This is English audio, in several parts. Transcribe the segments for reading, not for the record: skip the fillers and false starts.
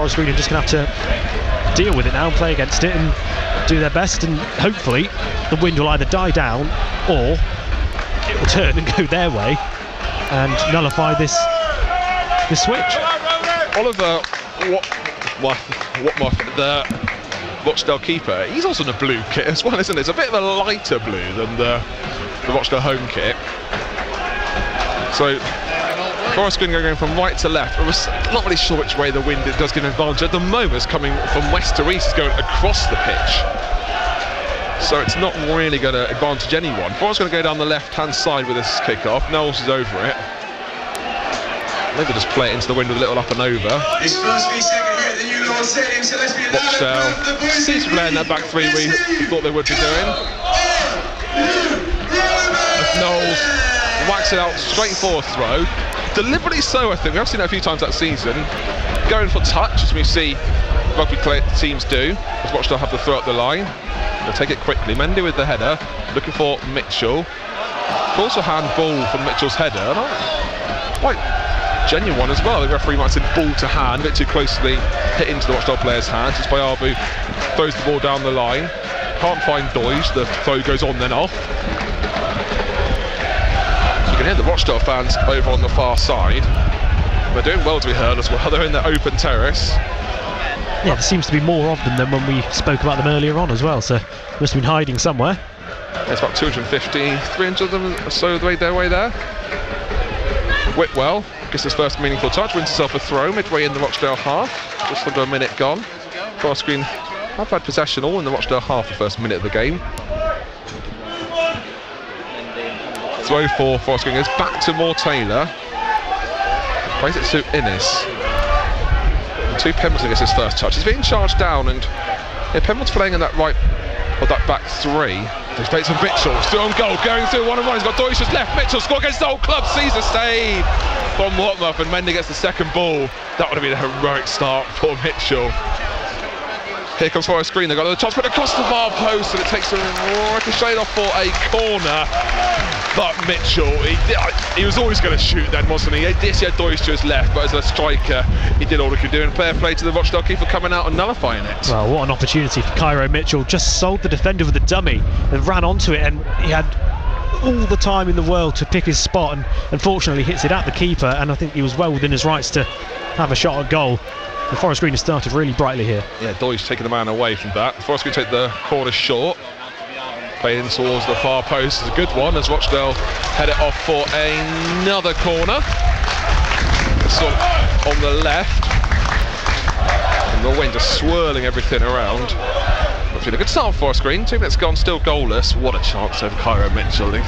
Forest Green are just going to have to deal with it now and play against it and do their best, and hopefully the wind will either die down or it will turn and go their way and nullify this switch. Oliver, the Rochdale keeper, he's also in a blue kit as well, isn't it? It's a bit of a lighter blue than the Rochdale home kit. So Forest Green going from right to left. I'm not really sure which way the wind it does give an advantage. At the moment it's coming from west to east, it's going across the pitch. So it's not really going to advantage anyone. Forest going to go down the left-hand side with this kick-off. Knowles is over it. Maybe just play it into the wind with a little up and over. Rochdale seems to be playing that back three we thought they would be doing. Knowles whacks it out, straightforward throw. Deliberately so, I think. We have seen it a few times that season. Going for touch, as we see rugby teams do, as Rochdale have the throw up the line. They'll take it quickly. Mendy with the header, looking for Mitchell. Also handball from Mitchell's header. Quite genuine one as well. The referee might have said ball to hand, a bit too closely hit into the Rochdale player's hands. It's Bayabu throws the ball down the line. Can't find Doige, the throw goes on then off. You can hear the Rochdale fans over on the far side. They're doing well to be heard as well. They're in their open terrace. Yeah, there seems to be more of them than when we spoke about them earlier on as well, so must have been hiding somewhere. There's about 250, 300 of them or so their way there. Whitwell gets his first meaningful touch, wins himself a throw midway in the Rochdale half. Just under a minute gone. Forest Green have had possession all in the Rochdale half the first minute of the game. Throw for Forest Green goes back to Moore Taylor. Plays it to Innes. 2 Pemberton gets his first touch. He's being charged down, and Pemberton's playing in that right, or that back three. He's played to Mitchell, still on goal, going through 1-on-1. He's got Doige just left. Mitchell score against the whole club, sees a save from Watmuff, and Mendy gets the second ball. That would have been a heroic start for Mitchell. Here comes Forest Green. They've got the chance, but across the bar post, and it takes a ricochet off for a corner. But Mitchell, he was always going to shoot then, wasn't he? He had Doige to his left, but as a striker, he did all he could do. And fair play to the Rochdale keeper coming out and nullifying it. Well, what an opportunity for Cairo Mitchell. Just sold the defender with a dummy and ran onto it, and he had all the time in the world to pick his spot, and unfortunately hits it at the keeper, and I think he was well within his rights to have a shot at goal. The Forest Green has started really brightly here. Yeah, Doige taking the man away from that. Forest Green take the corner short. Played in towards the far post. It's a good one as Rochdale head it off for another corner. So on the left. And the wind just swirling everything around. But a good start for Forest Green. 2 minutes gone, still goalless. What a chance over Cairo Mitchell. It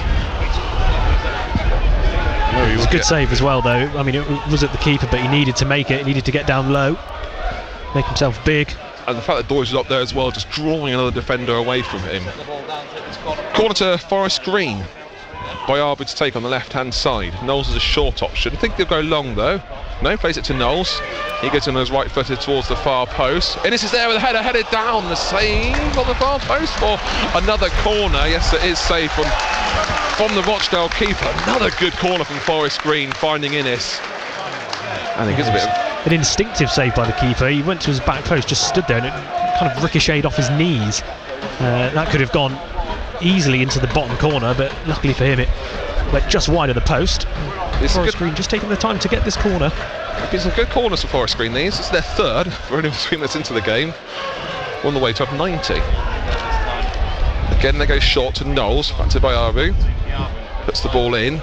was a good save as well, though. I mean, it was at the keeper, but he needed to make it. He needed to get down low, make himself big. And the fact that Doige is up there as well, just drawing another defender away from him. Corner to Forest Green. Bayabu to take on the left-hand side. Knowles is a short option. I think they'll go long, though. No, plays it to Knowles. He gets in his right-footed towards the far post. Innes is there with a header, headed down. The save on the far post for another corner. Yes, it is saved from the Rochdale keeper. Another good corner from Forest Green, finding Innes. And he gives a bit of an instinctive save by the keeper. He went to his back post, just stood there, and it kind of ricocheted off his knees. That could have gone easily into the bottom corner, but luckily for him it went just wide of the post. Forest Green just taking the time to get this corner. It's some good corners for Forest Green. These it's their third. We're only 3 minutes into the game. On the way to have 90. Again they go short to Knowles, back to Bayabu. Puts the ball in.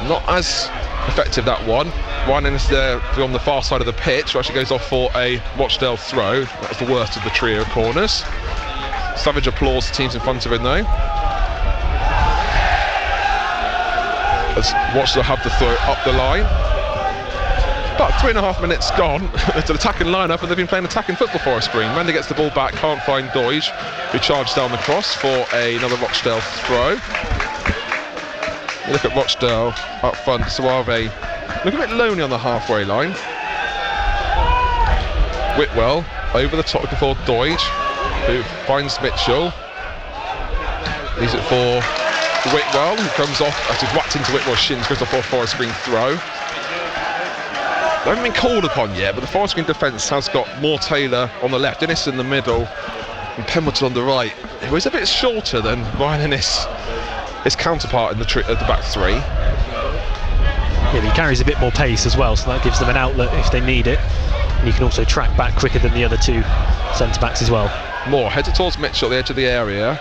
Not as effective that one. One is there on the far side of the pitch, who actually goes off for a Rochdale throw. That was the worst of the trio of corners. Savage applause the teams in front of him though. As Rochdale have the throw up the line. About 3.5 minutes gone. It's an attacking lineup, and they've been playing attacking football. Forest Green. Mendy gets the ball back, can't find Doige, who charges down the cross for another Rochdale throw. You look at Rochdale up front. Suave look a bit lonely on the halfway line. Whitwell over the top before Doige, who finds Mitchell. Leaves it for Whitwell, who comes off as he's whacked into Whitwell's shins, goes off for a Forest Green throw. They haven't been called upon yet, but the Forest Green defence has got more Taylor on the left, Innes in the middle, and Pemberton on the right, who is a bit shorter than Ryan Innes, his counterpart in the back three. Yeah, he carries a bit more pace as well, so that gives them an outlet if they need it. And you can also track back quicker than the other two centre-backs as well. Moore heads it towards Mitchell at the edge of the area,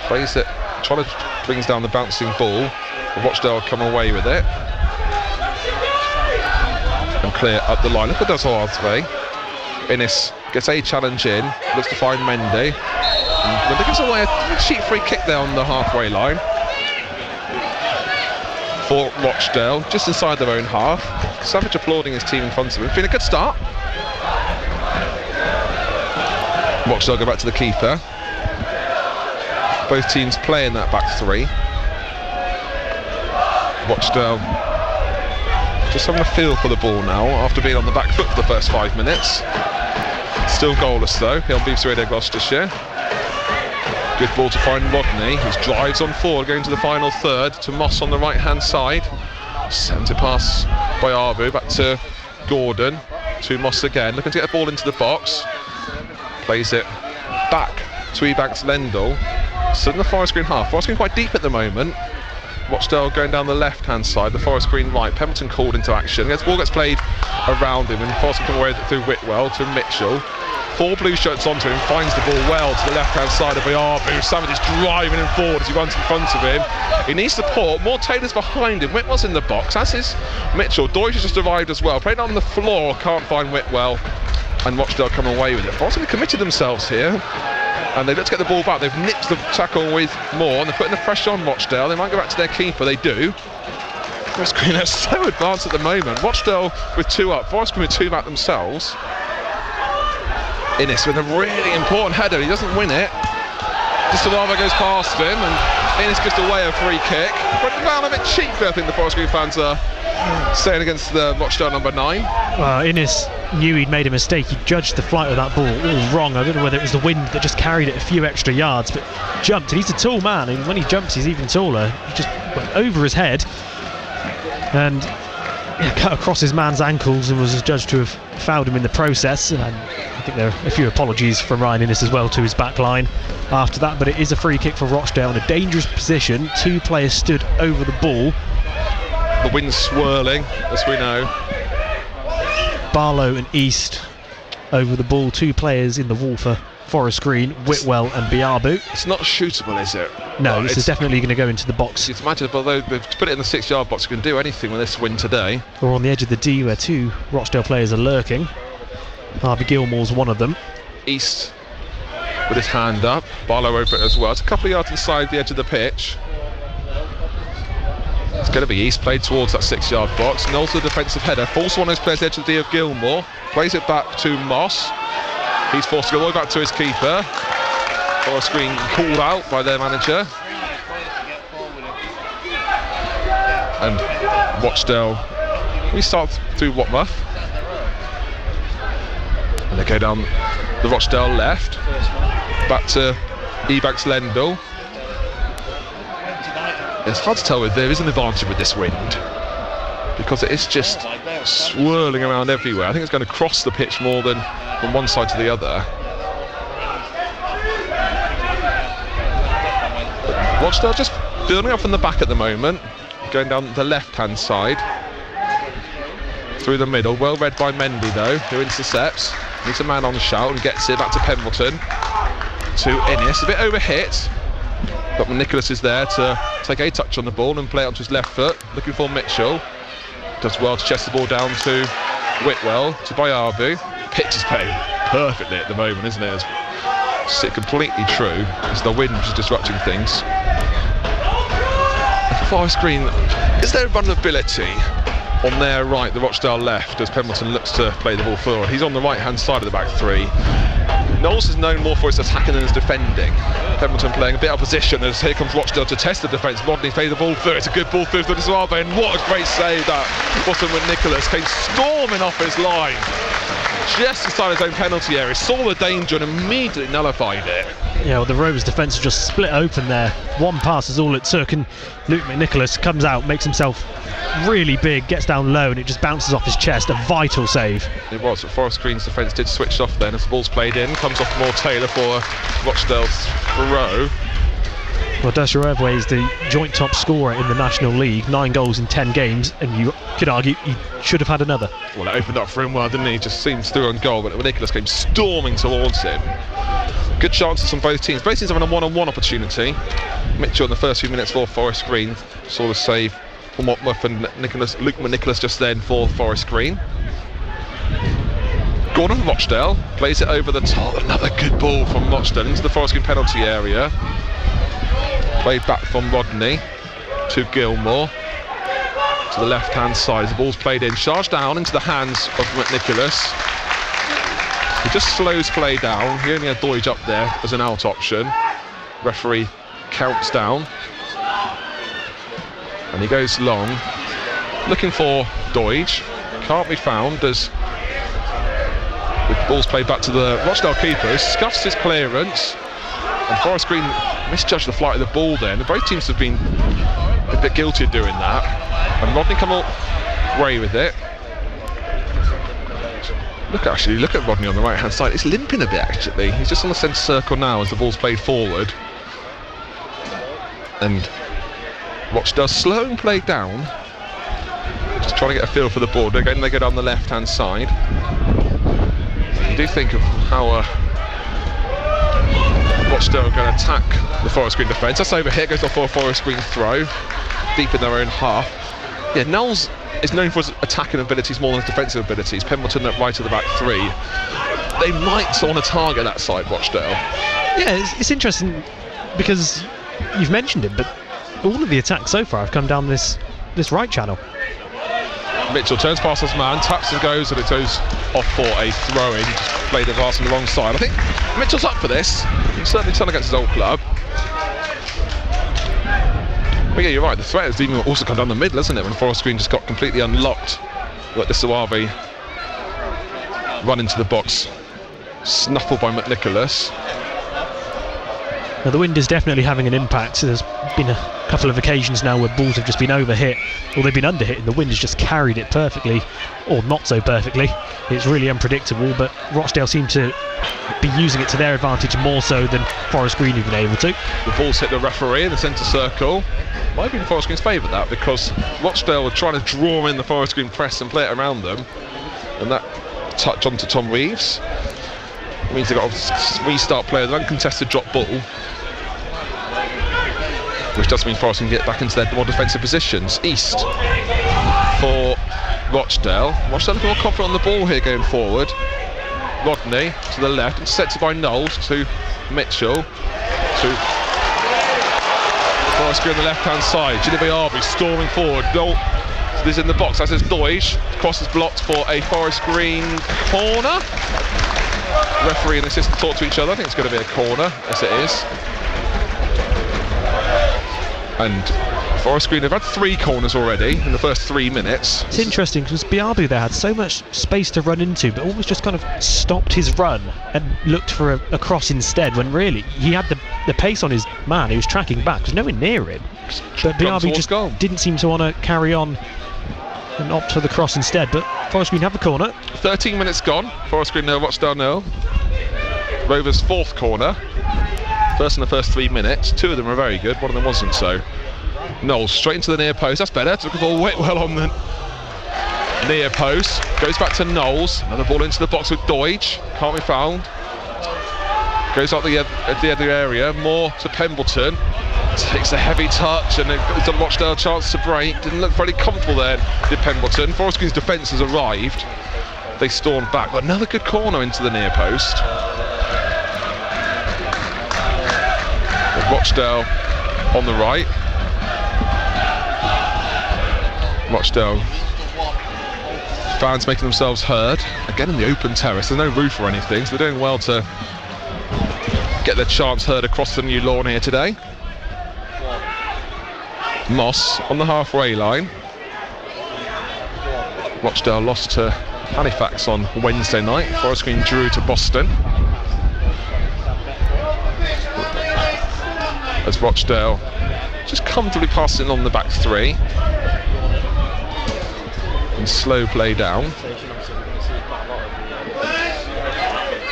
plays it, trying to brings down the bouncing ball. Rochdale come away with it and clear up the line. Look at Desarthve. Innes gets a challenge in, looks to find Mendy. And gives away a cheap free kick there on the halfway line for Rochdale, just inside their own half. Savage applauding his team in front of him. Been a good start. Rochdale go back to the keeper. Both teams play in that back three. Rochdale just having a feel for the ball now after being on the back foot for the first 5 minutes. Still goalless though, here on BBC Radio Gloucestershire. Good ball to find Rodney, who drives on forward going to the final third to Moss on the right hand side. Centre pass by Arbu, back to Gordon, to Moss again, looking to get the ball into the box. Plays it back to Ebanks-Lendl. So in the Forest Green half, Forest Green quite deep at the moment. Rochdale going down the left hand side, the Forest Green right. Pemberton called into action. The ball gets played around him and Forest Green come away through Whitwell to Mitchell. 4 blue shirts onto him, finds the ball well to the left hand side of Arbu. Savage is driving him forward as he runs in front of him. He needs support, more Taylor's behind him. Whitwell's in the box, as is Mitchell. Deutsch has just arrived as well, playing on the floor, can't find Whitwell, and Rochdale come away with it. Forest Green committed themselves here, and they look to get the ball back. They've nipped the tackle with Moore and they're putting the pressure on Rochdale. They might go back to their keeper, they do. Forest Green are so advanced at the moment. Rochdale with 2 up, Forest Green with 2 back themselves. Innes with a really important header, he doesn't win it. Distalava goes past him and Innes gives away a free kick. But down a bit cheaply, I think the Forest Green fans are saying against the Rochdale number 9. Innes knew he'd made a mistake. He judged the flight of that ball all wrong. I don't know whether it was the wind that just carried it a few extra yards, but jumped, and he's a tall man, and when he jumps he's even taller. He just went over his head and cut across his man's ankles and was judged to have fouled him in the process. And I think there are a few apologies from Ryan Innes as well to his back line after that, but it is a free kick for Rochdale in a dangerous position. 2 players stood over the ball. The wind's swirling, as we know. Barlow and East over the ball. 2 players in the wall for Forest Green, Whitwell and Biabu. It's not shootable, is it? No, this is definitely going to go into the box. You'd imagine, although they've put it in the 6-yard box, you can do anything with this wind today. Or on the edge of the D where 2 Rochdale players are lurking. Harvey Gilmore's one of them. East with his hand up, Barlow over it as well. It's a couple of yards inside the edge of the pitch. It's going to be East, played towards that 6-yard box. Knowles the defensive header, falls one of those players edge of the D of Gilmore, plays it back to Moss. He's forced to go all the way back to his keeper. Forest Green called out by their manager. And Rochdale, we start through Watmouth. And they go down the Rochdale left, back to Ebanks-Lendl. It's hard to tell if there is an advantage with this wind, because it is just swirling around everywhere. I think it's going to cross the pitch more than from one side to the other. Rochdale just building up from the back at the moment, going down the left-hand side, through the middle. Well read by Mendy though, who intercepts. Needs a man on the shout and gets it back to Pemberton. To Innes, a bit overhit. But Nicholas is there to take a touch on the ball and play it onto his left foot, looking for Mitchell. Does well to chest the ball down to Whitwell, to Biabu. Pitch is playing perfectly at the moment, isn't it? It's completely true, as the wind is disrupting things. Forest Green, is there a vulnerability on their right, the Rochdale left, as Pemberton looks to play the ball forward? He's on the right hand side of the back 3. Knowles is known more for his attacking than his defending. Pemberton playing a bit opposition as here comes Rochdale to test the defence. Rodney plays the ball through. It's a good ball through to Desarthve, and what a great save that Bottomwood Nicholas came storming off his line. just inside his own penalty area, saw the danger and immediately nullified it. Yeah, well, the Rovers defence just split open there. One pass is all it took, and Luke McNicholas comes out, makes himself really big, gets down low, and it just bounces off his chest. A vital save. It was, but Forest Green's defence did switch off then as the ball's played in. Comes off more Taylor for Rochdale's throw. Well, Desiree is the joint top scorer in the National League, 9 goals in 10 games, and you could argue he should have had another. Well, it opened up for him well, didn't he? Just seems through on goal, but Nicholas came storming towards him. Good chances on both teams. Both teams having a one-on-one opportunity. Mitchell in the first few minutes for Forest Green saw the save from Motmuff and Luke McNicholas just then for Forest Green. Gordon Rochdale plays it over the top. Another good ball from Rochdale into the Forest Green penalty area. Played back from Rodney to Gilmore to the left-hand side. The ball's played in, charged down into the hands of McNicholas. He just slows play down. He only had Doidge up there as an out option. Referee counts down. And he goes long. Looking for Doidge. Can't be found as the ball's played back to the Rochdale keeper, who scuffs his clearance. And Forest Green misjudged the flight of the ball then. Both teams have been a bit guilty of doing that. And Rodney come away with it. Look at Rodney on the right hand side. It's limping a bit actually. He's just on the centre circle now as the ball's played forward. And Rochdale slowing play down. Just trying to get a feel for the ball. Again, they go down the left hand side. You do think of how Rochdale are going to attack the Forest Green defence. That's over here, goes off for a Forest Green throw. Deep in their own half. Yeah, Knowles is known for his attacking abilities more than his defensive abilities. Pemberton at right of the back three. They might want to target that side, Rochdale. Yeah, it's interesting because you've mentioned it, but all of the attacks so far have come down this right channel. Mitchell turns past his man, taps and goes, and it goes off for a throw-in. Just played the pass on the wrong side. I think Mitchell's up for this. He's certainly trying against his old club. But yeah, you're right, the threat has even also come down the middle, hasn't it, when Forest Green just got completely unlocked. Let the Suave run into the box, snuffled by McNicholas. Now, the wind is definitely having an impact. There's been a couple of occasions now where balls have just been overhit, or they've been underhit, and the wind has just carried it perfectly, or not so perfectly. It's really unpredictable, but Rochdale seem to be using it to their advantage more so than Forest Green have been able to. The ball's hit the referee in the centre circle. Might be in Forest Green's favour that, because Rochdale were trying to draw in the Forest Green press and play it around them, and that touch onto Tom Reeves. It means they've got a restart play with an uncontested drop ball, which does mean Forest can get back into their more defensive positions. East for Rochdale. Rochdale looking more confident on the ball here going forward. Rodney to the left, intercepted by Knowles to Mitchell. To Forest Green on the left hand side. Ginabiabi storming forward. This is in the box, as is Doidge. Cross is blocked for a Forest Green corner. Referee and assistant talk to each other. I think it's going to be a corner, as it is. And Forest Green have had 3 corners already in the first 3 minutes. It's interesting because Biabu there had so much space to run into, but almost just kind of stopped his run and looked for a cross instead, when really he had the pace on his man. He was tracking back, there's nowhere near him, but Biabu just didn't seem to want to carry on and opt for the cross instead. But Forest Green have the corner. 13 minutes gone. Forest Green 0, Rochdale 0. Rovers' 4th corner. First in the first 3 minutes. 2 of them are very good, one of them wasn't so. Knowles straight into the near post, that's better. Took the ball well on the near post. Goes back to Knowles. Another ball into the box with Doidge. Can't be found. Goes up the other area. More to Pemberton. Takes a heavy touch and it's done Rochdale a chance to break. Didn't look very comfortable there, did Pemberton. Forest Green's defence has arrived. They stormed back, but another good corner into the near post. Rochdale on the right. Rochdale fans making themselves heard. Again in the open terrace, there's no roof or anything, so they're doing well to get their chants heard across the new lawn here today. Moss on the halfway line. Rochdale lost to Halifax on Wednesday night. Forest Green drew to Boston. As Rochdale just comfortably passing on the back three. And slow play down.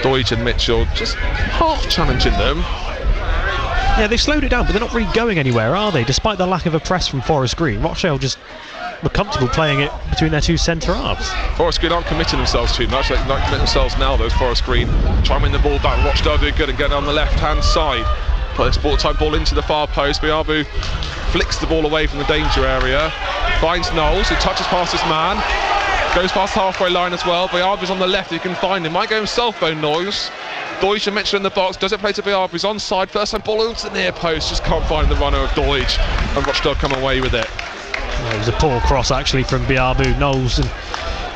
Deutsch and Mitchell just half challenging them. Yeah, they've slowed it down, but they're not really going anywhere, are they? Despite the lack of a press from Forest Green, Rochdale just were comfortable playing it between their two centre halves. Forest Green aren't committing themselves too much. They don't commit themselves now, those Forest Green. Try and win the ball back. Rochdale do good and get on the left-hand side. Play a sport-time ball into the far post. Biabu flicks the ball away from the danger area. Finds Knowles, who touches past his man. Goes past halfway line as well. Biabu's on the left, you can find him. Might go himself though, Knowles. Deutsch and Mitchell in the box. Does it play to Biabu? He's onside. First time ball into the near post. Just can't find the runner of Deutsch. And Rochdale come away with it. Yeah, it was a poor cross actually from Biabu. Knowles and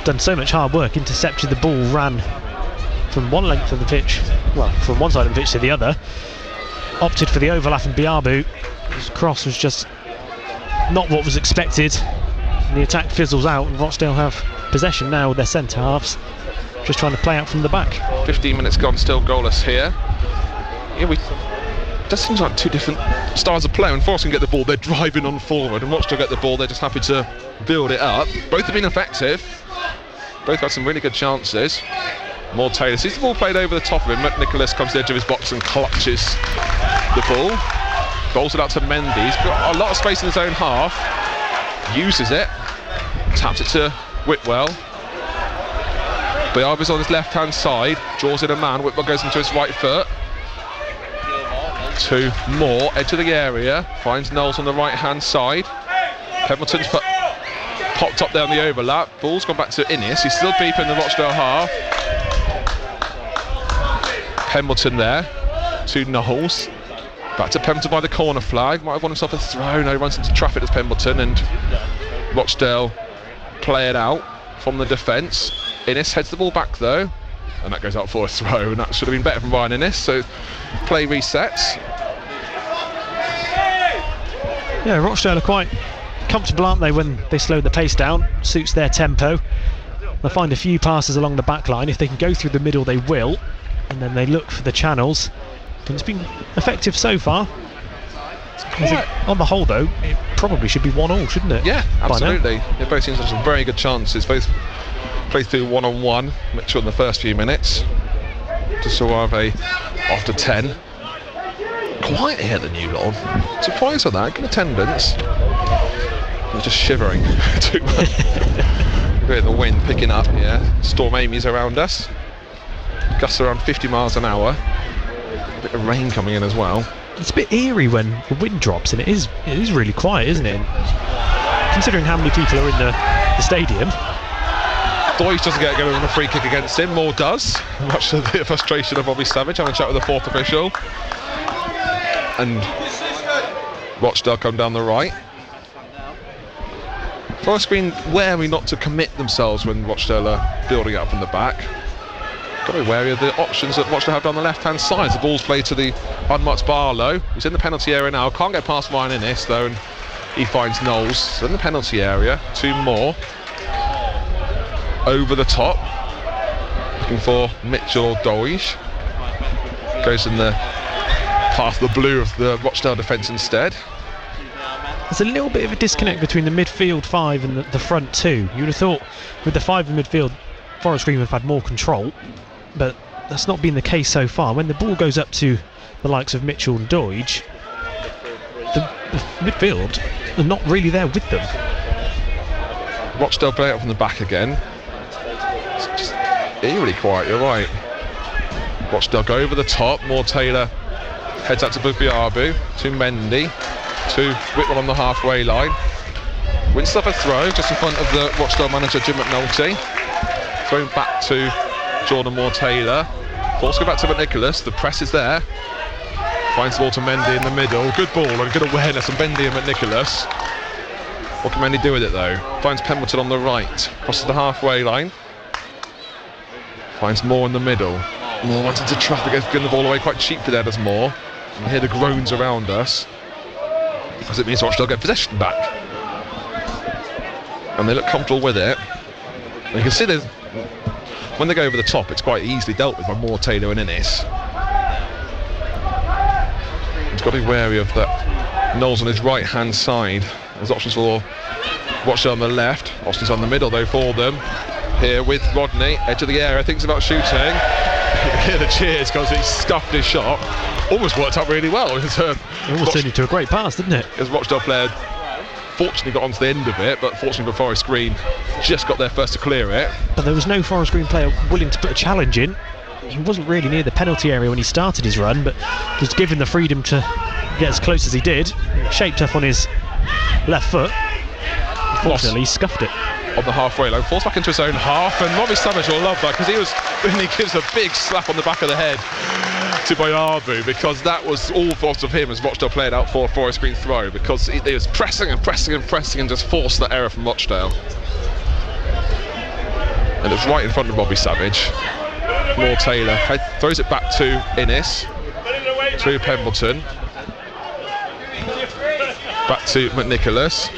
done so much hard work, intercepted the ball, ran from one length of the pitch, well, from one side of the pitch to the other, opted for the overlap, and Biabu, his cross was just not what was expected. The attack fizzles out and Rochdale have possession now with their centre halves just trying to play out from the back. 15 minutes gone, still goalless here. Just seems like two different styles of play. When Forest can get the ball, they're driving on forward, and Rochdale get the ball, they're just happy to build it up. Both have been effective. Both had some really good chances. More Taylor sees the ball played over the top of him. Nicholas comes to the edge of his box and clutches the ball. Bowls it out to Mendy. He's got a lot of space in his own half. Uses it. Taps it to Whitwell. Biabu's on his left-hand side. Draws in a man. Whitwell goes into his right foot. Two more. Edge of the area. Finds Knowles on the right-hand side. Pemberton's popped up there on the overlap. Ball's gone back to Innes. He's still deep in the Rochdale half. Pemberton there to Knowles. Back to Pemberton by the corner flag. Might have won himself a throw. No, he runs into traffic as Pemberton, and Rochdale play it out from the defence. Innes heads the ball back though, and that goes out for a throw, and that should have been better from Ryan Innes. So play resets. Yeah, Rochdale are quite comfortable, aren't they, when they slow the pace down? Suits their tempo. They'll find a few passes along the back line. If they can go through the middle, they will, and then they look for the channels. And it's been effective so far. I think on the whole though, it probably should be 1-1, shouldn't it? Yeah, absolutely. They both seem to have some very good chances. Both played through 1-on-1. Mitchell in the first few minutes to Suave after 10. Quiet here at the New Lawn. Surprised at that. Good attendance. They're just shivering too much. A bit of the wind picking up here. Storm Amy's around us. Gusts around 50 miles an hour. A bit of rain coming in as well. It's a bit eerie when the wind drops, and it is really quiet, isn't it? Considering how many people are in the stadium. Deutsch doesn't get going with a free kick against him. Moore does, much to the frustration of Bobby Savage. Having a chat with the fourth official. And Rochdale come down the right. Forest Green wary not to commit themselves when Rochdale are building up from the back. Got to be wary of the options that Rochdale have down the left-hand side. The ball's played to the unmarked Barlow, who's in the penalty area now. Can't get past Ryan Innes though, and he finds Knowles in the penalty area. Two more. Over the top. Looking for Mitchell or Deutsch. Goes in the past the blue of the Rochdale defence instead. There's a little bit of a disconnect between the midfield five and the front two. You would have thought with the five in midfield, Forest Green would have had more control, but that's not been the case so far. When the ball goes up to the likes of Mitchell and Deutsch, the midfield are not really there with them. Rochdale play out from the back again. It's just eerily quiet, you're right. Rochdale go over the top. More Taylor heads out to Biabu, to Mendy, to Whitwell on the halfway line. Wins up a throw just in front of the Rochdale manager Jim McNulty. Thrown back to Jordan Moore-Taylor. Ball's go back to McNicholas. The press is there. Finds the ball to Mendy in the middle. Good ball and good awareness from Mendy and McNicholas. What can Mendy do with it though? Finds Pemberton on the right. Crosses the halfway line. Finds Moore in the middle. Moore wants into traffic. Gets the ball away quite cheaply there, does Moore. And hear the groans around us, because it means Rochdale get possession back. And they look comfortable with it. And you can see there's when they go over the top, it's quite easily dealt with by Moore, Taylor and Innes. He's got to be wary of that. Knowles on his right hand side. There's options for Rochdale on the left. Austin's on the middle though for them. Here with Rodney, edge of the area, thinks about shooting. Hear the cheers because he scuffed his shot. Almost worked out really well. It almost turned into a great pass, didn't it? As Rochdale player fortunately got onto the end of it, but fortunately for Forest Green, just got there first to clear it. But there was no Forest Green player willing to put a challenge in. He wasn't really near the penalty area when he started his run, but was given the freedom to get as close as he did. Shaped up on his left foot. Unfortunately, he scuffed it. On the halfway line, falls back into his own half, and Robbie Savage will love that because he gives a big slap on the back of the head to Bayabu, because that was all fault of him as Rochdale played out for a Forest Green throw, because he was pressing and just forced that error from Rochdale. And it's right in front of Robbie Savage. Moore Taylor throws it back to Innes, to Pemberton, back to McNicholas,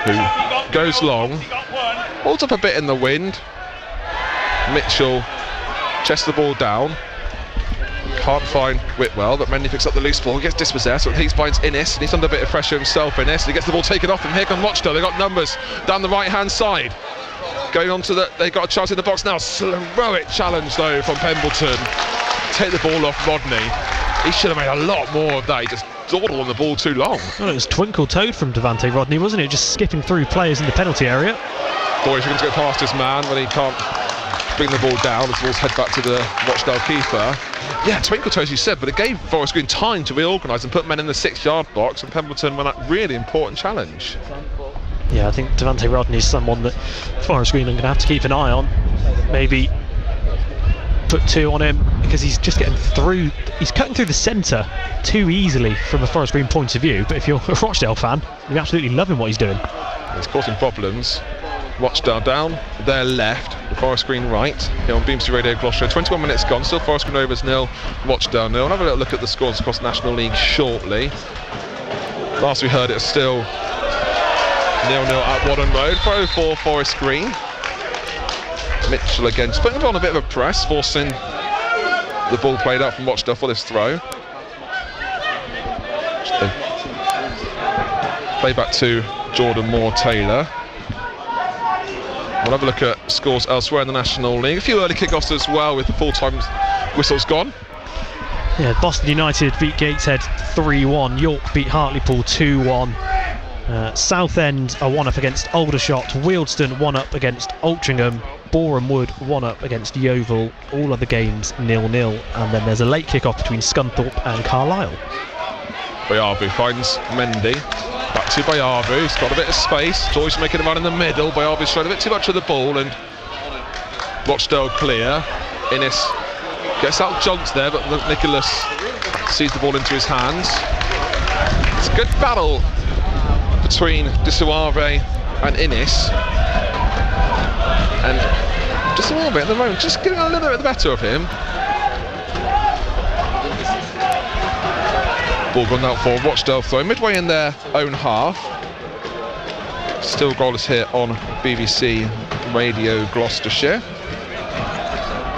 who goes long, holds up a bit in the wind. Mitchell chests the ball down, can't find Whitwell, but Mendy picks up the loose ball and gets dispossessed, so he finds Innes, and he's under a bit of pressure himself. Innes, and he gets the ball taken off him. Here comes Rochdale, they've got numbers down the right hand side. Going on to they've got a chance in the box now. Heroic challenge though from Pemberton. Take the ball off Rodney. He should have made a lot more of that. He just dawdled on the ball too long. Well, it was twinkle-toed from Devante Rodney, wasn't it? Just skipping through players in the penalty area. Boy, he's going to go past his man when he can't bring the ball down. The ball's head back to the Rochdale keeper. Yeah, twinkle-toed as you said, but it gave Forest Green time to reorganise and put men in the 6-yard box, and Pemberton won that really important challenge. Yeah, I think Devante Rodney is someone that Forest Green are going to have to keep an eye on. Maybe put 2 on him, because he's just getting through. He's cutting through the centre too easily from a Forest Green point of view, but if you're a Rochdale fan, you absolutely love him what he's doing. He's causing problems. Rochdale down, their left, the Forest Green right, here on BBC Radio Gloucestershire. 21 minutes gone, still Forest Green Rovers 0, Rochdale 0. I'll have a little look at the scores across the National League shortly. Last we heard, it was still 0-0 at Wadden Road. Throw for Forest Green. Mitchell again, just putting on a bit of a press, forcing the ball played out from Rochdale for this throw. Play back to Jordan Moore Taylor. We'll have a look at scores elsewhere in the National League. A few early kickoffs as well, with the full-time whistles gone. Yeah, Boston United beat Gateshead 3-1. York beat Hartlepool 2-1. Southend are 1-up against Aldershot. Wealdstone 1-up against Altrincham. Boreham Wood 1-up against Yeovil. All other games 0-0. And then there's a late kick-off between Scunthorpe and Carlisle. Bayabu finds Mendy. Back to Bayabu, he's got a bit of space. Joyce making a run in the middle. Bayabu's trying a bit too much of the ball, and Rochdale clear. Innes gets out jumps there, but Nicholas sees the ball into his hands. It's a good battle between Disuave and Innes. And Disuave at the moment just getting a little bit better of him. Ball gone out for Rochdale throw, midway in their own half. Still goalless here on BBC Radio Gloucestershire.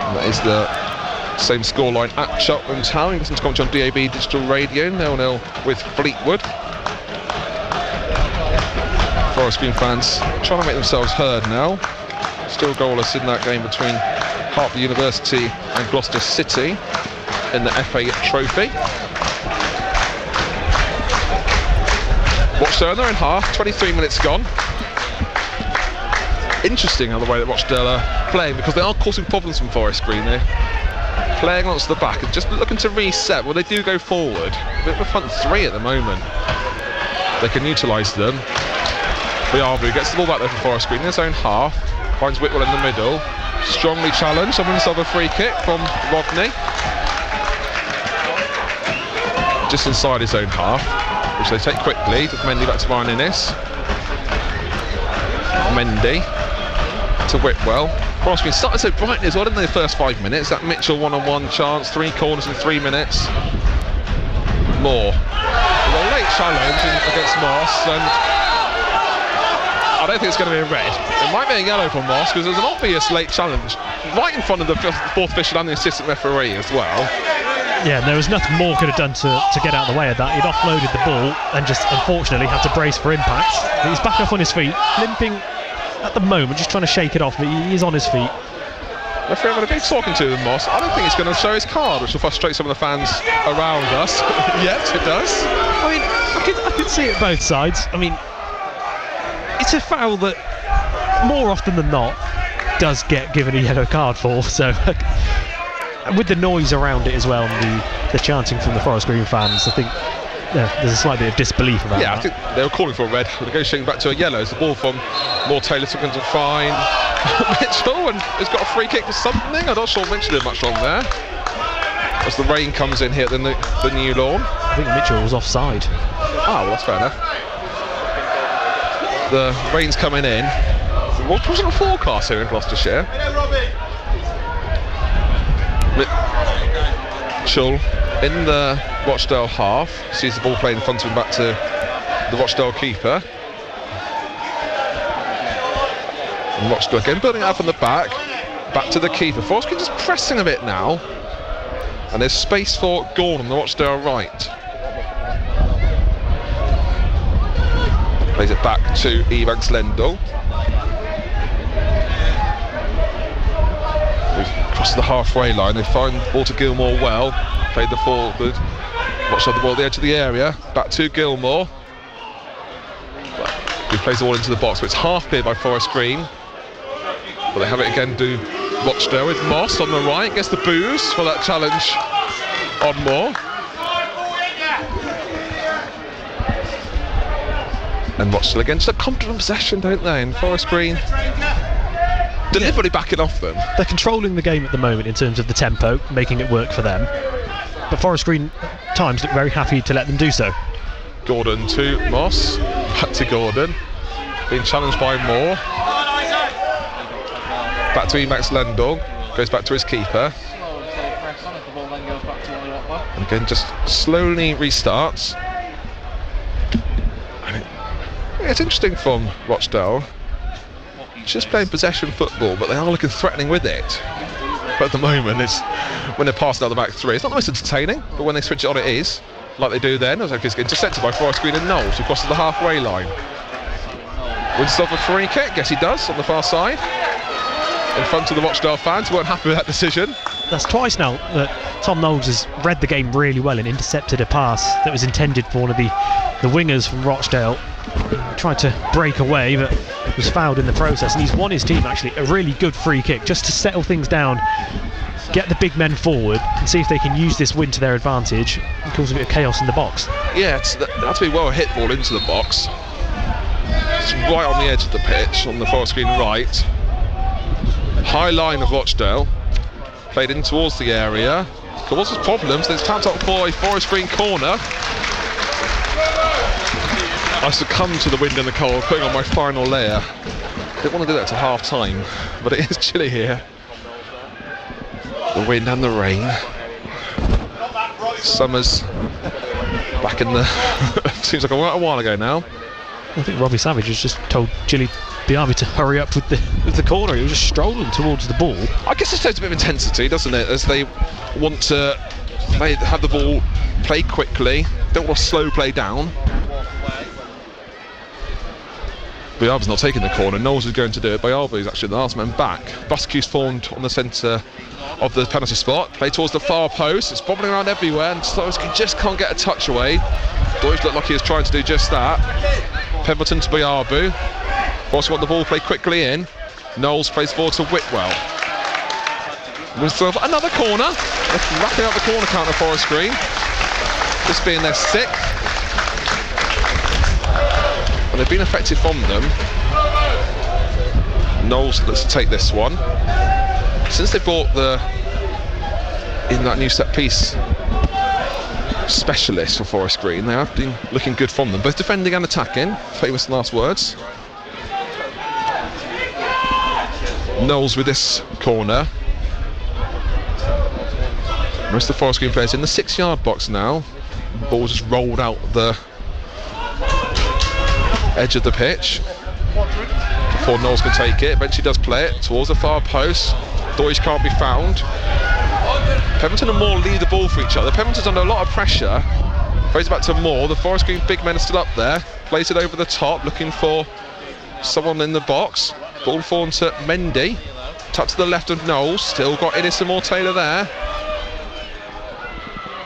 And that is the same scoreline at Cheltenham Town. You listen to commentary on DAB Digital Radio, 0-0 with Fleetwood. Forest Green fans trying to make themselves heard now. Still goalless in that game between Hartford University and Gloucester City in the FA Trophy. Rochdale in their own half, 23 minutes gone. Interesting how the way that Rochdale are playing, because they are causing problems from Forest Green. They're playing onto the back and just looking to reset. Well, they do go forward. A bit of a front three at the moment. They can utilise them. Bayabu gets the ball back there for Forest Green in his own half. Finds Whitwell in the middle. Strongly challenged. Someone himself a free kick from Rodney. Just inside his own half, which they take quickly. Just Mendy back to Ryan Innes. Mendy to Whitwell. Forest Green started so brightly as well, didn't they, the first 5 minutes? That Mitchell one-on-one chance, 3 corners in 3 minutes. Moore. A late challenge against Moss, and I don't think it's going to be a red. It might be a yellow for Moss because there's an obvious late challenge right in front of the fourth official and the assistant referee as well. Yeah, and there was nothing more could have done to get out of the way of that. He'd offloaded the ball and just unfortunately had to brace for impact. He's back up on his feet, limping at the moment, just trying to shake it off, but he is on his feet. Referee having a big talking to with Moss. I don't think he's going to show his card, which will frustrate some of the fans around us. Yes, it does. I mean, I could see it both sides. I mean, it's a foul that more often than not does get given a yellow card for, so with the noise around it as well and the chanting from the Forest Green fans, I think there's a slight bit of disbelief about that. Yeah, I think they were calling for a red, negotiating back to a yellow. It's the ball from Moore Taylor took into fine Mitchell, and he's got a free kick for something. I'm not sure Mitchell did much wrong there. As the rain comes in here at the new lawn. I think Mitchell was offside. Ah, well, that's fair enough. The rain's coming in. What was the forecast here in Gloucestershire? Mitchell in the Rochdale half, sees the ball playing in front of him back to the Rochdale keeper. And Rochdale again building it up on the back to the keeper. Forest Green just pressing a bit now, and there's space for Gordon on the Rochdale right. Plays it back to Evanks Lendl. Across the halfway line, they find Walter Gilmore well. Played the forward, Rochdale the ball at the edge of the area. Back to Gilmore. He plays the ball into the box, but it's half cleared by Forest Green. But they have it again to Rochdale with Moss on the right. Gets the boos for that challenge on Moore. And Rochdale again, just a confident possession, don't they? And Forest Green deliberately backing off them. They're controlling the game at the moment in terms of the tempo, making it work for them. But Forest Green at times look very happy to let them do so. Gordon to Moss, back to Gordon, being challenged by Moore. Back to Emax Lendl, goes back to his keeper. And again, just slowly restarts. It's interesting from Rochdale. Just playing possession football, but they are looking threatening with it. But at the moment, it's when they're passing out the back three, it's not the most entertaining, but when they switch it on, it is. Like they do then. It was like it's intercepted by Forest Green and Knowles, who crosses the halfway line. Wins himself a free kick, yes he does, on the far side. In front of the Rochdale fans, who weren't happy with that decision. That's twice now that Tom Knowles has read the game really well and intercepted a pass that was intended for one of the wingers from Rochdale. He tried to break away, but was fouled in the process, and he's won his team actually a really good free kick just to settle things down, get the big men forward and see if they can use this win to their advantage and cause a bit of chaos in the box. Yeah, it had to be well hit ball into the box. It's right on the edge of the pitch, on the Forest Green right. High line of Rochdale, played in towards the area, causes problems, then it's tapped up for a Forest Green corner. I succumbed to the wind and the cold, putting on my final layer. Didn't want to do that to half time, but it is chilly here. The wind and the rain. Summer's back in the seems like a while ago now. I think Robbie Savage has just told Gilly Biabi to hurry up with the corner. He was just strolling towards the ball. I guess it shows a bit of intensity, doesn't it, as they want to have the ball play quickly, don't want to slow play down. Biabi's not taking the corner, Knowles is going to do it. Biabi is actually the last man back. Buscue's formed on the centre of the penalty spot, play towards the far post, it's bobbling around everywhere and just can't get a touch away. Deutsch looked like he was trying to do just that. Pemberton to Biabi. Also want the ball play quickly in. Knowles plays forward to Whitwell. Wins another corner. They're wrapping up the corner count of Forest Green. This being their sixth. And they've been effective from them. Knowles looks to take this one. Since they brought in that new set piece specialist for Forest Green, they have been looking good from them, both defending and attacking. Famous last words. Knowles with this corner. The rest of the Forest Green players in the 6-yard box now. The ball just rolled out the edge of the pitch. before Knowles can take it. Eventually does play it towards the far post. Deutsch can't be found. Pemberton and Moore lead the ball for each other. Pemberton's under a lot of pressure. Throws it back to Moore. The Forest Green big men are still up there. Plays it over the top, looking for someone in the box. Ball forward to Mendy. Tucked to the left of Knowles. Still got Innes and Moore Taylor there.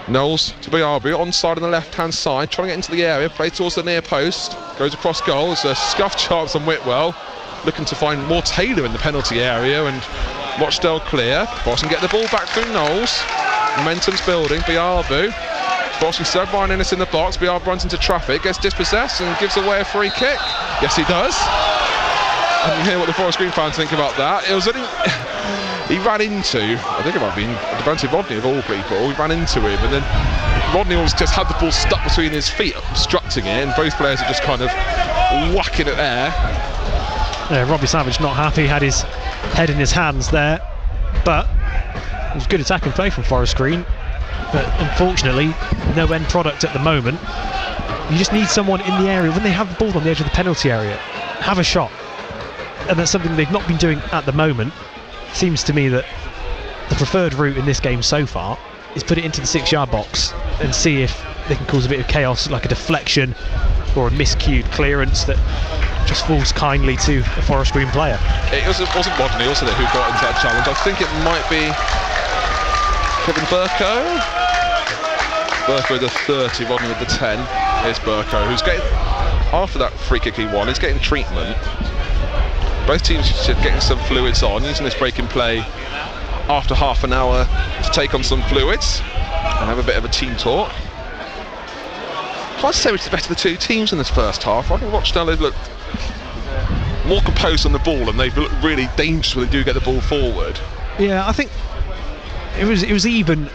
Knowles to Biabu, onside on the left-hand side, trying to get into the area, plays towards the near post, goes across goal. It's a scuff chance on Whitwell, looking to find Moore Taylor in the penalty area, and Rochdale clear. Boston get the ball back through Knowles. Momentum's building. Biabu. Boston still buying Innes in the box. Biabu runs into traffic, gets dispossessed and gives away a free kick. Yes, he does. And you hear what the Forest Green fans think about that. It was only he ran into, I think it might have been Devante Rodney of all people. He ran into him, and then Rodney just had the ball stuck between his feet, obstructing it, and both players are just kind of whacking it there. Yeah, Robbie Savage not happy, had his head in his hands there, but it was good attacking play from Forest Green. But unfortunately, no end product at the moment. You just need someone in the area when they have the ball on the edge of the penalty area, have a shot, and that's something they've not been doing at the moment. Seems to me that the preferred route in this game so far is put it into the 6-yard box and see if they can cause a bit of chaos, like a deflection or a miscued clearance that just falls kindly to a Forest Green player. It wasn't Rodney, wasn't it, who got into that challenge? I think it might be Kevin Burko. Burko the 30, Rodney with the 10. Here's Burko, who's getting, after that free kick he won, he's getting treatment. Both teams should getting some fluids on, using this break in play after half an hour to take on some fluids and have a bit of a team talk. Can't say which is the better of the two teams in this first half. I think Rochdale, they've looked more composed on the ball and they've looked really dangerous when they do get the ball forward. Yeah, I think it was even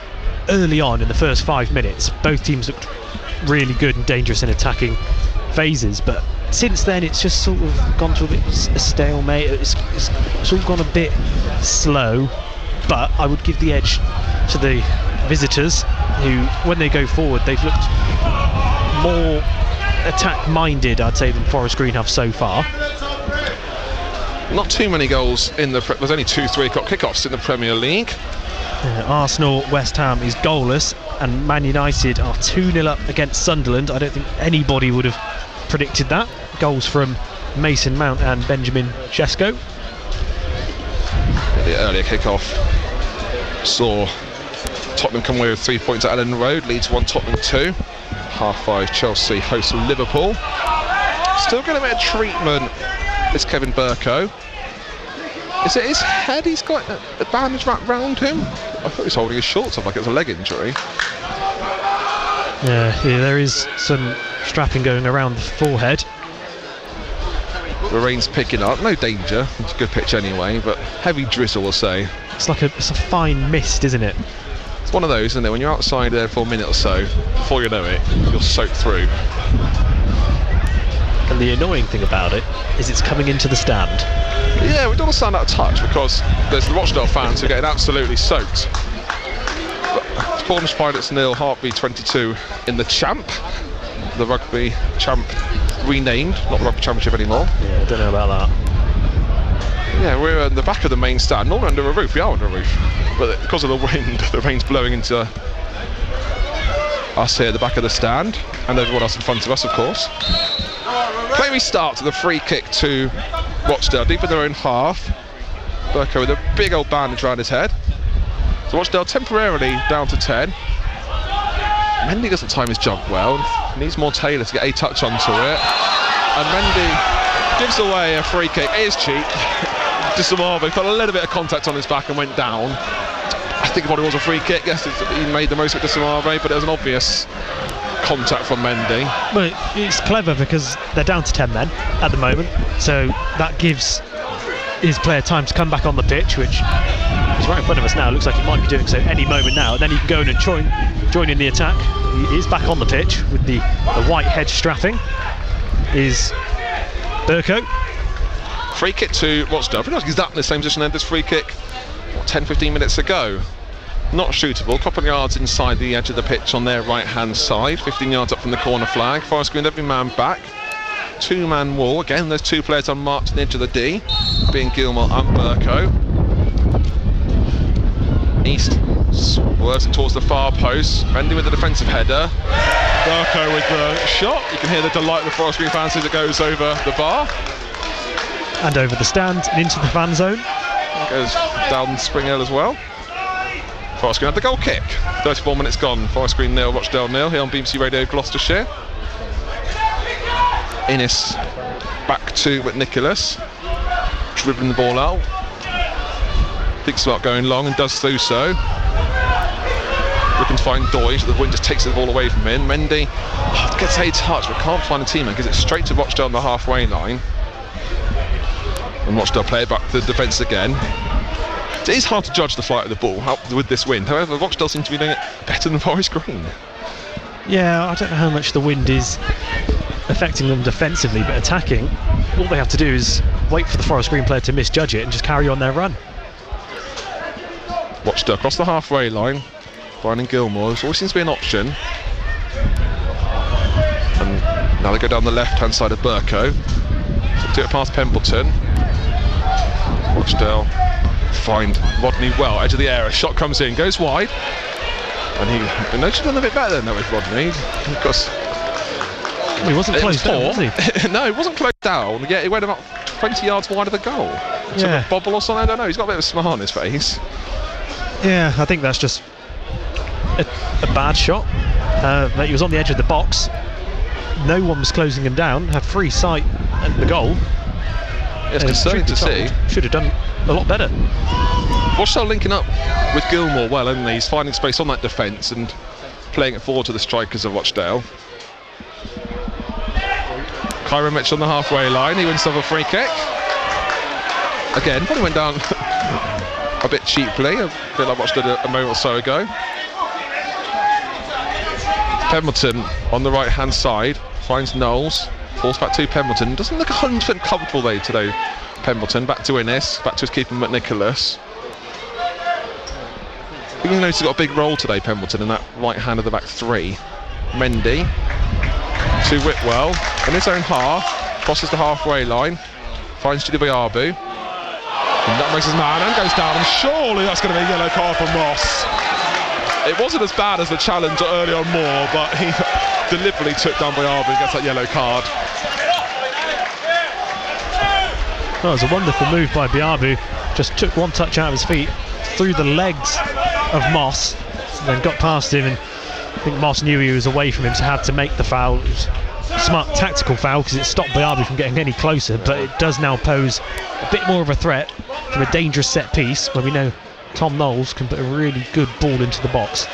early on in the first 5 minutes. Both teams looked really good and dangerous in attacking phases, but since then it's just sort of gone to a bit a stalemate. It's all gone a bit slow, but I would give the edge to the visitors, who when they go forward they've looked more attack minded, I'd say, than Forest Green have so far. Not too many goals in there's only 2 3-o'clock kickoffs in the Premier League. Arsenal, West Ham is goalless, and Man United are 2-0 up against Sunderland. I don't think anybody would have predicted that. Goals from Mason Mount and Benjamin Sesko. The earlier kickoff saw Tottenham come away with 3 points at Ellen Road. Leeds 1, Tottenham 2. 5:30 Chelsea host Liverpool. Still getting a bit of treatment is Kevin Burko. Is it his head he's got a bandage wrapped round him? I thought he was holding his shorts up like it was a leg injury. Yeah, there is some strapping going around the forehead. The rain's picking up, no danger, it's a good pitch anyway, but heavy drizzle, we'll say. It's a fine mist, isn't it? It's one of those, isn't it, when you're outside there for a minute or so, before you know it, you'll soak through. And the annoying thing about it is it's coming into the stand. Yeah, we don't want to stand out of touch because there's the Rochdale fans who are getting absolutely soaked. Bournemouth Pirates 0, Heartbeat 22 in the Champ. The Rugby Champ renamed, not the Rugby Championship anymore. Yeah, I don't know about that. Yeah, we're in the back of the main stand, not under a roof. We are under a roof, but because of the wind, the rain's blowing into us here at the back of the stand, and everyone else in front of us, of course. Play restart to the free kick to Rochdale, deep in their own half. Burko with a big old bandage around his head. So Rochdale temporarily down to 10. Mendy doesn't time his jump well. Needs more Taylor to get a touch onto it. And Mendy gives away a free kick. It is cheap. Dissamave put a little bit of contact on his back and went down. I think it probably was a free kick. Yes, he made the most of it, Dissamave, but it was an obvious contact from Mendy. Well, it's clever because they're down to 10 men at the moment, so that gives his player time to come back on the pitch, which is right in front of us now. Looks like he might be doing so any moment now, and then he can go in and join in the attack. He is back on the pitch with the white head strapping is Burko. Free kick to Rochdale. I think he's exactly the same position as this free kick 10-15 minutes ago. Not shootable, a couple of yards inside the edge of the pitch on their right hand side, 15 yards up from the corner flag. Forest Green, every man back. two-man wall. Again, those two players unmarked on the edge of the D, being Gilmore and Burko. East swerves it towards the far post. Mendy with the defensive header. Burko with the shot. You can hear the delight of the Forest Green fans as it goes over the bar. And over the stand and into the fan zone. It goes down Spring Hill as well. Forest Green had the goal kick. 34 minutes gone. Forest Green 0, Rochdale 0 here on BBC Radio Gloucestershire. Innes back to Nicholas, dribbling the ball out. Thinks about going long and does so. Looking to find Doige, the wind just takes the ball away from him. Mendy gets a touch but can't find a teammate, gives it straight to Rochdale on the halfway line. And Rochdale play it back to the defence again. It is hard to judge the flight of the ball with this wind. However, Rochdale seem to be doing it better than Forest Green. Yeah, I don't know how much the wind is affecting them defensively, but attacking, all they have to do is wait for the Forest Green player to misjudge it and just carry on their run. Rochdale across the halfway line, finding Gilmore, which always seems to be an option. And now they go down the left-hand side of Burko. Do it past Pembleton. Rochdale find Rodney well, edge of the area. Shot comes in, goes wide. And he should have done a bit better than that with Rodney. Because he wasn't closed down, was he? No, he wasn't closed down. Yeah, he went about 20 yards wide of the goal. Yeah. A bobble or something, I don't know. He's got a bit of a smile on his face. Yeah, I think that's just a bad shot. That he was on the edge of the box. No one was closing him down. Had free sight at the goal. It's concerning to see. Should have done a lot better. Rochdale linking up with Gilmore well, isn't he? He's finding space on that defence and playing it forward to the strikers of Rochdale. Cairo Mitchell on the halfway line. He wins another free kick. Again, probably went down a bit cheaply, a bit like Rochdale a moment or so ago. Pembleton on the right hand side finds Knowles, falls back to Pembleton. Doesn't look 100% comfortable though today. Pembleton back to Innes, back to his keeper McNicholas. You notice he's got a big role today, Pembleton, in that right hand of the back three. Mendy to Whitwell in his own half, crosses the halfway line, finds Chidibayabu. And that makes his man and goes down, and surely that's going to be a yellow card for Moss. It wasn't as bad as the challenge earlier on Moore, but he deliberately took down Bayabu and gets that yellow card. Well, it was a wonderful move by Bayabu. Just took one touch out of his feet, through the legs of Moss, and then got past him, and I think Moss knew he was away from him, so had to make the foul. It was a smart tactical foul because it stopped Bayabu from getting any closer, but it does now pose a bit more of a threat from a dangerous set piece where we know Tom Knowles can put a really good ball into the box.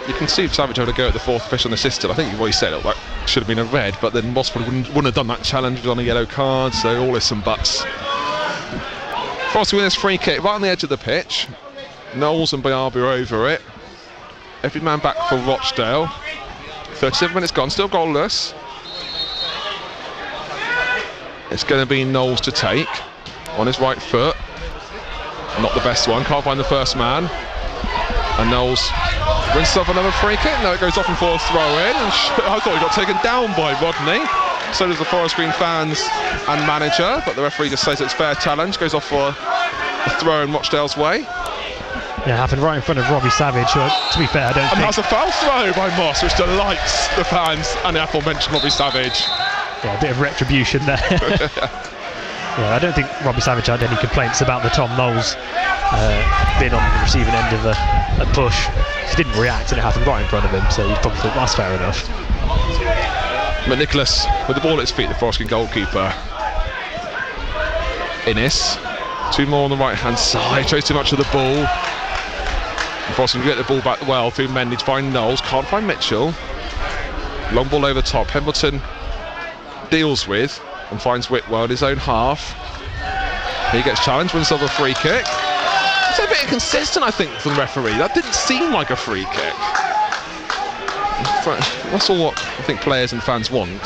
You can see Savage having to go at the fourth official assistant. I think you've already said it, that should have been a red, but then Moss probably wouldn't have done that challenge on a yellow card, so all is some buts. Forest win this free kick right on the edge of the pitch. Knowles and Bayabu are over it. Every man back for Rochdale. 37 minutes gone, still goalless. It's going to be Knowles to take on his right foot. Not the best one, can't find the first man. And Knowles wins himself another free kick. No, it goes off and for a throw in. And I thought he got taken down by Rodney. So does the Forest Green fans and manager. But the referee just says it's fair challenge. Goes off for a throw in Rochdale's way. Yeah, happened right in front of Robbie Savage. To be fair, I don't think... And that's a foul throw by Moss, which delights the fans and the aforementioned Robbie Savage. Yeah, a bit of retribution there. Yeah, I don't think Robbie Savage had any complaints about the Tom Knowles being on the receiving end of a push. He didn't react and it happened right in front of him, so he probably thought that's fair enough. McNicholas with the ball at his feet, the Forest Green goalkeeper. Innes, two more on the right hand side, shows too much of the ball. Forest Green get the ball back well through Mendy to find Knowles, can't find Mitchell. Long ball over top, Pembleton deals with and finds Whitwell in his own half. He gets challenged, wins over a free kick. It's a bit inconsistent, I think, from the referee. That didn't seem like a free kick. That's all what I think players and fans want.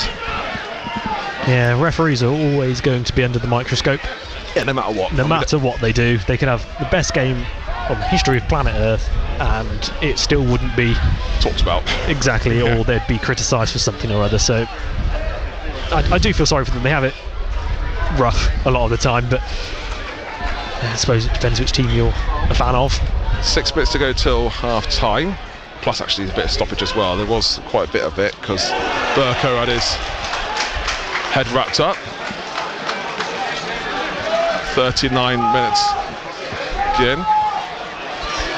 Yeah, referees are always going to be under the microscope. Yeah, no matter what. No matter what they do, they could have the best game on the history of planet Earth and it still wouldn't be talked about. Exactly, or they'd be criticised for something or other. So I do feel sorry for them. They have it rough a lot of the time, but I suppose it depends which team you're a fan of. 6 minutes to go till half time, plus actually a bit of stoppage as well. There was quite a bit of it because Burko had his head wrapped up. 39 minutes in.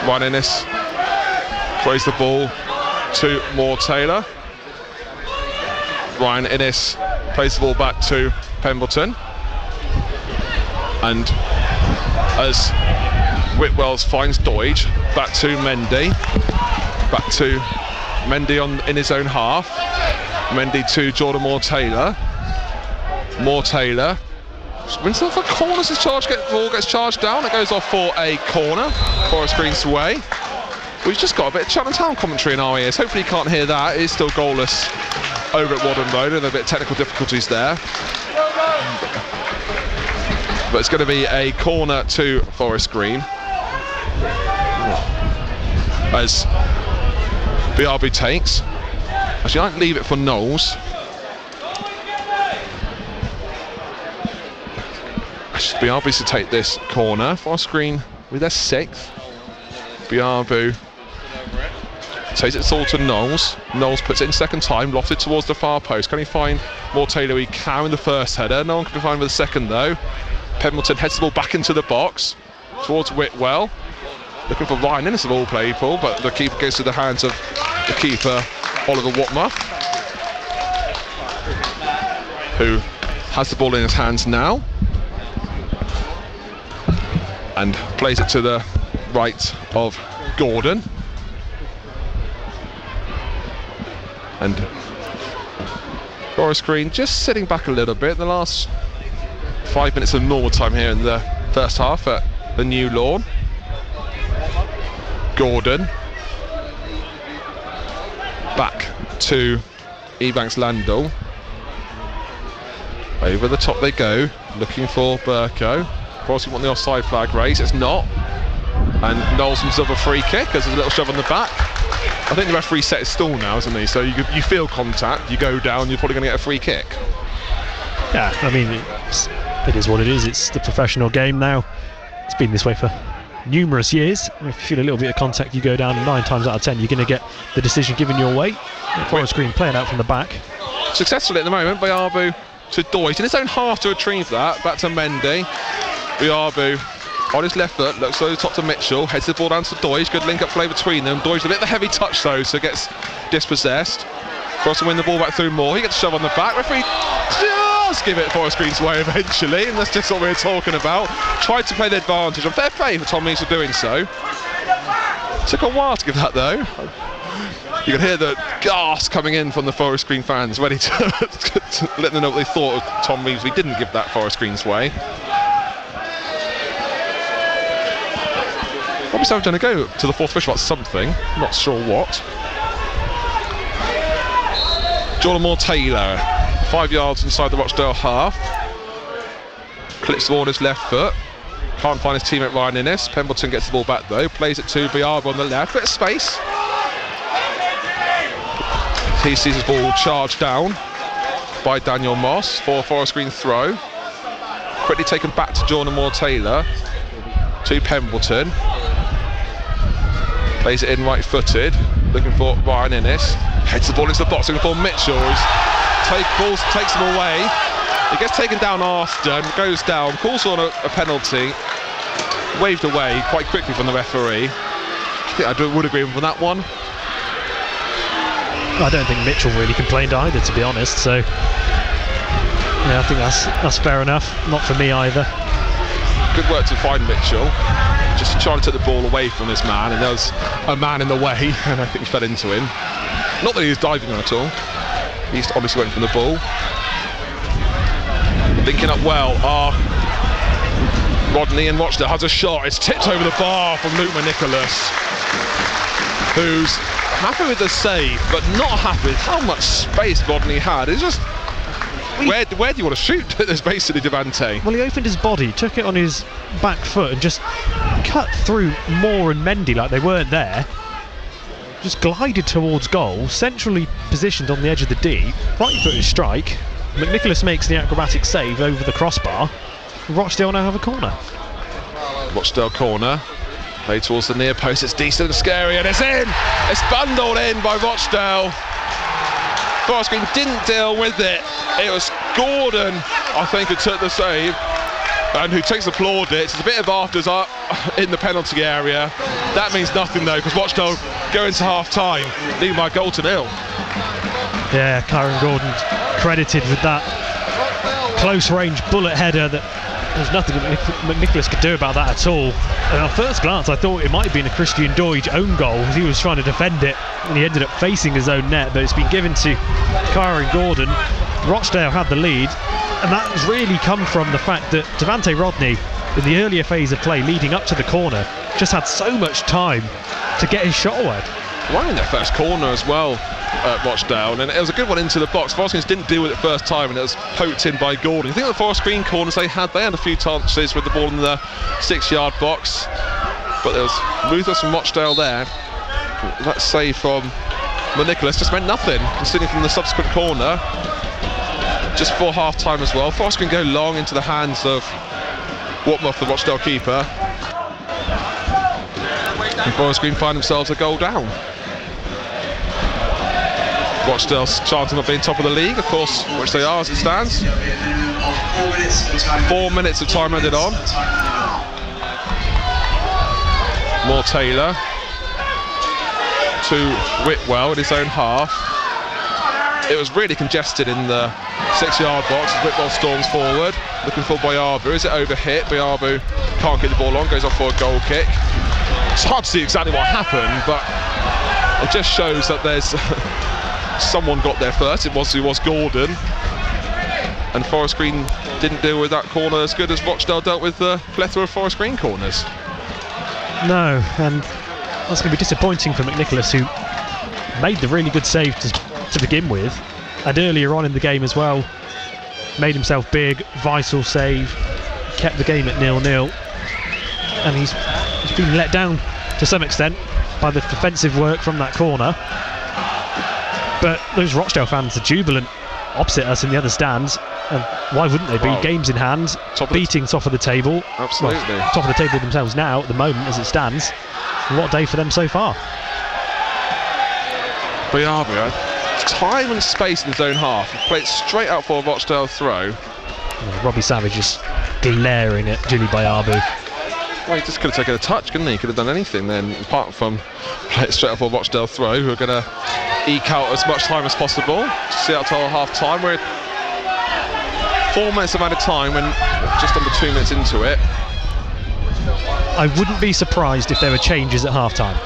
Ryan Innes plays the ball to Moore Taylor. Ryan Innes plays the ball back to Pemberton, and as Whitwells finds Doidge, back to Mendy, in his own half. Mendy to Jordan Moore Taylor. Moore Taylor wins off a corner as the ball gets charged down. It goes off for a corner, Forest Green's way. We've just got a bit of Cheltenham Town commentary in our ears. Hopefully you can't hear that. It is still goalless over at Wadham Road, and a bit of technical difficulties there. But it's going to be a corner to Forest Green as BRB takes. Actually, I might leave it for Knowles. BRB to take this corner. Forest Green with their 6th. BRB takes it all to Knowles. Knowles puts it in second time, lofted towards the far post. Can he find Moore Taylor? He can in the first header. No one can find with the second though. Pemberton heads the ball back into the box towards Whitwell. Looking for Ryan Innes of all people, but the keeper goes to the hands of the keeper, Oliver Watmer, who has the ball in his hands now and plays it to the right of Gordon. And Forest Green just sitting back a little bit. The last 5 minutes of normal time here in the first half at the new lawn. Gordon back to Ebanks Landell. Over the top they go, looking for Burko. Of course, we want the offside flag raised. It's not. And Knowles comes up a free kick as there's a little shove on the back. I think the referee set his stall now, isn't he? So you feel contact, you go down, you're probably going to get a free kick. Yeah, I mean, it is what it is. It's the professional game now. It's been this way for numerous years. If you feel a little bit of contact, you go down, and 9 times out of 10 you're going to get the decision given your way. Forest Green playing out from the back. Successfully at the moment by Arbu to Doidge in his own half to retrieve that. Back to Mendy. Arbu on his left foot, looks over the top to Mitchell, heads the ball down to Doidge. Good link up play between them. Doidge a bit of a heavy touch though, so gets dispossessed. Forrest to win the ball back through Moore. He gets a shove on the back. Referee just give it Forest Green's way eventually, and that's just what we were talking about. Tried to play the advantage, and fair play for Tom Mees for doing so. Took a while to give that though. You can hear the gasp coming in from the Forest Green fans, ready to let them know what they thought of Tom Mees. We didn't give that Forest Green's way. Probably someone's going to go to the fourth official about something, not sure what. Jordan Moore Taylor, 5 yards inside the Rochdale half. Clips the ball on his left foot. Can't find his teammate Ryan Innes. Pemberton gets the ball back though. Plays it to Biarba on the left. Bit of space. He sees his ball charged down by Daniel Moss for a Forest Green throw. Quickly taken back to Jordan Moore Taylor. To Pemberton. Plays it in right footed. Looking for Ryan Innes. Heads the ball into the box, looking for Mitchell. Takes him away. He gets taken down after, goes down, calls on a penalty. Waved away quite quickly from the referee. I think I would agree with that one. I don't think Mitchell really complained either, to be honest, so yeah, I think that's fair enough. Not for me either. Good work to find Mitchell. Just trying to take the ball away from this man, and there was a man in the way, and I think he fell into him. Not that he was diving at all. He obviously went for the ball. Linking up well are Rodney, and Rochdale has a shot. It's tipped over the bar from Luke Nicholas, who's happy with the save, but not happy with how much space Rodney had. It's just, where do you want to shoot? There's basically Devante. Well, he opened his body, took it on his back foot, and just cut through Moore and Mendy like they weren't there. Just glided towards goal, centrally positioned on the edge of the D, right-footed strike. McNicholas makes the acrobatic save over the crossbar. Rochdale now have a corner. Rochdale corner. Played towards the near post. It's decent and scary, and it's in! It's bundled in by Rochdale. Forest Green didn't deal with it. It was Gordon, I think, who took the save and who takes the plaudits. It's a bit of afters up in the penalty area. That means nothing though, because Rochdale go into half time, leading by a goal to nil. Yeah, Kyron Gordon credited with that close range bullet header that there's nothing that McNicholas could do about that at all. And at first glance I thought it might have been a Christian Doige own goal, as he was trying to defend it and he ended up facing his own net, but it's been given to Kyron Gordon. Rochdale had the lead, and that has really come from the fact that Devante Rodney, in the earlier phase of play leading up to the corner, just had so much time to get his shot away. Right in their first corner as well at Rochdale, and it was a good one into the box. Forest Green didn't deal with it first time, and it was poked in by Gordon. You think of the Forest Green corners they had a few chances with the ball in the 6-yard box, but there was ruthless from Rochdale there. That save from McNicholas just meant nothing, considering from the subsequent corner just before half time as well. Forest Green go long into the hands of Watmoth, the Rochdale keeper, and Forest Green find themselves a goal down. Rochdale's chance of not being top of the league, of course, which they are as it stands. 4 minutes of time added on. More Taylor to Whitwell in his own half. It was really congested in the 6-yard box as Whitwell storms forward, looking for Boyabu. Is it overhit? Boyabu can't get the ball on, goes off for a goal kick. It's hard to see exactly what happened, but it just shows that there's someone got there first. It was Gordon, and Forest Green didn't deal with that corner as good as Rochdale dealt with the plethora of Forest Green corners. No, and that's going to be disappointing for McNicholas, who made the really good save to begin with, and earlier on in the game as well made himself big, vital save, kept the game at 0-0, and he's been let down to some extent by the defensive work from that corner. But those Rochdale fans are jubilant opposite us in the other stands, and why wouldn't they be? Wow. Games in hand, beating top of the table. Absolutely. Well, top of the table themselves now at the moment as it stands. What a day for them so far. Boyabu, time and space in his own half. He played straight out for a Rochdale throw. Robbie Savage is glaring at Julie Boyabu. Well, he just could have taken a touch, couldn't he? He could have done anything then, apart from play it straight up for a Rochdale throw, who are going to eke out as much time as possible to see out till half time. We're 4 minutes of added time when just under 2 minutes into it. I wouldn't be surprised if there were changes at half time.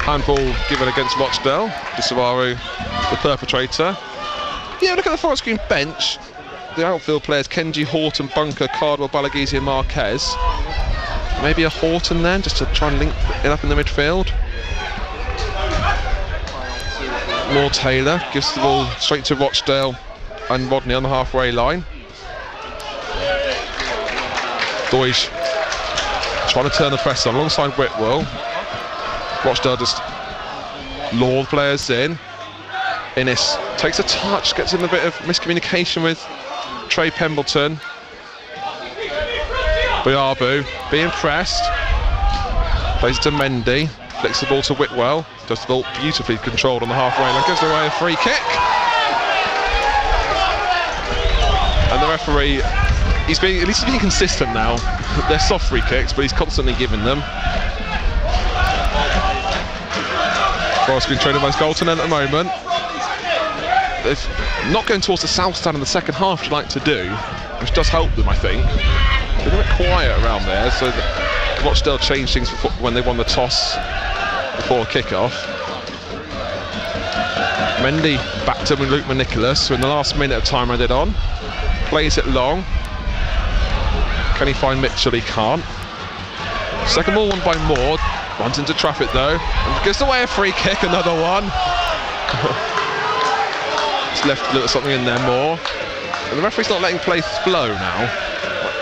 Handball given against Rochdale. DeSavaru, the perpetrator. Yeah, look at the Forest Green bench. The outfield players Kenji, Horton, Bunker, Cardwell, Balagisi and Marquez. Maybe a Horton then, just to try and link it up in the midfield. More Taylor, gives the ball straight to Rochdale and Rodney on the halfway line. Doige trying to turn the press on alongside Whitwell. Rochdale just lure the players in. Innes takes a touch, gets in a bit of miscommunication with Trey Pembleton. Boyabu being pressed, plays it to Mendy, flicks the ball to Whitwell, does the ball beautifully controlled on the halfway line, gives away a free kick. And the referee, at least he's being consistent now. They're soft free kicks, but he's constantly giving them. Forest Green training against Galton at the moment. They're not going towards the south stand in the second half, which like to do, which does help them, I think. They're a bit quiet around there, so Rochdale changed things when they won the toss before kick-off. Mendy back to Luke McNicholas, who in the last minute of time added on. Plays it long. Can he find Mitchell? He can't. Second ball won by Moore. Runs into traffic though, and gives away a free kick, another one. It's left a little something in there, Moore. And the referee's not letting play flow now.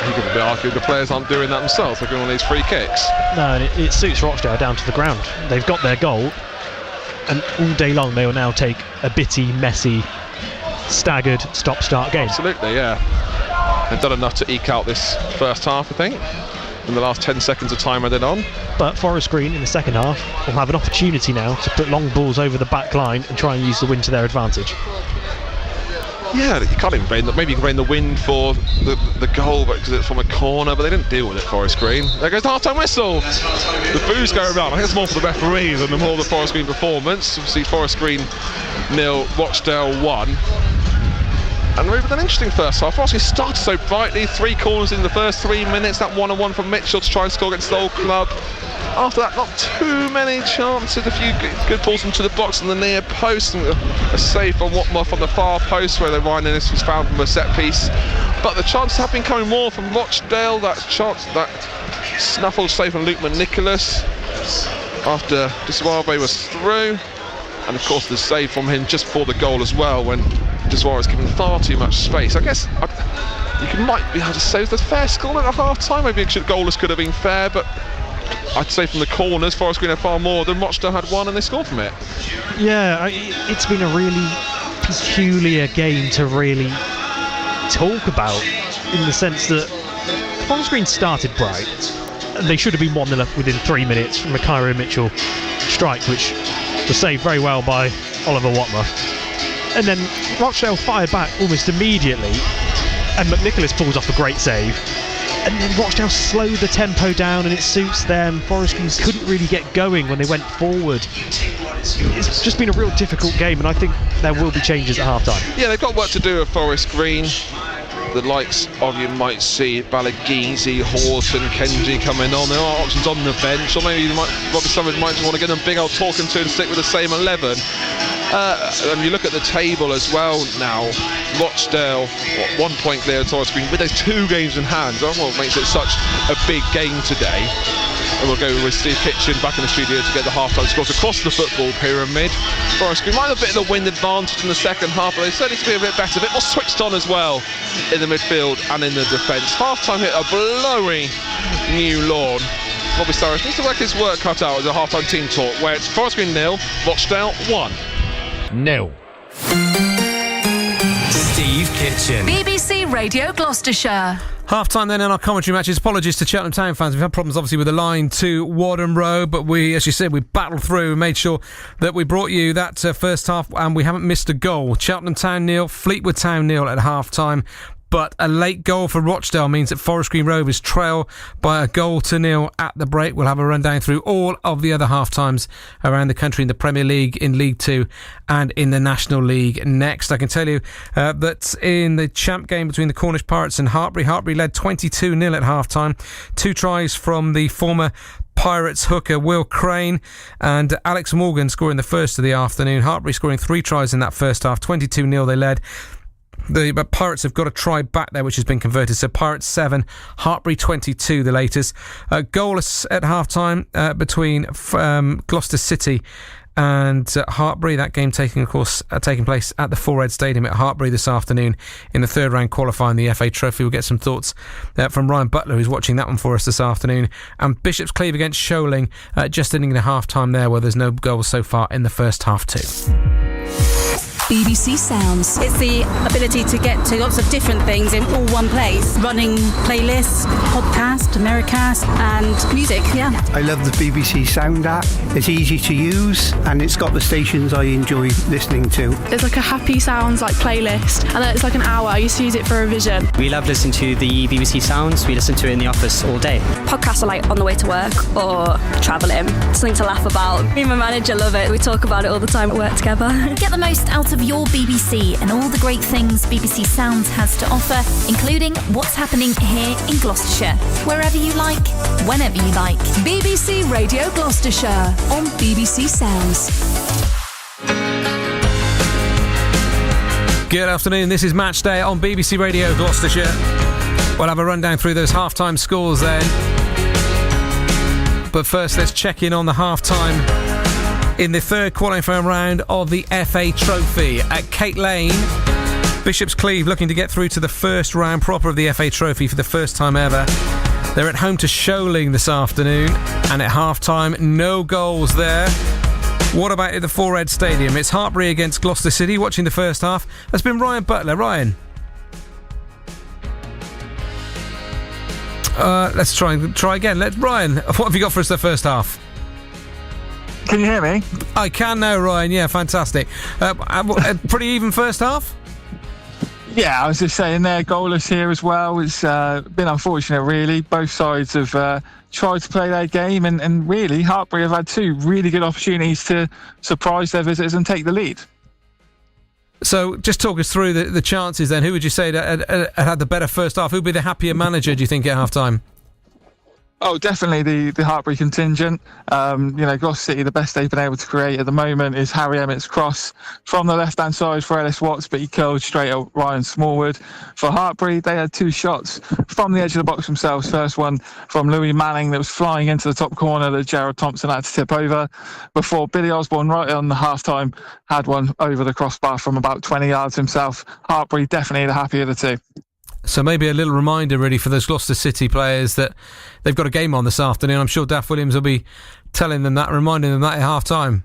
He could be arguing the players aren't doing that themselves, they're going on these free kicks. No, and it suits Rochdale down to the ground. They've got their goal, and all day long they will now take a bitty, messy staggered stop-start game. Absolutely, yeah. They've done enough to eke out this first half, I think, in the last 10 seconds of time added on. But Forest Green in the second half will have an opportunity now to put long balls over the back line and try and use the wind to their advantage. Yeah, you can't even blame maybe you can blame the wind for the goal, but because it's from a corner, but they didn't deal with it, Forest Green. There goes the half-time whistle. The boos go around. I think it's more for the referees than more the Forest Green performance. Obviously, Forest Green 0, Rochdale 1. And really an interesting first half. Forest Green started so brightly, 3 corners in the first 3 minutes. That 1-on-1 from Mitchell to try and score against the old club. After that, not too many chances. A few good balls into the box and the near post, and a save from Watmore from the far post where the Ryan Innes was found from a set piece. But the chances have been coming more from Rochdale. That chance, that snuffle save from Luke McNicholas after Dissuave was through, and of course the save from him just before the goal as well, when Dissuave was given far too much space. I guess you might be able to say it's a fair score at half time. Maybe goalless could have been fair, but I'd say from the corners, Forest Green had far more than Rochdale had one, and they scored from it. Yeah, it's been a really peculiar game to really talk about, in the sense that Forest Green started bright. They should have been 1-0 within 3 minutes from a Cairo Mitchell strike, which was saved very well by Oliver Watmore. And then Rochdale fired back almost immediately, and McNicholas pulls off a great save. And then Rochdale slowed the tempo down, and it suits them. Forest Green couldn't really get going when they went forward. It's just been a real difficult game, and I think there will be changes at half-time. Yeah, they've got work to do at Forest Green. The likes of, you might see Balagizi, Horton, Kenji coming on. There are options on the bench, or maybe Robbie Summers might just want to get them big old talking to and stick with the same 11. And you look at the table as well now. Rochdale, 1 point clear of Forest Green with those 2 games in hand. That's what makes it such a big game today. And we'll go with Steve Kitchen back in the studio to get the half-time scores across the football pyramid. Forest Green might have a bit of the wind advantage in the second half, but they certainly need to be a bit better, a bit more switched on as well in the midfield and in the defence. Half-time hit a blowing new lawn. Robbie Cyrus needs to work his work cut out as a half-time team talk, where it's Forest Green 0, Rochdale 1. 0. Steve Kitchen. BBC Radio Gloucestershire. Half-time then in our commentary matches. Apologies to Cheltenham Town fans. We've had problems obviously with the line to Warden Road, but we, as you said, we battled through and made sure that we brought you that first half, and we haven't missed a goal. Cheltenham Town 0, Fleetwood Town 0 at half-time. But a late goal for Rochdale means that Forest Green Rovers trail by 1-0 at the break. We'll have a rundown through all of the other half-times around the country in the Premier League, in League 2 and in the National League next. I can tell you that in the champ game between the Cornish Pirates and Hartpury led 22-0 at half-time. 2 tries from the former Pirates hooker Will Crane and Alex Morgan scoring the first of the afternoon. Hartpury scoring 3 tries in that first half. 22-0 they led. The Pirates have got a try back there, which has been converted. So Pirates 7, Hartpury 22, the latest. Goalless at half-time between Gloucester City and Hartpury. That game taking place at the Four Red Stadium at Hartpury this afternoon in the third round qualifying the FA Trophy. We'll get some thoughts from Ryan Butler, who's watching that one for us this afternoon. And Bishop's Cleeve against Sholing, just ending the half-time there, where there's no goals so far in the first half too. BBC Sounds. It's the ability to get to lots of different things in all one place. Running playlists, podcast, Americast and music, yeah. I love the BBC Sound app. It's easy to use and it's got the stations I enjoy listening to. There's like a happy sounds like playlist, and then it's like an hour. I used to use it for revision. We love listening to the BBC Sounds. We listen to it in the office all day. Podcasts are like on the way to work or travelling. Something to laugh about. Me and my manager love it. We talk about it all the time at work together. Get the most out of your BBC and all the great things BBC Sounds has to offer, including what's happening here in Gloucestershire. Wherever you like, whenever you like. BBC Radio Gloucestershire on BBC Sounds. Good afternoon, this is Match Day on BBC Radio Gloucestershire. We'll have a rundown through those half-time scores then. But first, let's check in on the half-time in the third qualifying round of the FA Trophy at Kate Lane. Bishop's Cleeve looking to get through to the first round proper of the FA Trophy for the first time ever. They're at home to Sholing this afternoon, and at half-time, no goals there. What about at the Four-Ed Stadium? It's Hartpury against Gloucester City. Watching the first half has been Ryan Butler. Ryan. Let's try again. Ryan, what have you got for us the first half? Can you hear me? I can now, Ryan. Yeah, fantastic. Pretty even first half? Yeah, I was just saying there, goalless here as well. It's been unfortunate, really. Both sides have tried to play their game, and really, Hartpury have had two really good opportunities to surprise their visitors and take the lead. So, just talk us through the chances then. Who would you say that had the better first half? Who would be the happier manager, do you think, at half-time? Oh, definitely the Hartpury contingent. Gloucester City, the best they've been able to create at the moment is Harry Emmett's cross from the left-hand side for Ellis Watts, but he curled straight at Ryan Smallwood. For Hartpury, they had two shots from the edge of the box themselves. First one from Louis Manning that was flying into the top corner that Gerald Thompson had to tip over, before Billy Osborne, right on the half-time, had one over the crossbar from about 20 yards himself. Hartpury definitely the happier of the two. So maybe a little reminder, really, for those Gloucester City players that they've got a game on this afternoon. I'm sure Daff Williams will be telling them that, reminding them that at half-time.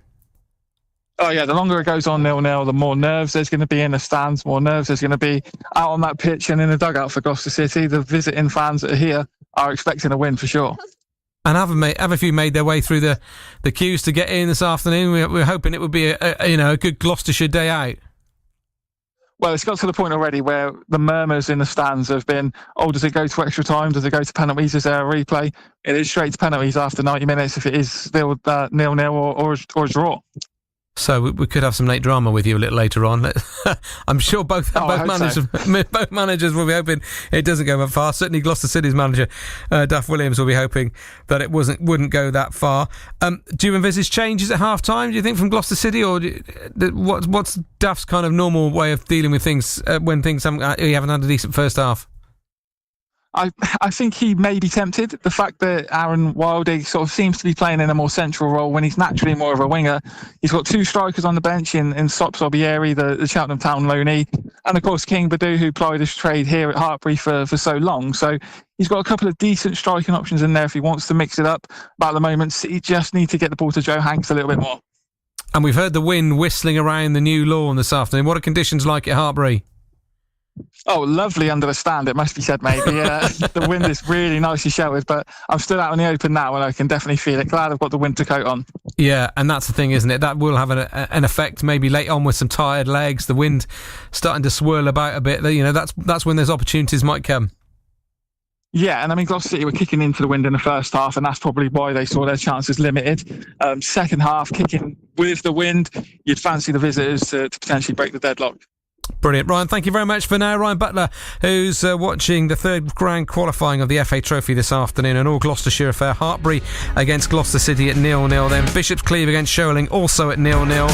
Oh, yeah, the longer it goes on 0-0, the more nerves there's going to be in the stands, more nerves there's going to be out on that pitch and in the dugout for Gloucester City. The visiting fans that are here are expecting a win for sure. And have a few made their way through the queues to get in this afternoon? We're hoping it would be a good Gloucestershire day out. Well, it's got to the point already where the murmurs in the stands have been, does it go to extra time? Does it go to penalties? Is there a replay? It is straight to penalties after 90 minutes if it is still 0-0 or a draw. So we could have some late drama with you a little later on. I'm sure both managers will be hoping it doesn't go that far. Certainly Gloucester City's manager, Daff Williams, will be hoping that it wouldn't go that far. Do you envisage changes at half-time, do you think, from Gloucester City? Or what's Daff's kind of normal way of dealing with things when you haven't had a decent first half? I think he may be tempted. The fact that Aaron Wilding sort of seems to be playing in a more central role when he's naturally more of a winger. He's got two strikers on the bench in Sops Obieri, the Cheltenham Town loanee, and of course King Badu, who plied his trade here at Hartpury for so long. So he's got a couple of decent striking options in there if he wants to mix it up. But at the moment, he just needs to get the ball to Joe Hanks a little bit more. And we've heard the wind whistling around the new lawn this afternoon. What are conditions like at Hartpury? Oh, lovely under the stand, it must be said, mate. The wind is really nicely sheltered, but I'm stood out in the open now and I can definitely feel it. Glad I've got the winter coat on. Yeah, and that's the thing, isn't it? That will have an effect maybe late on with some tired legs, the wind starting to swirl about a bit. That's when those opportunities might come. Yeah, and I mean, Gloucester City were kicking into the wind in the first half, and that's probably why they saw their chances limited. Second half, kicking with the wind, you'd fancy the visitors to potentially break the deadlock. Brilliant. Ryan, thank you very much for now. Ryan Butler, who's watching the third grand qualifying of the FA Trophy this afternoon, an all Gloucestershire affair. Hartpury against Gloucester City at 0-0. Then Bishop's Cleeve against Sholing, also at 0-0.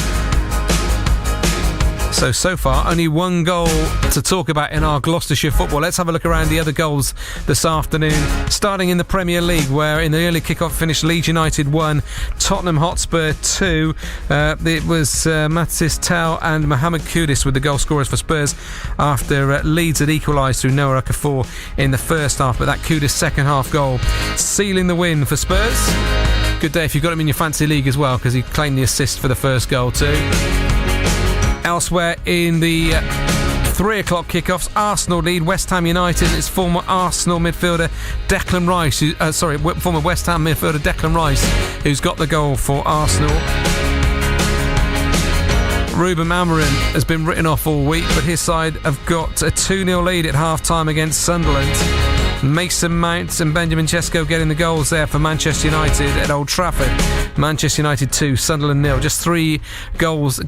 So far, only one goal to talk about in our Gloucestershire football. Let's have a look around the other goals this afternoon. Starting in the Premier League, where in the early kick-off finished Leeds United 1, Tottenham Hotspur 2. It was Matsis Tau and Mohamed Kudus with the goal scorers for Spurs after Leeds had equalised through Noah Okafor in the first half. But that Kudus second half goal sealing the win for Spurs. Good day if you've got him in your fantasy league as well, because he claimed the assist for the first goal too. Elsewhere in the 3 o'clock kickoffs, Arsenal lead West Ham United. It's former Arsenal midfielder Declan Rice, former West Ham midfielder Declan Rice, who's got the goal for Arsenal. Ruben Amorim has been written off all week, but his side have got a 2-0 lead at half-time against Sunderland. Mason Mount and Benjamin Chesko getting the goals there for Manchester United at Old Trafford. Manchester United 2, Sunderland 0. Just 3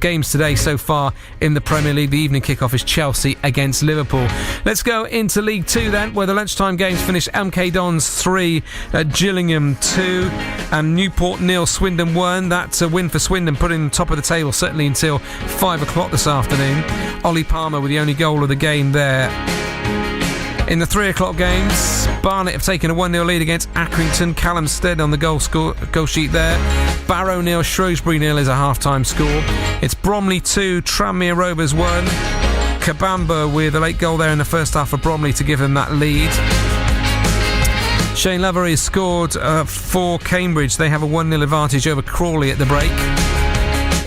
games today so far in the Premier League. The evening kickoff is Chelsea against Liverpool. Let's go into League 2 then, where the lunchtime games finished MK Dons 3, Gillingham 2, and Newport 0, Swindon 1. That's a win for Swindon, putting them top of the table certainly until 5 o'clock this afternoon. Ollie Palmer with the only goal of the game there. In the 3 o'clock games, Barnet have taken a 1-0 lead against Accrington. Callum Stead on the goal sheet there. Barrow 0, Shrewsbury 0 is a half-time score. It's Bromley 2, Tranmere Rovers 1. Kabamba with a late goal there in the first half for Bromley to give them that lead. Shane Lavery has scored for Cambridge. They have a 1-0 advantage over Crawley at the break.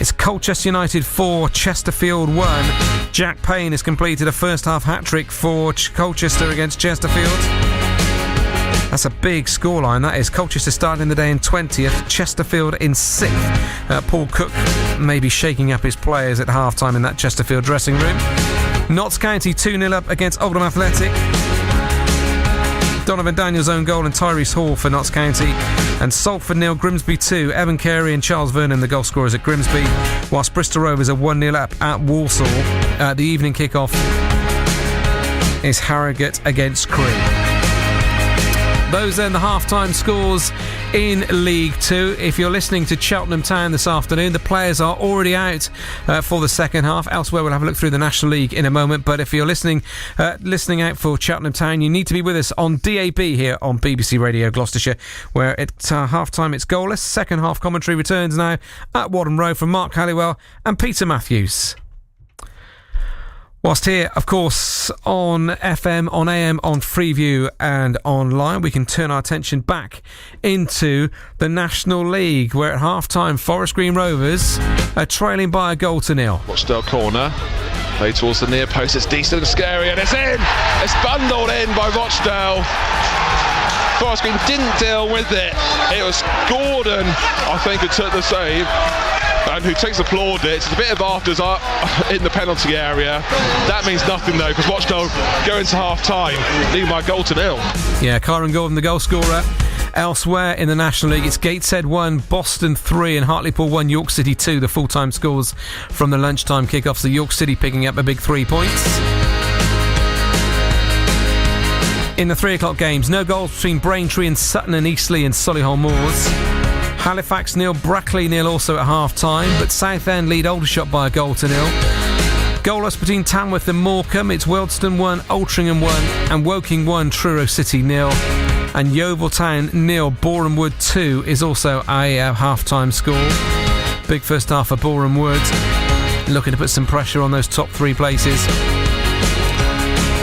It's Colchester United 4, Chesterfield 1. Jack Payne has completed a first-half hat-trick for Colchester against Chesterfield. That's a big scoreline, that is. Colchester starting the day in 20th, Chesterfield in 6th. Paul Cook maybe shaking up his players at half-time in that Chesterfield dressing room. Notts County 2-0 up against Oldham Athletic. Donovan Daniels' own goal and Tyrese Hall for Notts County. And Salford 0, Grimsby 2. Evan Carey and Charles Vernon, the goal scorers at Grimsby. Whilst Bristol Rovers are 1-0 up at Walsall. The evening kick-off is Harrogate against Crewe. Those then the half-time scores in League 2. If you're listening to Cheltenham Town this afternoon, the players are already out for the second half. Elsewhere, we'll have a look through the National League in a moment. But if you're listening out for Cheltenham Town, you need to be with us on DAB here on BBC Radio Gloucestershire, where at half-time it's goalless. Second half commentary returns now at Wadham Road from Mark Halliwell and Peter Matthews. Whilst here, of course, on FM, on AM, on Freeview and online, we can turn our attention back into the National League, where at half-time, Forest Green Rovers are trailing by a 1-0. Rochdale corner, played towards the near post, it's decent and scary, and it's in! It's bundled in by Rochdale. Forest Green didn't deal with it. It was Gordon, I think, who took the save. And who takes applaud it. It's a bit of afters in the penalty area. That means nothing though, because Rochdale go into half-time, leading by 1-0. Yeah, Kyron Gordon, the goal scorer. Elsewhere in the National League, it's Gateshead 1, Boston 3 and Hartlepool 1, York City 2, the full-time scores from the lunchtime kick-offs. So York City picking up a big 3 points. In the 3 o'clock games, no goals between Braintree and Sutton and Eastleigh and Solihull Moors. Halifax 0, Brackley 0 also at half-time, but Southend lead Aldershot by 1-0. Goalless between Tamworth and Morecambe, it's Wealdstone 1, Altrincham 1 and Woking 1, Truro City 0. And Yeovil Town 0, Boreham Wood 2 is also a half-time score. Big first half for Boreham Wood, looking to put some pressure on those top 3 places.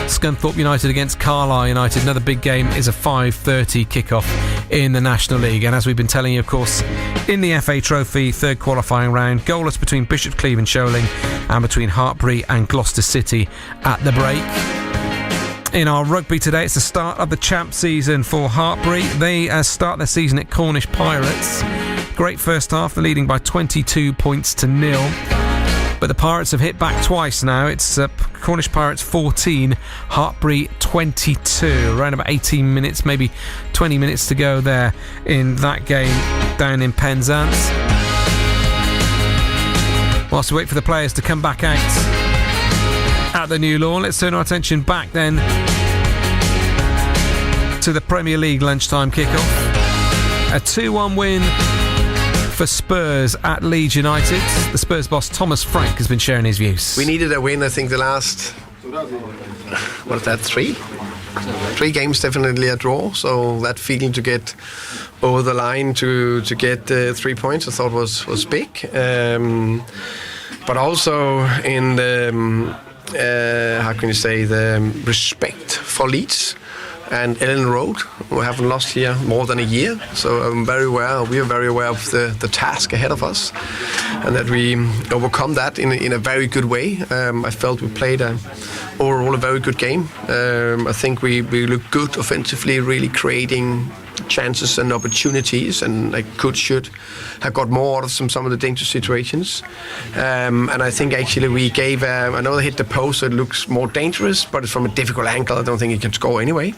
Scunthorpe United against Carlisle United, another big game, is a 5:30 kick-off in the National League. And as we've been telling you, of course, in the FA Trophy third qualifying round, goalless between Bishop's Cleeve and Sholing and between Hartpury and Gloucester City at the break. In our rugby today, it's the start of the champ season for Hartpury. They start their season at Cornish Pirates. Great first half, they're leading by 22 points to 0. But the Pirates have hit back twice now. It's Cornish Pirates 14, Hartpury 22. Around about 18 minutes, maybe 20 minutes to go there in that game down in Penzance. Whilst we wait for the players to come back out at the new lawn, let's turn our attention back then to the Premier League lunchtime kickoff. A 2-1 win for Spurs at Leeds United. The Spurs boss Thomas Frank has been sharing his views. We needed a win, I think the last, what is that, 3 games, definitely a draw, so that feeling to get over the line to get 3 points I thought was big, but also in the how can you say, the respect for Leeds and Ellen Road, who haven't lost here more than a year. So we are very aware of the task ahead of us, and that we overcome that in a very good way. I felt we played overall a very good game. I think we look good offensively, really creating chances and opportunities, and should have got more out of some of the dangerous situations. And I think actually we gave, I know they hit the post, so it looks more dangerous, but it's from a difficult angle. I don't think he can score anyway.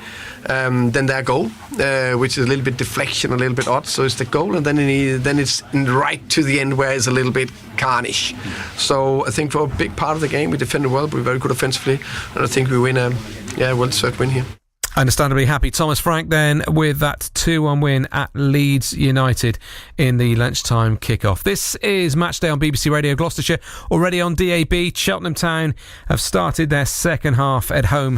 Then their goal, which is a little bit deflection, a little bit odd, so it's the goal, and then it's right to the end where it's a little bit carnage. So I think for a big part of the game we defended well, but we're very good offensively, and I think we win a well-deserved win here. Understandably happy Thomas Frank then with that 2-1 win at Leeds United in the lunchtime kickoff. This is Matchday on BBC Radio Gloucestershire, already on DAB. Cheltenham Town have started their second half at home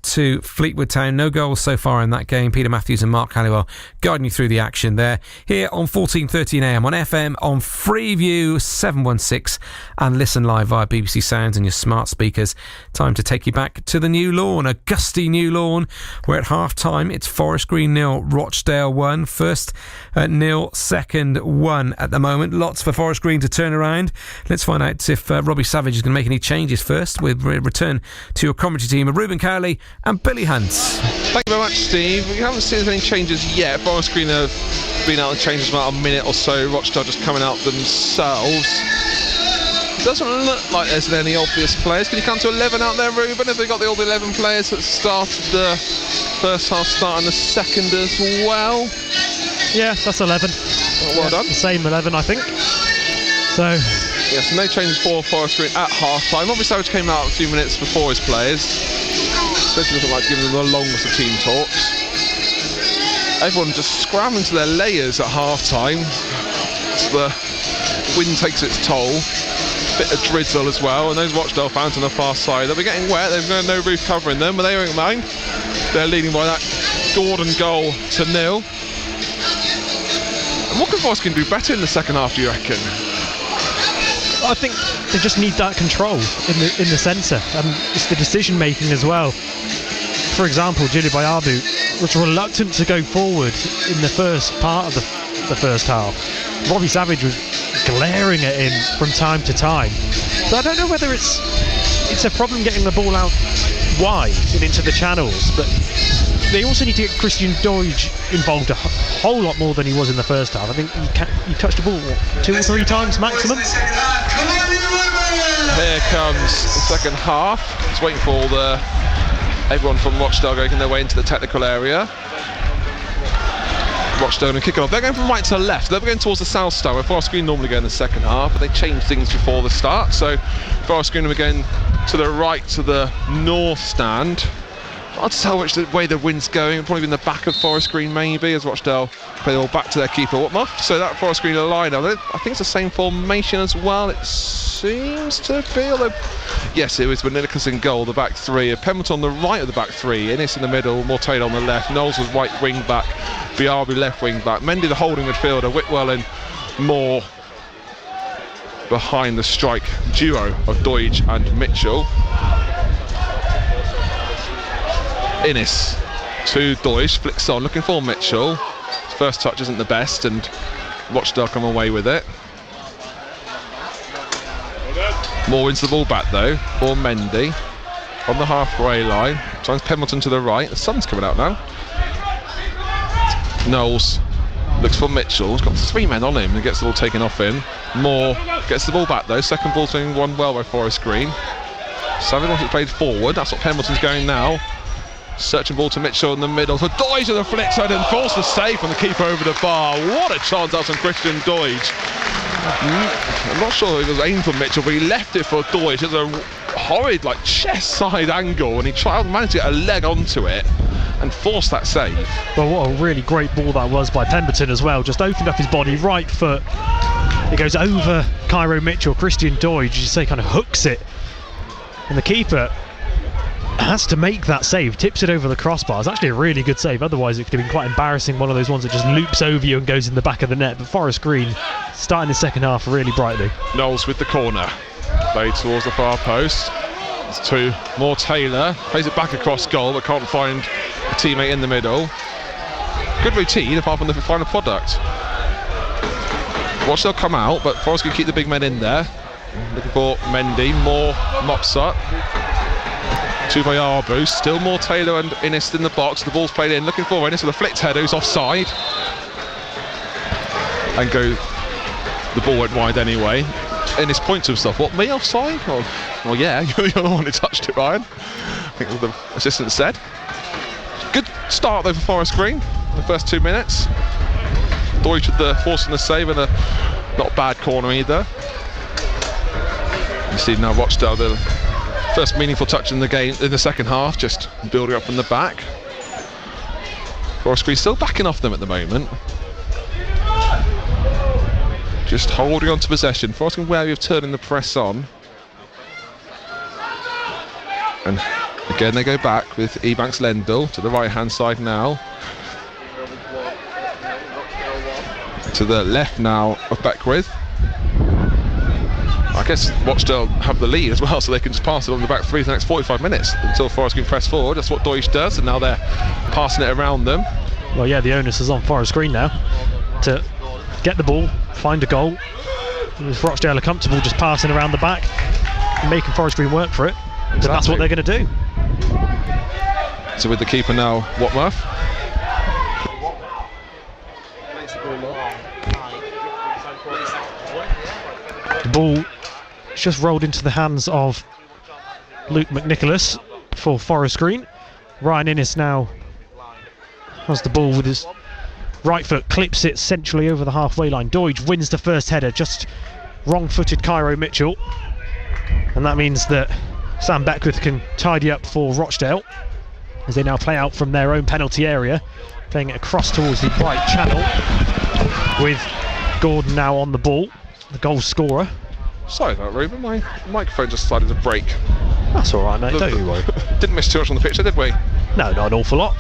to Fleetwood Town. No goals so far in that game. Peter Matthews and Mark Halliwell guiding you through the action there. Here on 14:13am on FM, on Freeview 716, and listen live via BBC Sounds and your smart speakers. Time to take you back to the new lawn, a gusty new lawn We're at half-time. It's Forest Green 0, Rochdale 1. First 0, second 1 at the moment. Lots for Forest Green to turn around. Let's find out if Robbie Savage is going to make any changes first. We'll return to your commentary team of Ruben Cowley and Billy Hunt. Thank you very much, Steve. We haven't seen any changes yet. Forest Green have been out of changes about a minute or so. Rochdale just coming out themselves. It doesn't look like there's any obvious players. Can you come to 11 out there, Ruben? Have they got all the 11 players that started the first half, starting the second as well? Yeah, that's 11. Well done. The same 11, I think. So... yes, no changes for Forest Green at half-time. Robbie Savage came out a few minutes before his players. So it doesn't like giving them the longest of team talks. Everyone just scrambling to their layers at half-time. The wind takes its toll. Bit of drizzle as well, and those Rochdale fans on the far side, they'll be getting wet. They've got no roof covering them, but they won't mind. They're leading by that Gordon goal to 0. And what can Forest Green do better in the second half, do you reckon? I think they just need that control in the centre, and it's the decision making as well. For example, Jili Bayabu was reluctant to go forward in the first part of the first half. Robbie Savage was glaring at him from time to time. So I don't know whether it's a problem getting the ball out wide and into the channels, but they also need to get Christian Deutsch involved a whole lot more than he was in the first half. I think he touched the ball 2 or 3 times maximum. Here comes the second half. Just waiting for everyone from Rochdale going their way into the technical area. Rochdale and kick off. They're going from right to left. They're going towards the south stand, where Forest Green normally go in the second half, but they changed things before the start. So Forest Green are going to the right to the north stand. Hard to tell which way the wind's going. It'll probably be in the back of Forest Green, maybe, as Rochdale play the ball back to their keeper, Whitmer. So that Forest Green line, I think it's the same formation as well. It seems to be. Yes, it was Benedictus in goal, the back three. Pemberton on the right of the back three. Innes in the middle, Mortail on the left. Knowles was right wing back. Biabi left wing back. Mendy the holding midfielder. Whitwell and Moore behind the strike duo of Deutsch and Mitchell. Innes to Deutsch, flicks on, looking for Mitchell. His first touch isn't the best, and Rochdale come away with it. Moore wins the ball back though for Mendy on the halfway line. Finds Pemberton to the right. The sun's coming out now. Knowles looks for Mitchell. He's got 3 men on him and gets the ball taken off him. Moore gets the ball back though. Second ball's being won well by Forest Green. Savage wants it played forward. That's what Pemberton's going now. Searching ball to Mitchell in the middle. For Deutsch to the flick side and forced the save from the keeper over the bar. What a chance that's on Christian Deutsch. I'm not sure it was aimed for Mitchell, but he left it for Deutsch. It's a horrid, chest side angle, and he managed to get a leg onto it and forced that save. Well, what a really great ball that was by Pemberton as well. Just opened up his body, right foot. It goes over Cairo Mitchell. Christian Deutsch, you say, kind of hooks it, and the keeper has to make that save, tips it over the crossbar. It's actually a really good save, otherwise it could have been quite embarrassing, one of those ones that just loops over you and goes in the back of the net. But Forest Green starting the second half really brightly. Knowles with the corner, played towards the far post. It's to Moore Taylor, plays it back across goal but can't find a teammate in the middle. Good routine apart from the final product. Watch they'll come out, but Forest can keep the big men in there. Looking for Mendy, Moore mops up. To Bayabu, still more Taylor and Innes in the box. The ball's played in, looking for Innes with a flicked header who's offside. And the ball went wide anyway. Innes points to himself, what, me offside? Well yeah, you're the one who touched it, Ryan. I think the assistant said. Good start though for Forest Green in the first 2 minutes. Deutsch with the forcing the save and a not bad corner either. You see now Rochdale, the first meaningful touch in the game in the second half, just building up from the back. Forest Green still backing off them at the moment. Just holding on to possession. Forest Green wary of turning the press on. And again they go back with Ebanks Lendl to the right hand side now. To the left now of Beckwith. Back guess Rochdale have the lead as well, so they can just pass it on the back three for the next 45 minutes until Forest Green press forward. That's what Deutsch does, and now they're passing it around them. Well, yeah, the onus is on Forest Green now to get the ball, find a goal. If Rochdale are comfortable just passing around the back and making Forest Green work for it, then that's what they're going to do. So with the keeper now, Watworth. The ball just rolled into the hands of Luke McNicholas for Forest Green. Ryan Innes now has the ball with his right foot, clips it centrally over the halfway line. Deutsch wins the first header, just wrong-footed Cairo Mitchell, and that means that Sam Beckwith can tidy up for Rochdale as they now play out from their own penalty area, playing it across towards the right channel with Gordon now on the ball, the goal scorer. Sorry about that, Ruben, my microphone just decided to break. That's alright, mate, don't you worry. Didn't miss too much on the pitch, did we? No, not an awful lot.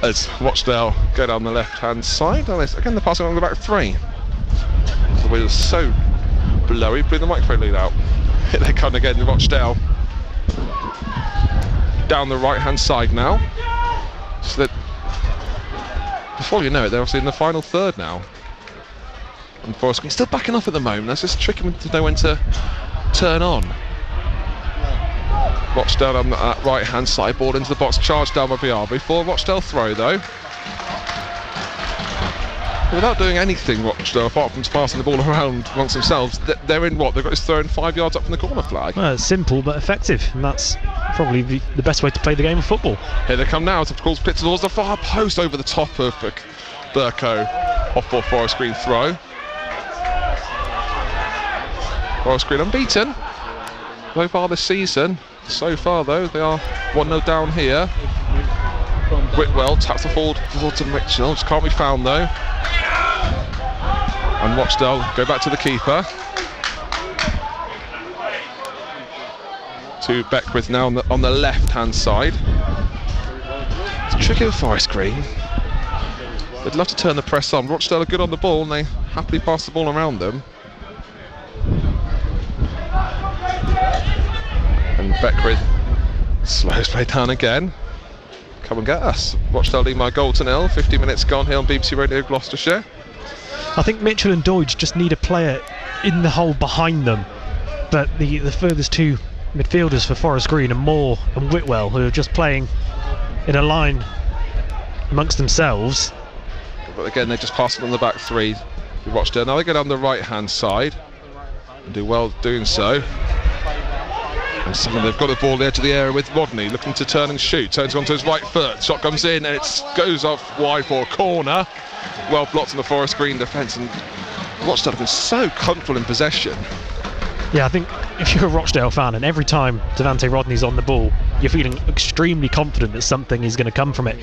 As Rochdale go down the left hand side, and again they're passing along the back three. The way was so blowy, blew the microphone lead out. They come again to Rochdale down the right hand side now, so that before you know it they're obviously in the final third now, and Forest Green still backing off at the moment. That's just tricking them to know when to turn on. Rochdale on that right hand side, ball into the box, charged down by Biarby for Rochdale throw though. Without doing anything, Rochdale, apart from passing the ball around amongst themselves, they're in what? They've got this throw in 5 yards up from the corner flag. Well, it's simple but effective, and that's probably the best way to play the game of football. Here they come now, to calls split towards the far post over the top of Burko, off for Forest Green throw. Forest Green unbeaten so far this season. So far though, they are 1-0 down here. Whitwell taps the forward to Mitchell, just can't be found though. And Rochdale go back to the keeper. To Beckwith now on the left hand side. It's tricky with Forest Green. They'd love to turn the press on. Rochdale are good on the ball and they happily pass the ball around them. And Beckwith slows play down again. Come and get us. Rochdale lead by a goal to 0. 50 minutes gone here on BBC Radio Gloucestershire. I think Mitchell and Deutsch just need a player in the hole behind them, but the furthest two midfielders for Forest Green are Moore and Whitwell, who are just playing in a line amongst themselves. But again, they just pass it on the back three to Rochdale. Now they go down the right hand side and do well doing so. And suddenly they've got the ball at the edge of the area with Rodney looking to turn and shoot. Turns onto his right foot, shot comes in and it goes off wide for a corner. Well blocked on the Forest Green defence, and Rochdale have been so comfortable in possession. Yeah, I think if you're a Rochdale fan and every time Devante Rodney's on the ball you're feeling extremely confident that something is going to come from it,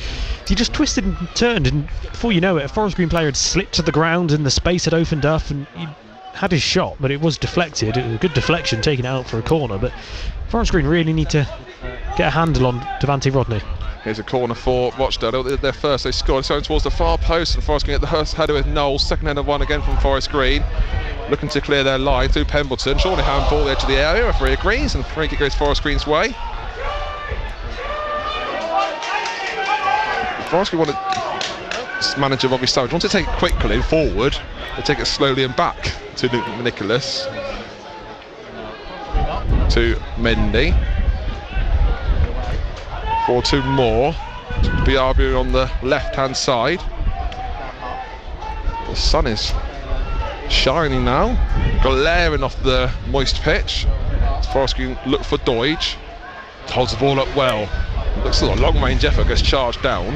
he just twisted and turned, and before you know it a Forest Green player had slipped to the ground and the space had opened up and he had his shot, but it was deflected. It was a good deflection, taken out for a corner, but Forest Green really need to get a handle on Devante Rodney. Here's a corner for Rochdale. Their first they scored, so towards the far post, and Forest Green at the first header with Knowles. Second header one again from Forest Green, looking to clear their line through Pemberton. Shortly hand ball the edge of the area. Referee agrees, and free kick goes Forest Green's way. Forest Green manager Robbie Savage wants to take it quickly forward. They take it slowly and back to Nicholas, to Mendy. 4-2 more. Biarbu on the left hand side. The sun is shining now, glaring off the moist pitch. Forest Green look for Deutsch. Holds the ball up well. Looks like a long range effort, gets charged down.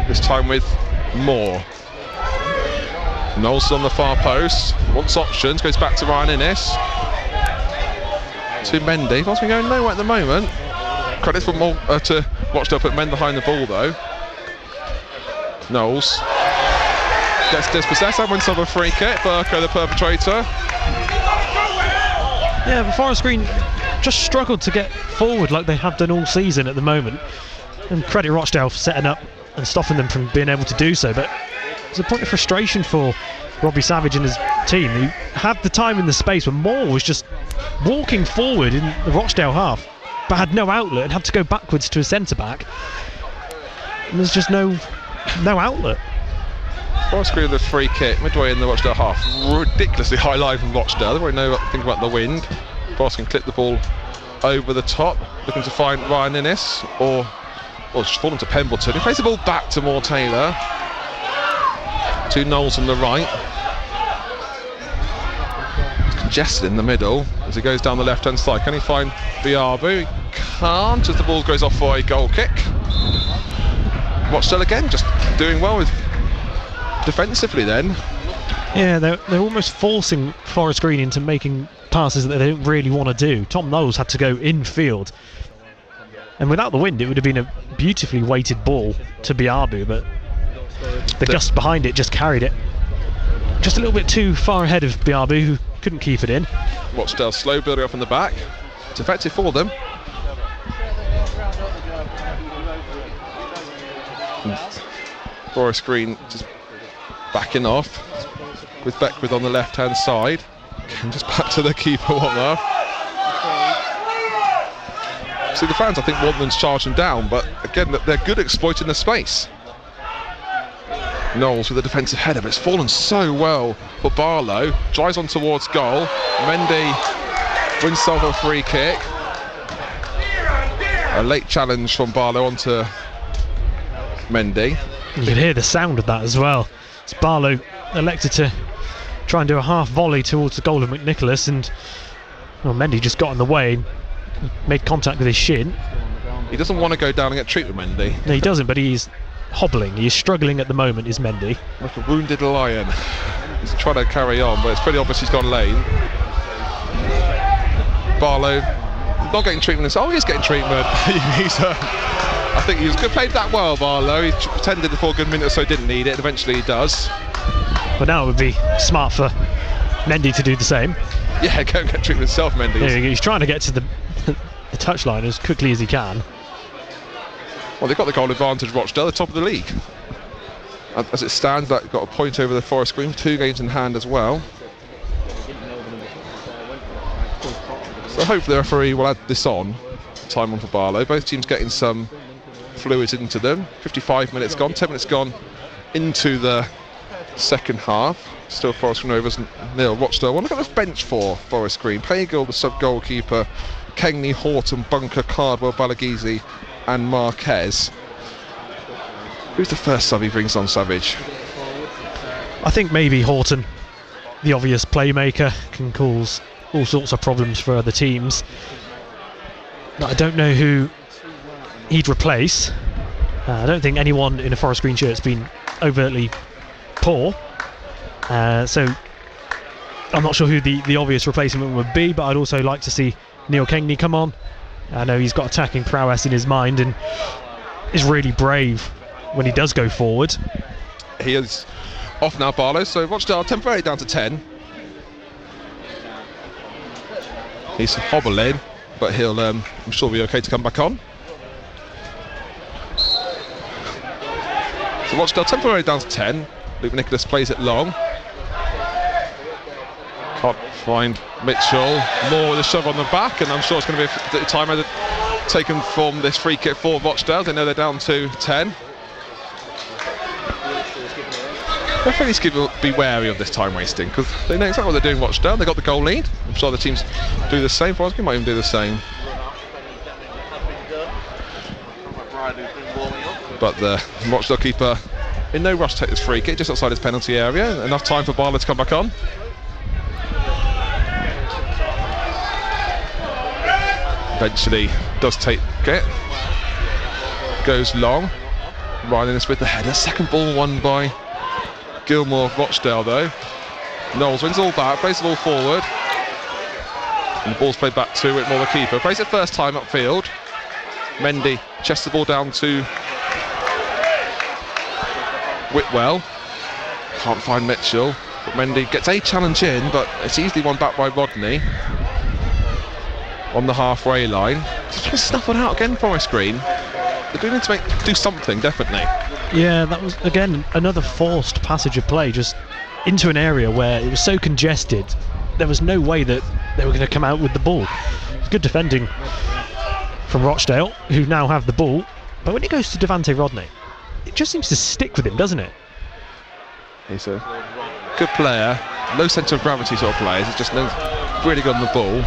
This time with Moore. Knowles on the far post. Wants options, goes back to Ryan Innes. To Mendy. Forest Green going nowhere at the moment. Credit for Moore, to Rochdale, put men behind the ball though. Knowles gets dispossessed and wins over a free kick. Burko the perpetrator. Yeah, but Forest Green just struggled to get forward like they have done all season at the moment, and credit Rochdale for setting up and stopping them from being able to do so, but it's a point of frustration for Robbie Savage and his team who had the time and the space when Moore was just walking forward in the Rochdale half, but had no outlet and had to go backwards to a centre-back. And there's just no outlet. Forest Green with a free kick midway in the Rochdale half. Ridiculously high line from Rochdale. They won't know think about the wind. Forest can clip the ball over the top, looking to find Ryan Innes, or just fallen to Pemberton. He plays the ball back to Moore Taylor. To Knowles on the right. It's congested in the middle as he goes down the left-hand side. Can he find Biabu? He can't, as the ball goes off for a goal kick. Rochdale again, just doing well with defensively then. Yeah, they're almost forcing Forest Green into making passes that they don't really want to do. Tom Knowles had to go infield, and without the wind it would have been a beautifully weighted ball to Biabu, but the gust behind it just carried it just a little bit too far ahead of Biabu, who couldn't keep it in. Rochdale slow building up in the back. It's effective for them. Forest Green just backing off with Beckwith on the left hand side, and just back to the keeper. What on earth? See, the fans I think want them to charge them down, but again they're good at exploiting the space. Knowles with a defensive header, but it's fallen so well for Barlow. Drives on towards goal. Mendy wins himself a free kick. A late challenge from Barlow onto Mendy. You can hear the sound of that as well. It's Barlow elected to try and do a half volley towards the goal of McNicholas, and Mendy just got in the way and made contact with his shin. He doesn't want to go down and get treated with Mendy. No, he doesn't, but he's hobbling. He's struggling at the moment, is Mendy. Like a wounded lion. He's trying to carry on, but it's pretty obvious he's gone lame. Barlow not getting treatment. Oh, he is getting treatment. I think he was played that well, Barlow. He pretended for a good minute or so didn't need it. Eventually he does. But now it would be smart for Mendy to do the same. Yeah, go and get treatment himself, Mendy. Yeah, he's trying to get to the touchline as quickly as he can. Well, they've got the goal advantage, Rochdale, the top of the league. As it stands, they've got a point over the Forest Green, 2 games in hand as well. So hopefully the referee will add this on, time on for Barlow. Both teams getting some fluid into them. 55 minutes gone, 10 minutes gone into the second half. Still Forest Green Rovers nil. Rochdale. Well, look at the bench for Forest Green. Pagel, the sub-goalkeeper, Kengney, Horton, Bunker, Cardwell, Balagizi and Marquez. Who's the first sub he brings on, Savage? I think maybe Horton, the obvious playmaker, can cause all sorts of problems for other teams. But I don't know who he'd replace. I don't think anyone in a Forest Green shirt's been overtly poor. So I'm not sure who the obvious replacement would be, but I'd also like to see Neil Kengney come on. I know he's got attacking prowess in his mind and is really brave when he does go forward. He is off now, Barlow, so Rochdale temporarily down to 10. He's hobbling, but he'll I'm sure be okay to come back on. So Rochdale temporarily down to 10. Luke Nicholas plays it long. Can't find Mitchell. Moore with a shove on the back, and I'm sure it's going to be a time taken from this free kick for Rochdale. They know they're down to 10. Referees be wary of this time wasting, because they know exactly what they're doing. Rochdale, they got the goal lead. I'm sure the teams do the same. Forest Green might even do the same. But the Rochdale keeper in no rush to take this free kick, just outside his penalty area. Enough time for Barlow to come back on. Eventually does take it. Goes long. Ryan Innes with the header. Second ball won by Gilmore of Rochdale though. Knowles wins all back, plays the ball forward. And the ball's played back to Whitmore, the keeper. Plays it first time upfield. Mendy chests the ball down to Whitwell. Can't find Mitchell. But Mendy gets a challenge in, but it's easily won back by Rodney. On the halfway line. Just trying to snuff it out again, Forest Green. They're going to do something, definitely. Yeah, that was, again, another forced passage of play, just into an area where it was so congested, there was no way that they were going to come out with the ball. Good defending from Rochdale, who now have the ball. But when it goes to Devante Rodney, it just seems to stick with him, doesn't it? He's a good player, low centre of gravity sort of player. He's just really good on the ball.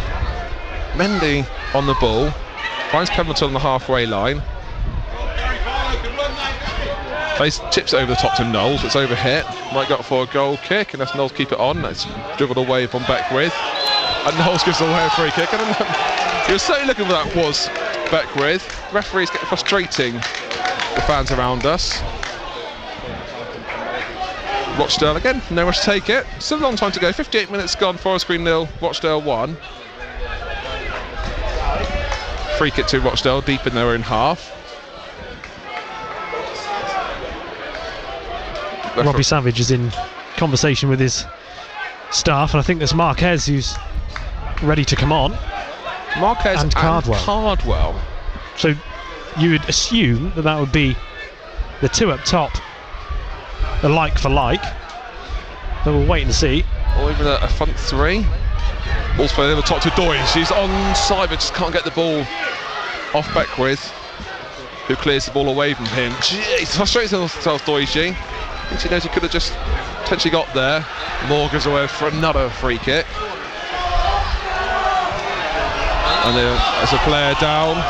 Mendy on the ball, finds Pemberton on the halfway line. Tips it over the top to Knowles, it's over hit. Might go for a goal kick, and that's Knowles keep it on. That's dribbled away from Beckwith. And Knowles gives away a free kick. And he was certainly looking for that, was Beckwith. Referees get frustrating the fans around us. Rochdale again, nowhere to take it. Still a long time to go, 58 minutes gone, Forest Green 0, Rochdale 1. Free kick to Rochdale, deep in their own half. Robbie Savage is in conversation with his staff, and I think there's Marquez who's ready to come on. Marquez and Cardwell. So you would assume that would be the two up top, the like for like. But we'll wait and see. Or even a front three. Ball's played over top to Doyle. She's onside, but just can't get the ball off Beckwith, who clears the ball away from him. Jeez, frustrates himself, Doige. I think he knows he could have just potentially got there. Morgan's away for another free kick. And there's a player down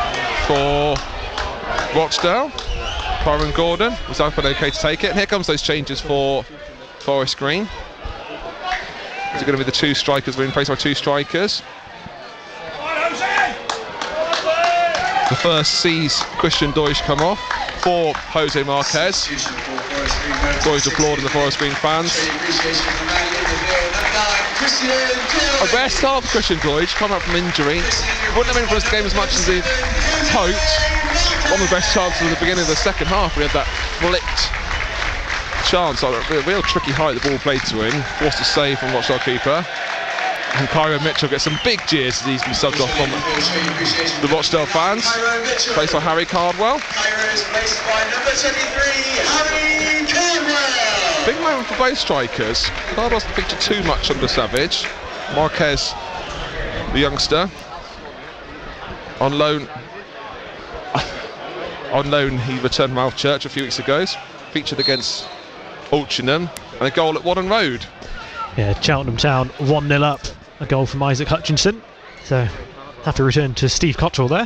for Rochdale. Byron Gordon was up and okay to take it. And here comes those changes for Forest Green. Is it going to be the two strikers? We're in place by two strikers. The first sees Christian Deutsch come off for Jose Marquez. Deutsch applauding the Forest Green fans. A rare start for Christian Deutsch, come up from injury. Wouldn't have been for us the game as much as he hoped. One of the best chances at the beginning of the second half. We had that flicked chance, a real tricky height the ball played to him, forced a save from Rochdale keeper. And Cairo Mitchell gets some big cheers as he's been subbed off from the Rochdale fans. Placed by Harry Cardwell. Big moment for both strikers. Cardwell doesn't feature too much under Savage. Marquez, the youngster, on loan. He returned from Alfchurch a few weeks ago. Featured against Altrincham, and a goal at Wadden Road. Yeah, Cheltenham Town 1-0 up. A goal from Isaac Hutchinson. So have to return to Steve Cottrell there.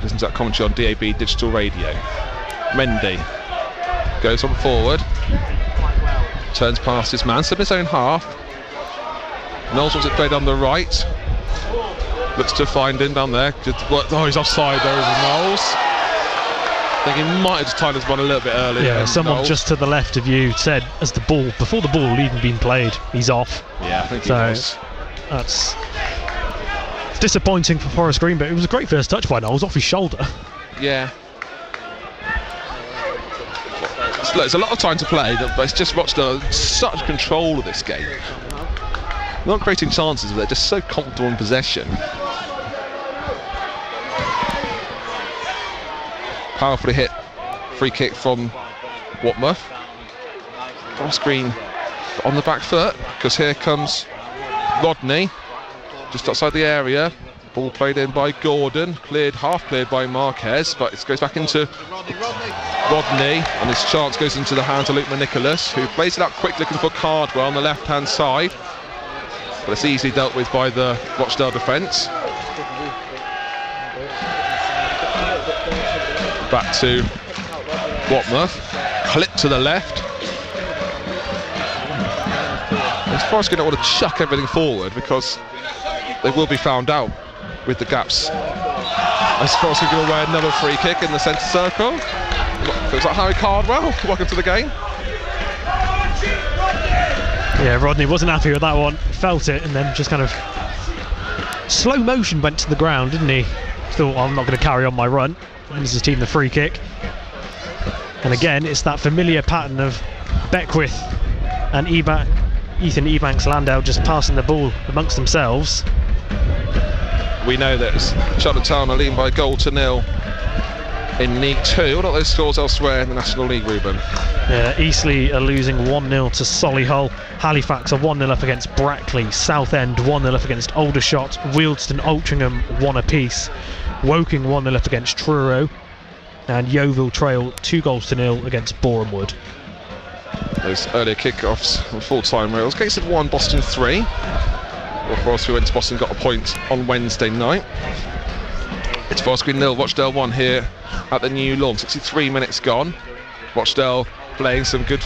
Listen to that commentary on DAB Digital Radio. Mendy goes on forward, turns past his man, in his own half. Knowles wants it played on the right. Looks to find him down there. Oh, he's offside there, isn't Knowles? I think he might have just tied his run a little bit earlier. Yeah, someone Knowles just to the left of you said, as the ball, before the ball had even been played, he's off. Yeah, I think he was. That's disappointing for Forest Green, but it was a great first touch by Knowles off his shoulder. Yeah. There's a lot of time to play, but it's just Rochdale such control of this game. Not creating chances, but they're just so comfortable in possession. Powerfully hit free kick from Watmouth. Forest Green on the back foot, because here comes Rodney just outside the area. Ball played in by Gordon, half cleared by Marquez, but it goes back into Rodney, and his chance goes into the hands of Luke Manicholas, who plays it out quick, looking for Cardwell on the left hand side, but it's easily dealt with by the Rochdale defence. Back to Watmouth, clip to the left. As Forest going to want to chuck everything forward, because they will be found out with the gaps. As Forest going to wear another free kick in the centre circle. Feels like Harry Cardwell, welcome to the game. Yeah, Rodney wasn't happy with that one, felt it, and then just kind of slow motion went to the ground, didn't he? Thought, well, I'm not going to carry on my run. Gives his team the free kick. And again, it's that familiar pattern of Beckwith and Ethan Ebanks-Landau just passing the ball amongst themselves. We know that Cheltenham Town are leading by a goal to nil in League 2. What are those scores elsewhere in the National League, Ruben? Eastleigh are losing 1-0 to Solihull. Halifax are 1-0 up against Brackley. Southend 1-0 up against Aldershot. Wealdstone, Altrincham 1 apiece. Woking 1-0 up against Truro. And Yeovil trail 2-0 against Boreham Wood. Those earlier kick-offs on full-time rails. Gateshead 1, Boston 3. Well, Forest who went to Boston got a point on Wednesday night. It's Forest Green 0, Rochdale 1 here at the new lawn. 63 minutes gone. Rochdale playing some good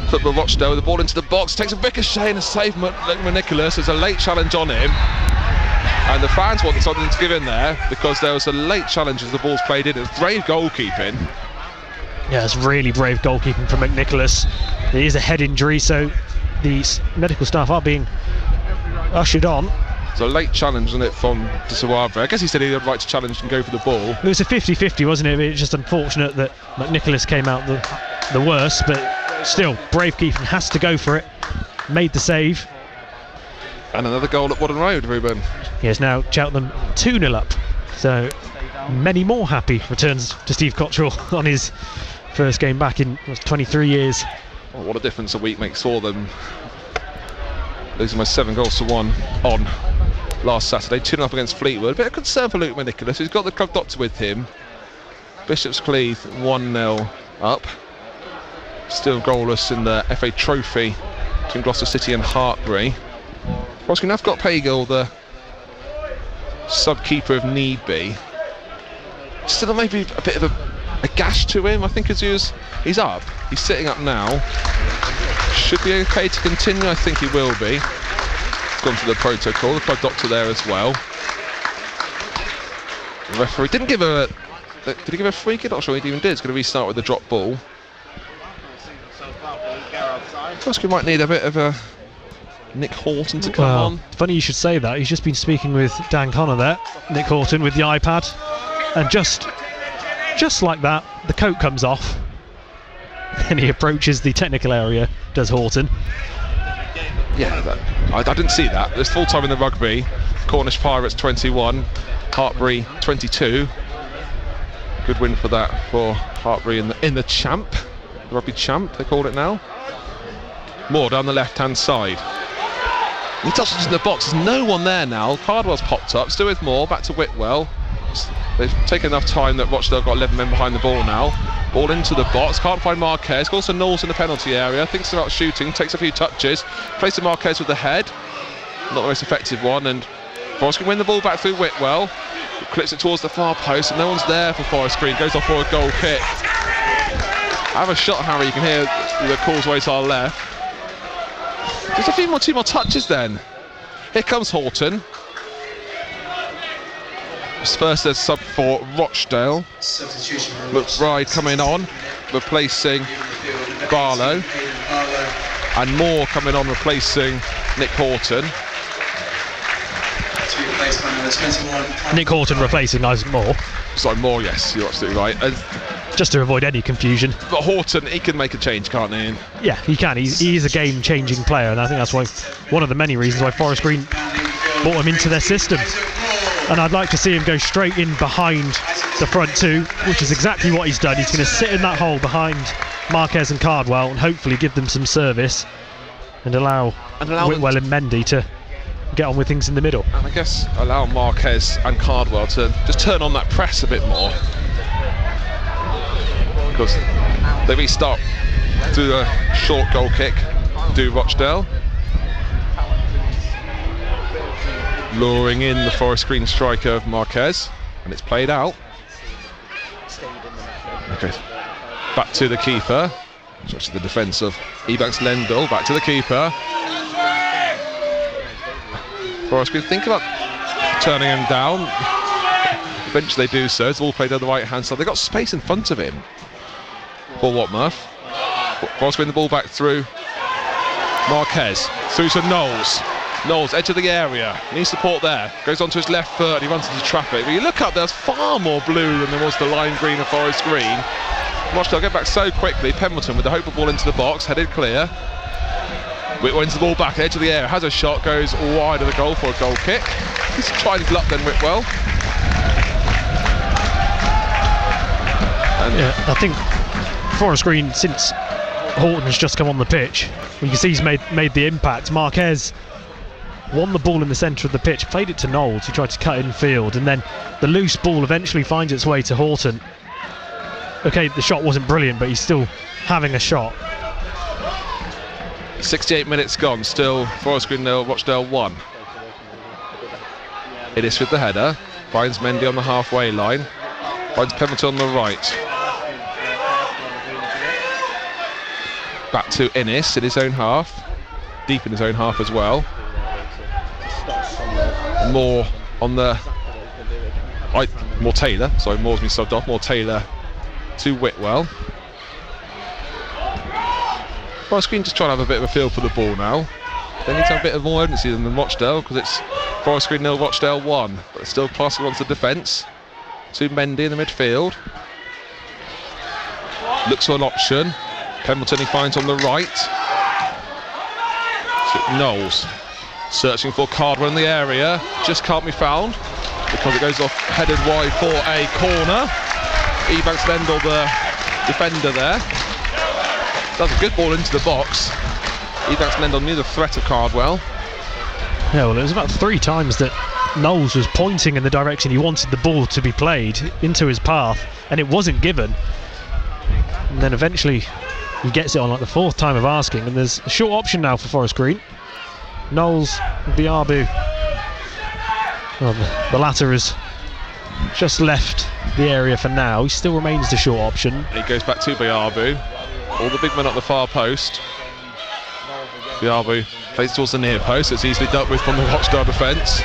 football. Rochdale with the ball into the box, takes a ricochet and a save from Nicholas. There's a late challenge on him, and the fans wanted something to give in there because there was a late challenge as the ball's played in. It was brave goalkeeping. Yeah, it's really brave goalkeeping from McNicholas. It is a head injury, so the medical staff are being ushered on. It's a late challenge, isn't it, from Suave? I guess he said he had the right to challenge and go for the ball. It was a 50-50, wasn't it? It's just unfortunate that McNicholas came out the worst, but still, brave keeping, has to go for it. Made the save. And another goal at Wadden Road, Ruben. Yes, now Cheltenham 2-0 up. So many more happy returns to Steve Cottrell on his first game back in 23 years. Oh, what a difference a week makes for them. Losing by 7-1 on last Saturday, 2-0 up against Fleetwood. Bit of concern for Luke McNicholas, who's got the club doctor with him. Bishop's Cleeve 1-0 up. Still goalless in the FA Trophy between Gloucester City and Hartbury. Forest Green have got Pagel, the sub-keeper if need be. Still maybe a bit of a gash to him. I think he's up. He's sitting up now. Should be okay to continue. I think he will be. Gone through the protocol. The club doctor there as well. The referee didn't give did he give a free kick? Not sure he even did. It's going to restart with the drop ball. Forest Green might need a bit of a Nick Horton to come on. Funny you should say that. He's just been speaking with Dan Connor there, Nick Horton, with the iPad, and just like that, the coat comes off and he approaches the technical area, does Horton. Yeah, I didn't see that. There's full time in the rugby. Cornish Pirates 21, Hartbury 22. Good win for that for Hartbury in the champ, the rugby champ they call it now. Moore down the left hand side. He touches in the box. There's no one there now. Cardwell's popped up. Still with Moore. Back to Whitwell. They've taken enough time that Rochdale got 11 men behind the ball now. Ball into the box. Can't find Marquez. Also Knowles in the penalty area. Thinks about shooting. Takes a few touches. Plays to Marquez with the head. Not the most effective one. And Forest can win the ball back through Whitwell. Clips it towards the far post. And no one's there for Forest Green. Goes off for a goal kick. Have a shot, Harry. You can hear the causeway to our left. Just a two more touches then. Here comes Horton. First there's sub for Rochdale. McBride coming on, replacing Barlow. And Moore coming on, replacing Nick Horton. Nick Horton replacing Isaac Moore. Sorry, Moore, yes, you're absolutely right. Just to avoid any confusion. But Horton, he can make a change, can't he? Yeah, he can. He is a game-changing player, and I think that's why one of the many reasons why Forest Green brought him into their system. And I'd like to see him go straight in behind the front two, which is exactly what he's done. He's going to sit in that hole behind Marquez and Cardwell and hopefully give them some service and allow Whitwell and Mendy to get on with things in the middle. And I guess allow Marquez and Cardwell to just turn on that press a bit more. Because they restart through a short goal kick, do Rochdale. Luring in the Forest Green striker of Marquez, and it's played out. Okay, back to the keeper. It's actually the defence of Ebanks Lenville. Back to the keeper. Forest Green think about turning him down. Eventually they do so. It's all played on the right hand side. They've got space in front of him. For Watmouth. Forest Green the ball back through Marquez. Through to Knowles. Knowles, edge of the area, needs support there, goes onto his left foot, he runs into traffic, but you look up, there's far more blue than there was the lime green of Forest Green. Rochdale get back so quickly. Pemberton with the hope of ball into the box, headed clear. Whitwell wins the ball back, edge of the area, has a shot, goes wide of the goal for a goal kick. He's tried his luck then, Whitwell. And I think Forest Green, since Horton has just come on the pitch, you can see he's made the impact. Marquez won the ball in the centre of the pitch, played it to Knowles, who tried to cut in field, and then the loose ball eventually finds its way to Horton. Okay, the shot wasn't brilliant, but he's still having a shot. 68 minutes gone, still Forest Green 0, Rochdale 1. Innes with the header, finds Mendy on the halfway line, finds Pemberton on the right. Back to Innes in his own half, deep in his own half as well. Moore on the... more Taylor, sorry, Moore's been subbed off, more Taylor to Whitwell. Forest Green just trying to have a bit of a feel for the ball now. They need to have a bit of more urgency than Rochdale, because it's Forest Green 0, Rochdale 1. But still passing on to the defence. To Mendy in the midfield. Looks for an option. Pemberton he finds on the right. To Knowles. Searching for Cardwell in the area. Just can't be found, because it goes off headed wide for a corner. Ebanks Lendl, the defender there. Does a good ball into the box. Ebanks Lendl knew the threat of Cardwell. Yeah, well, it was about 3 times that Knowles was pointing in the direction he wanted the ball to be played into his path, and it wasn't given. And then eventually he gets it on like the 4th time of asking, and there's a short option now for Forest Green. Knowles, Biabu. Well, the latter has just left the area for now. He still remains the short option. He goes back to Biabu. All the big men at the far post. Biabu plays towards the near post. It's easily dealt with from the Rochdale defence.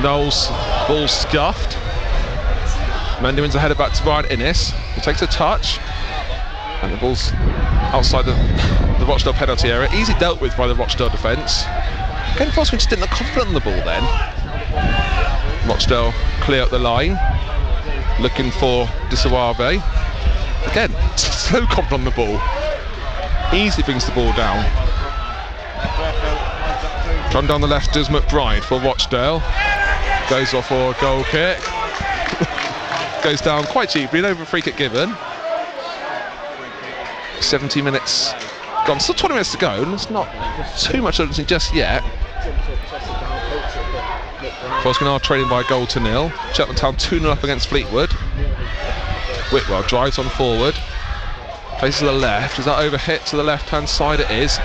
Knowles, ball scuffed. Mendy wins the header back to Brian Innes. He takes a touch, and the ball's outside the Rochdale penalty area. Easy dealt with by the Rochdale defence. Again, Forest Green just didn't look confident on the ball then. Rochdale clear up the line, looking for Disawave. Again, so confident on the ball. Easily brings the ball down. Run down the left is McBride for Rochdale. Goes off for a goal kick. Goes down quite cheaply, an over free kick given. 70 minutes gone, still 20 minutes to go, and it's not too much urgency just yet. Forest Green are trailing by a goal to nil. Cheltenham Town 2-0 up against Fleetwood. Whitwell drives on forward, plays to the left. Is that over hit to the left hand side? It is.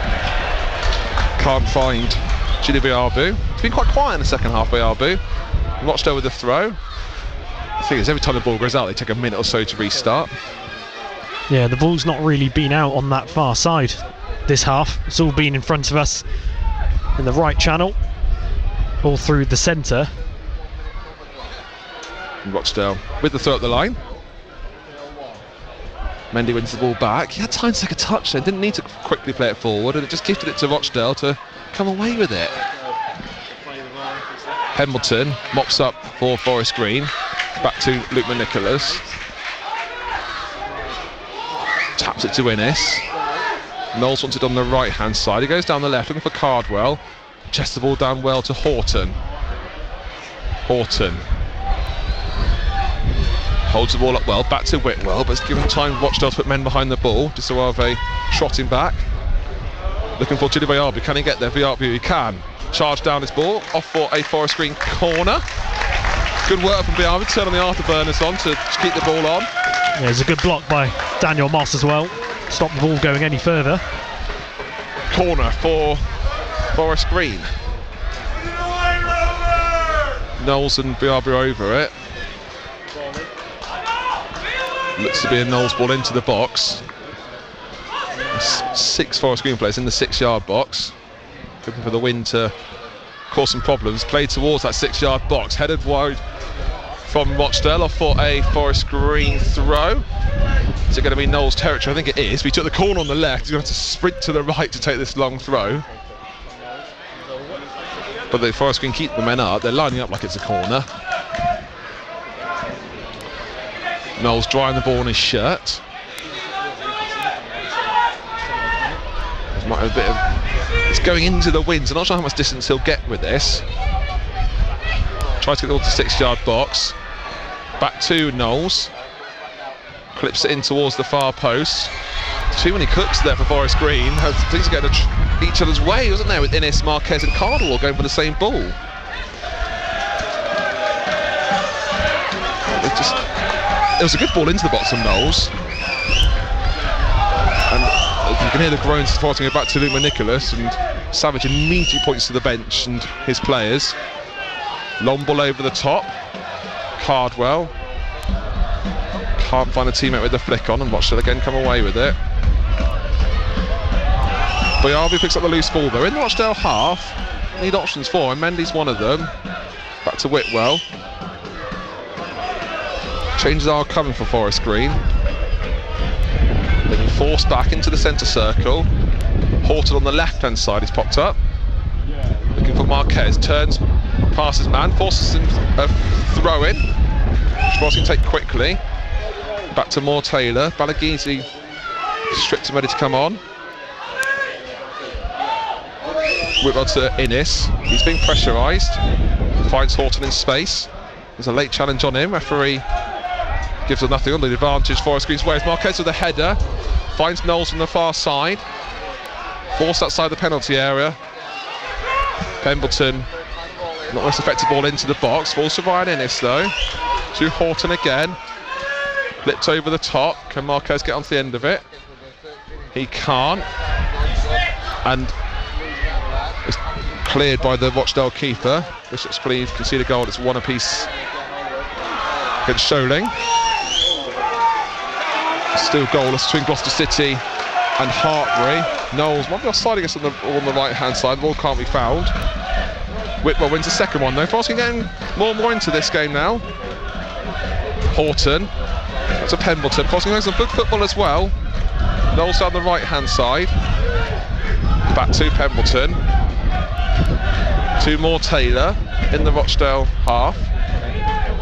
Can't find Chidi Biabu. It's been quite quiet in the second half. Biabu. Rochdale with the throw. The thing is, every time the ball goes out, they take a minute or so to restart. Yeah, the ball's not really been out on that far side this half. It's all been in front of us in the right channel, all through the centre. Rochdale with the throw up the line. Mendy wins the ball back. He had time to take a touch then, didn't need to quickly play it forward, and it just gifted it to Rochdale to come away with it. Pemberton mops up for Forest Green. Back to Luke McNicholas. Taps it to Innes. Knowles wants it on the right hand side. He goes down the left looking for Cardwell. Chests the ball down well to Horton. Horton holds the ball up well, back to Whitwell, but it's given time Rochdale to put men behind the ball. Disawave trotting back, looking for Chidi Biabu. Can he get there? Biabu, he can. Charge down his ball, off for a Forest Green corner. Good work from Biabu to turn on the afterburners on to keep the ball on. Yeah, it's a good block by Daniel Moss as well. Stop the ball going any further. Corner for Forest Green. Knowles and Biabu over it. Looks to be a Knowles ball into the box. 6 Forest Green players in the 6-yard box, looking for the wind to cause some problems. Played towards that 6-yard box, headed wide from Rochdale off for a Forest Green throw. Is it going to be Knowles territory? I think it is. We took the corner on the left. He's going to have to sprint to the right to take this long throw. But the Forest Green keep the men up. They're lining up like it's a corner. Knowles drying the ball on his shirt. Might have a bit of... It's going into the wind, so not sure how much distance he'll get with this. Tries to get the ball to the 6-yard box. Back to Knowles. Clips it in towards the far post. Too many cooks there for Forest Green. Things are getting each other's way, wasn't there, with Innes, Marquez and Cardwell going for the same ball. It was a good ball into the box from Knowles. And you can hear the groans supporting it back to Luke Nicholas, and Savage immediately points to the bench and his players. Long ball over the top. Cardwell can't find a teammate with the flick on, and Rochdale again come away with it. Boyabu picks up the loose ball though. In the Rochdale half, need options for him. Mendy's one of them. Back to Whitwell. Changes are coming for Forest Green. They've been forced back into the centre circle. Horton on the left hand side is popped up. Looking for Marquez. Turns, passes man, forces him a throw in. Schwartz can take quickly. Back to Moore Taylor. Balaghese stripped and ready to come on. Whitwell to Innes. He's being pressurised. Finds Horton in space. There's a late challenge on him. Referee gives him nothing on the advantage. Forest Green's way. Marquez with a header. Finds Knowles from the far side. Forced outside the penalty area. Pemberton, not most effective ball into the box. Falls to Ryan Innes though. To Horton again. Flipped over the top. Can Marquez get onto the end of it? He can't. And it's cleared by the Rochdale keeper. Bishop's Cleeve can see the goal. It's one apiece against Sholing. Still goalless between Gloucester City and Hartbury. Knowles might be offside against on the right hand side. The ball can't be found. Whitwell wins the second one though. Forest getting more and more into this game now. Horton to Pemberton. Forest playing some good football as well. Knowles down the right hand side. Back to Pemberton. Two more Taylor in the Rochdale half.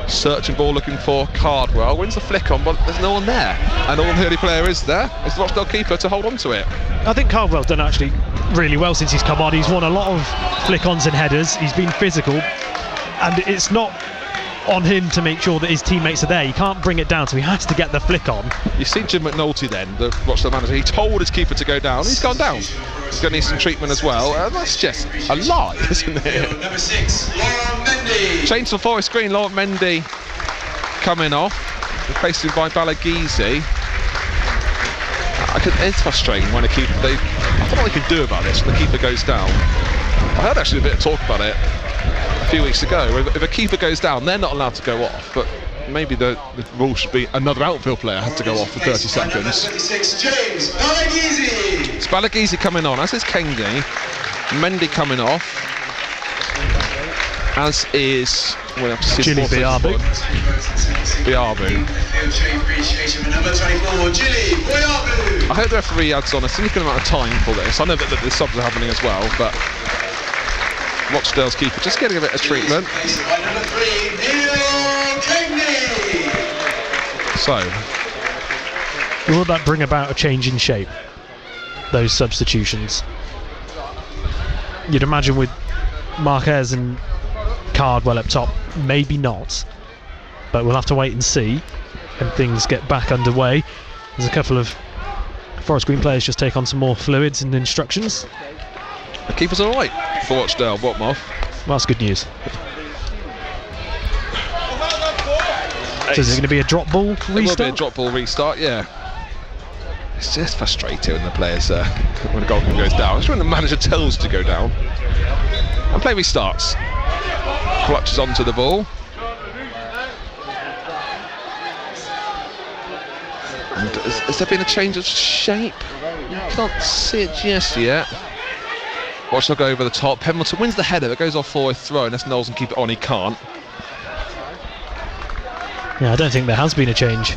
Searching ball looking for Cardwell. Wins the flick on, but there's no one there. And all the only player is there is the Rochdale keeper to hold on to it. I think Cardwell's done actually really well since he's come on. He's won a lot of flick-ons and headers. He's been physical. And it's not on him to make sure that his teammates are there. He can't bring it down, so he has to get the flick on. You see Jim McNulty then, the Rochdale manager, he told his keeper to go down. He's gone down. He's going to need some treatment as well. That's just a lie, isn't it? Number 6, Laurent Mendy. Change for Forest Green. Laurent Mendy coming off. Replaced him by Balaghese. It's frustrating when a keeper... I don't know what they can do about this when the keeper goes down. I heard actually a bit of talk about it a few weeks ago. If a keeper goes down, they're not allowed to go off, but maybe the rule should be another outfield player has to go off for 30 seconds. 36, James Balaghese. It's Balaghese coming on, as is Kengi. Mendy coming off, as is Gilly Biabu. I hope the referee adds on a significant amount of time for this. I know that the subs are happening as well, but Rochdale's keeper just getting a bit of treatment. So, will that bring about a change in shape? Those substitutions. You'd imagine with Marquez and Cardwell up top, maybe not, but we'll have to wait and see when things get back underway. There's a couple of Forest Green players just take on some more fluids and instructions. The keeper's all right for Rochdale. Watmoth. Well, that's good news. So is it going to be a drop ball restart? It will be a drop ball restart, yeah. It's just frustrating when the players, when the goalkeeper goes down. It's when the manager tells to go down. And play restarts. Clutches onto the ball. And has there been a change of shape? Can't see it just yet. Watch, they'll go over the top. Pemberton wins the header. It goes off forward throw, and that's Knowles can keep it on. He can't. Yeah, I don't think there has been a change.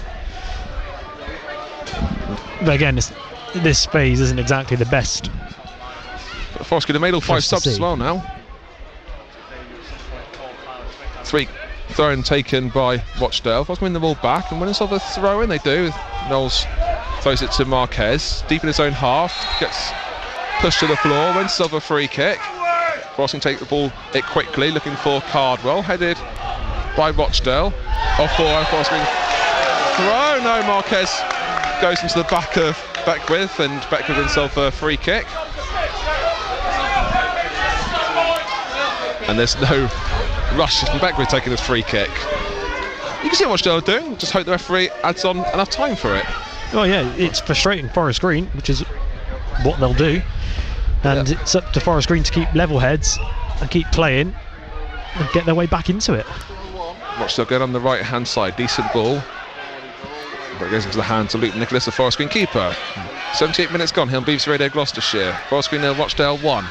But again, this phase isn't exactly the best. But Forest could have made all 5 subs as well now. 3 throw-in taken by Rochdale. Forest win the ball back, and when it's over throw-in, they do. Knowles throws it to Marquez, deep in his own half, gets pushed to the floor, wins over a free kick. Forest can take the ball it quickly, looking for Cardwell, headed by Rochdale. Off for Forest Green. throw. No, Marquez goes into the back of Beckwith, and Beckwith himself a free kick. And there's no rush from Beckwith taking this free kick. You can see what Rochdale are doing. Just hope the referee adds on enough time for it. Oh yeah, it's frustrating Forest Green, which is what they'll do. And it's up to Forest Green to keep level heads and keep playing and get their way back into it. Rochdale going on the right hand side, decent ball. But it goes into the hands of Luke Nicholas, the Forest Green keeper. 78 minutes gone here on BBC Radio Gloucestershire. Forest Green 0, Rochdale 1.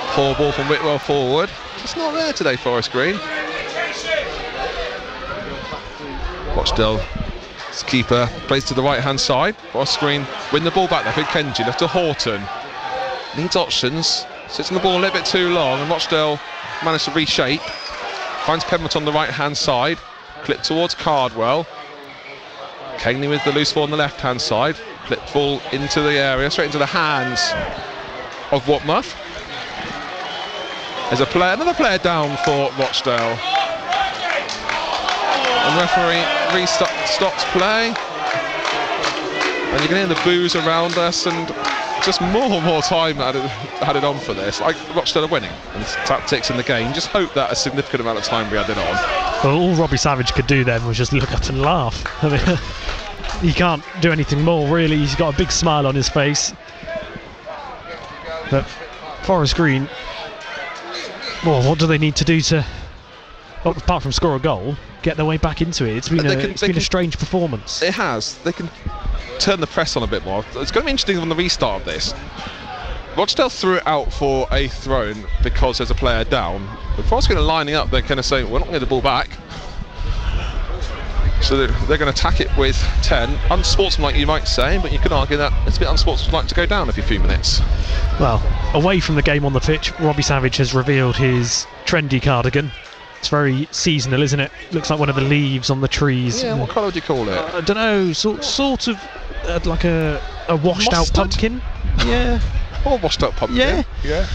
Poor ball from Whitwell forward. Just not there today, Forest Green. Rochdale's keeper plays to the right hand side. Forest Green win the ball back there. Kenji left to Horton. Needs options. Sits on the ball a little bit too long, and Rochdale managed to reshape. Finds Pembroke on the right hand side. Clip towards Cardwell. Caney with the loose ball on the left hand side. Clip ball into the area, straight into the hands of Watmouth. There's another player down for Rochdale. And referee stops play. And you can hear the boos around us, and just more and more time added on for this. Rochdale are winning, and tactics in the game. Just hope that a significant amount of time we added on. Well, all Robbie Savage could do then was just look up and laugh. I mean, he can't do anything more, really. He's got a big smile on his face. But Forest Green, well, what do they need to do to, well, apart from score a goal, get their way back into it? It's been a strange performance. It has. They can turn the press on a bit more. It's going to be interesting on the restart of this. Rochdale threw it out for a throw-in because there's a player down. But Forest Green are lining up, they're kind of saying, we're not going to get the ball back. So they're going to attack it with 10. Unsportsmanlike, you might say, but you could argue that it's a bit unsportsmanlike to go down every few minutes. Well, away from the game on the pitch, Robbie Savage has revealed his trendy cardigan. It's very seasonal, isn't it? Looks like one of the leaves on the trees. Yeah, what colour would you call it? I don't know, sort of like a washed out pumpkin. Yeah. Or washed out pumpkin. Yeah.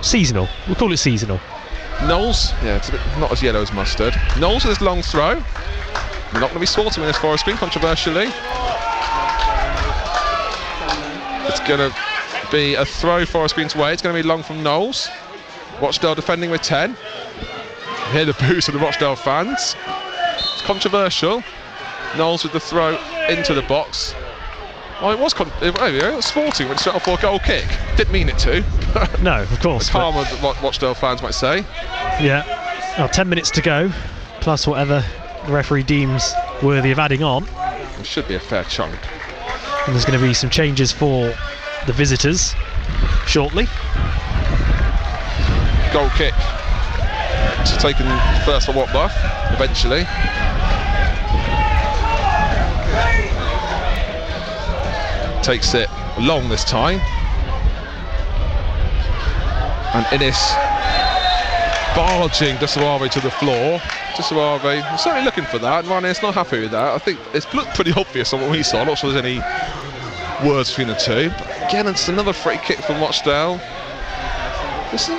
Seasonal. We'll call it seasonal. Knowles, yeah, it's a bit not as yellow as mustard. Knowles with his long throw. Not going to be sporting with this Forest Green, controversially. It's going to be a throw Forest Green's way. It's going to be long from Knowles. Rochdale defending with 10. You hear the boos of the Rochdale fans. It's controversial. Knowles with the throw into the box. Well, it was sporting when it set off for a goal kick. Didn't mean it to. No, of course. Calmer than Rochdale fans might say. Yeah. Well, 10 minutes to go, plus whatever the referee deems worthy of adding on. It should be a fair chunk. And there's going to be some changes for the visitors shortly. Goal kick. It's taken first for Watbuff, eventually. Takes it long this time. And Innes barging Desuave to the floor. Desuave certainly looking for that, and Ryan not happy with that. I think it's looked pretty obvious on what we saw. I'm not sure there's any words between the two. But again, it's another free kick from Rochdale. This has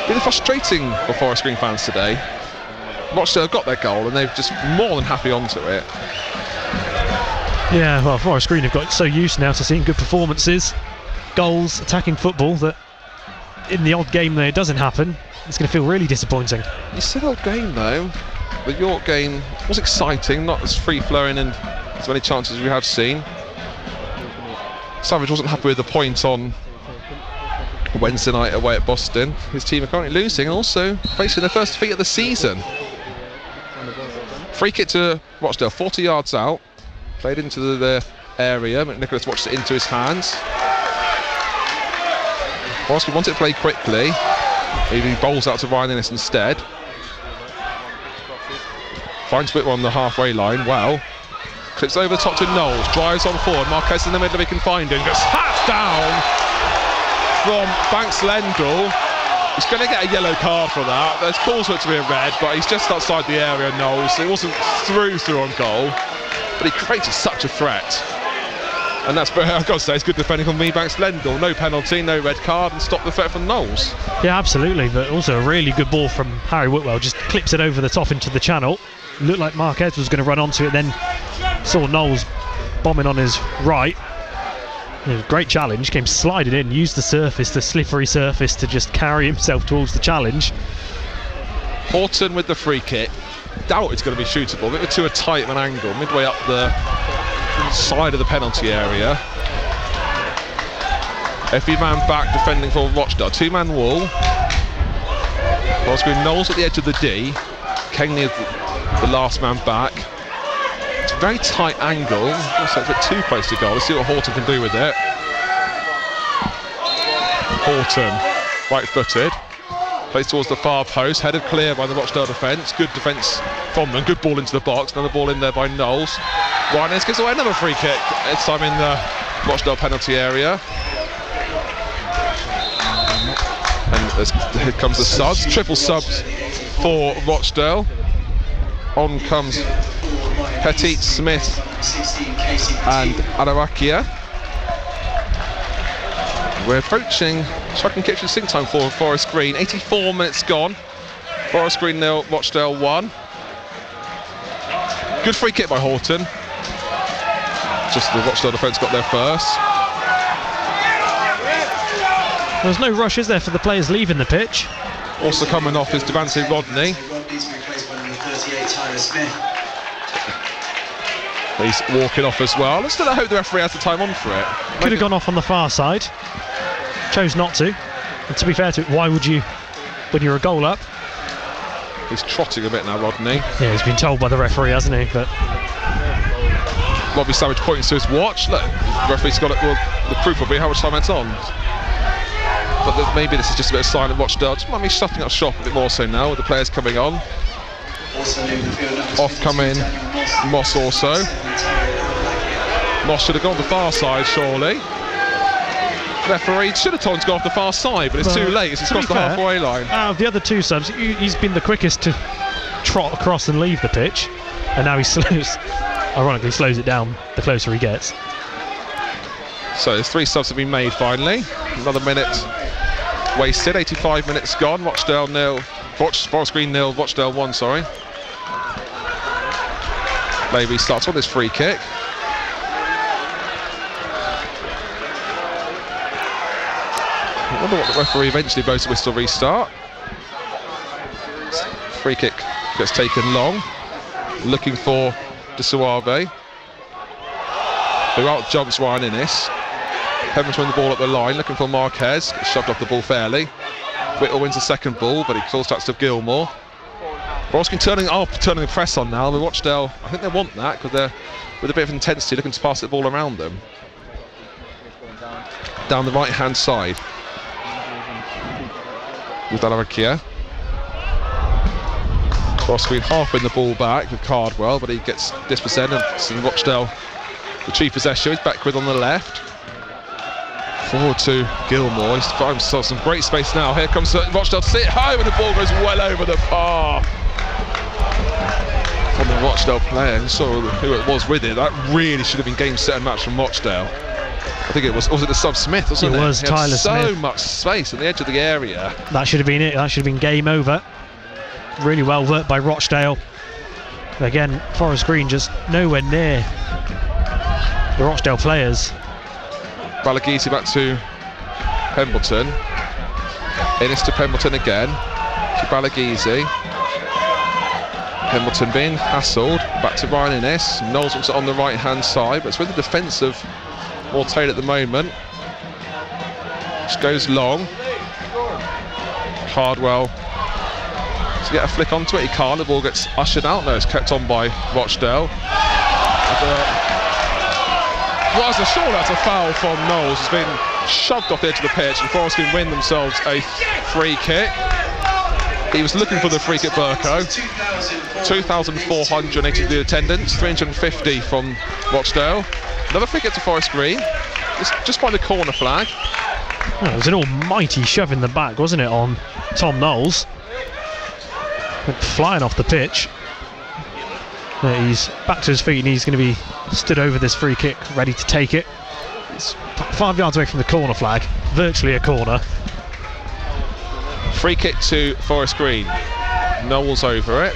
been frustrating for Forest Green fans today. Rochdale got their goal, and they've just more than happy onto it. Yeah, well, Forest Green have got so used now to seeing good performances, goals, attacking football, that in the odd game that it doesn't happen, it's going to feel really disappointing. It's an odd game though. The York game was exciting, not as free-flowing and as many chances as we have seen. Savage wasn't happy with the point on Wednesday night away at Boston. His team are currently losing and also facing their first defeat of the season. Free kick to Rochdale, 40 yards out. Played into the area, McNicholas watched it into his hands. Forest wanted to play quickly. He bowls out to Ryan Innes instead. Finds Whitwell on the halfway line, well. Clips over the top to Knowles, drives on forward. Marquez in the middle if he can find him. Gets hacked down from Banks Lendl. He's going to get a yellow card for that. There's calls for it to be a red, but he's just outside the area, Knowles. It wasn't through on goal, but he created such a threat. And that's, I've got to say, it's good defending from Banks Lendl. No penalty, no red card, and stop the threat from Knowles. Yeah, absolutely, but also a really good ball from Harry Whitwell. Just clips it over the top into the channel. looked like Marquez was going to run onto it, then saw Knowles bombing on his right. It was a great challenge, came sliding in, used the surface, the slippery surface, to just carry himself towards the challenge. Horton with the free kick. Doubt it's going to be shootable. A bit too tight of an angle, midway up the side of the penalty area. Every man back defending for Rochdale. Two-man wall. Osgood Knowles at the edge of the D. Kengley the last man back. It's a very tight angle. Also, it's a bit too close to goal. Let's see what Horton can do with it. Horton, right-footed. Plays towards the far post, headed clear by the Rochdale defence. Good defence from them, good ball into the box. Another ball in there by Knowles. Ryan gives away another free kick, this time in the Rochdale penalty area. And here comes the subs, triple subs for Rochdale. On comes Petit, Smith and Adarakia. We're approaching striking kitchen sink time for Forest Green. 84 minutes gone. Forest Green 0, Rochdale 1. Good free kick by Horton. Just the Rochdale defence got there first. There's no rush, is there, for the players leaving the pitch? Also coming off is Devante Rodney. He's walking off as well. I still hope the referee has the time on for it. Could have gone off on the far side. Chose not to. And to be fair to it, why would you, when you're a goal up? He's trotting a bit now, Rodney. Yeah, he's been told by the referee, hasn't he? But Robbie Savage pointing to his watch. Look, the referee's got it. Well, the proof will be how much time it's on. But maybe this is just a bit of sign of Rochdale. Just might be shutting up shop a bit more so now with the players coming on. Off coming Moss also. Moss should have gone the far side, surely. Referee should have told him to go off the far side, but it's too late. It's crossed the halfway line. Out of the other two subs, he's been the quickest to trot across and leave the pitch, and now he ironically slows it down the closer he gets. So there's 3 subs have been made finally. Another minute wasted. 85 minutes gone. Rochdale 0, Forest Green 0, Rochdale 1. Sorry. Levy starts on this free kick. I wonder what the referee eventually blows the whistle restart. Free kick gets taken long. Looking for De Suave, who out jumps Ryan Innes. Pemberton win the ball up the line, looking for Marquez. Gets shoved off the ball fairly. Whittle wins the second ball, but he calls back to Gilmore. Borowski turning the press on now. The Rochdale, I think they want that because they're with a bit of intensity looking to pass the ball around them. Down the right hand side. With Dalarakia. Borowski half win the ball back with Cardwell, but he gets dispossessed and Rochdale retrieve possession. He's back with on the left. Forward to Gilmore. He's found himself some great space now. Here comes Rochdale to see it home, and the ball goes well over the bar. From the Rochdale player, who saw who it was with it. That really should have been game, set and match from Rochdale. I think it was it the sub Smith, wasn't it? It was Tyler Smith. So much space at the edge of the area. That should have been it. That should have been game over. Really well worked by Rochdale. Again, Forest Green just nowhere near the Rochdale players. Balagisi back to Pemberton. Innes to Pemberton again. To Balagisi. Pemberton being hassled. Back to Ryan Innes. Knowles wants it on the right hand side, but it's with the defence of Mortail at the moment. Just goes long. Cardwell to get a flick onto it. He can't. The ball gets ushered out. No, it's kept on by Rochdale. That's a foul from Knowles. It's been shoved off the edge of the pitch, and Forest can win themselves a free kick. He was looking for the free kick, Burko. 2,480 attendance, 350 from Rochdale. Another free kick to Forest Green, just by the corner flag. Oh, it was an almighty shove in the back, wasn't it, on Tom Knowles? Went flying off the pitch. He's back to his feet and he's going to be stood over this free kick, ready to take it. It's 5 yards away from the corner flag, virtually a corner. Free kick to Forest Green. Knowles over it.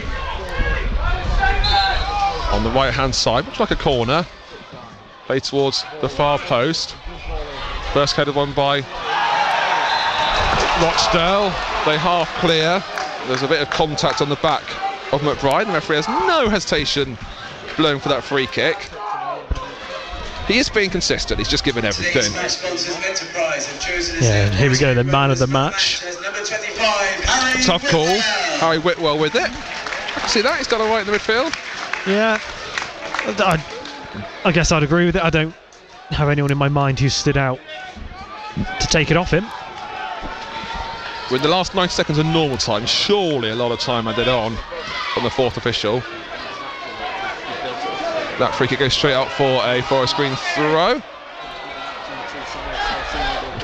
on the right hand side, much like a corner. Played towards the far post. First headed one by Rochdale. They half clear. There's a bit of contact on the back of McBride. The referee has no hesitation blowing for that free kick. He is being consistent, he's just given everything. Yeah, here we go, the man of the match. Tough call. Harry Whitwell with it. I can see that, he's done alright in the midfield. Yeah, I guess I'd agree with it. I don't have anyone in my mind who stood out to take it off him. With the last 90 seconds of normal time, surely a lot of time added on from the fourth official. That free kick goes straight out for a Forest Green throw.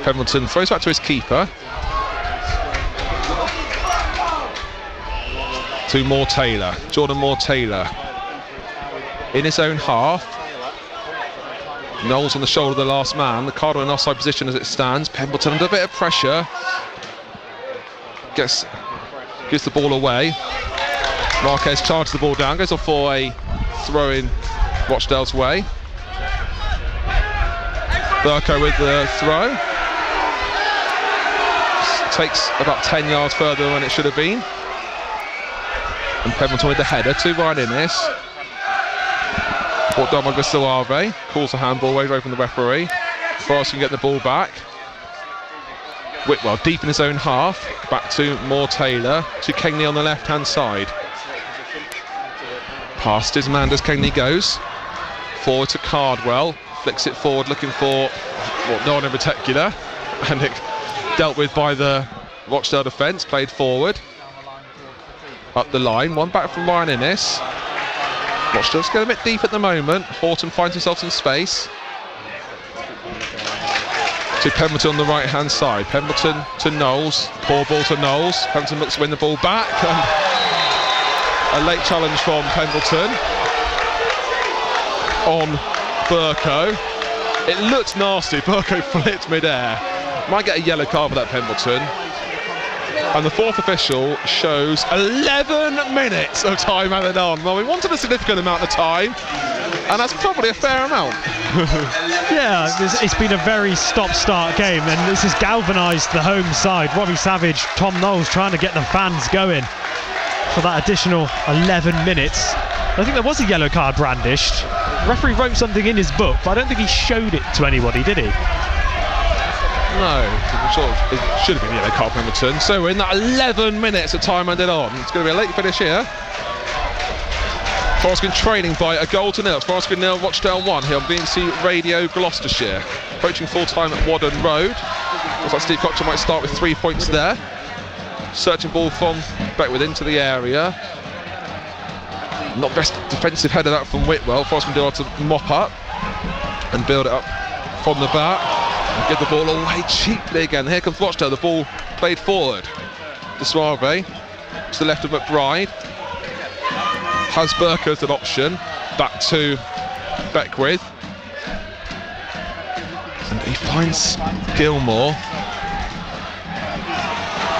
Pemberton throws back to his keeper. To Moore Taylor, Jordan Moore Taylor. In his own half. Knowles on the shoulder of the last man. The card in offside position as it stands. Pemberton under a bit of pressure. Gives the ball away. Marquez charges the ball down, goes off for a throw in Rochdale's way. Burko with the throw. Takes about 10 yards further than it should have been. And Pemberton with the header to Ryan Innes. Brought down by Gustavo. Calls a handball away from the referee. Forrest can get the ball back. Whitwell deep in his own half. Back to Moore Taylor. To Kengley on the left hand side. Past his man as Kengley goes. Forward to Cardwell. Flicks it forward looking for no one in particular. And it dealt with by the Rochdale defence. Played forward. Up the line. One back from Ryan Innes. Rochdale's going a bit deep at the moment. Horton finds himself in space. To Pemberton on the right hand side. Pemberton to Knowles. Poor ball to Knowles. Pemberton looks to win the ball back. And a late challenge from Pemberton on Burko. It looked nasty. Burko flipped mid-air. Might get a yellow card for that Pemberton. And the fourth official shows 11 minutes of time added on. Well, we wanted a significant amount of time, and that's probably a fair amount. Yeah, it's been a very stop-start game, and this has galvanised the home side. Robbie Savage, Tom Knowles trying to get the fans going for that additional 11 minutes. I think there was a yellow card brandished. The referee wrote something in his book, but I don't think he showed it to anybody, did he? No, it should have been yellow card Pemberton. So we're in that 11 minutes of time added on. It's going to be a late finish here. Forest Green trailing by a goal to nil. Forest Green 0, Rochdale 1 here on BBC Radio Gloucestershire. Approaching full time at Wadden Road. Looks like Steve Cochter might start with 3 points there. Searching ball from Beckwith into the area. Not best defensive header that from Whitwell. Forest Green do to mop up and build it up from the back. And give the ball away cheaply again. Here comes Rochdale. The ball played forward. De Suave to the left of McBride. Has Burko as an option. Back to Beckwith. And he finds Gilmore.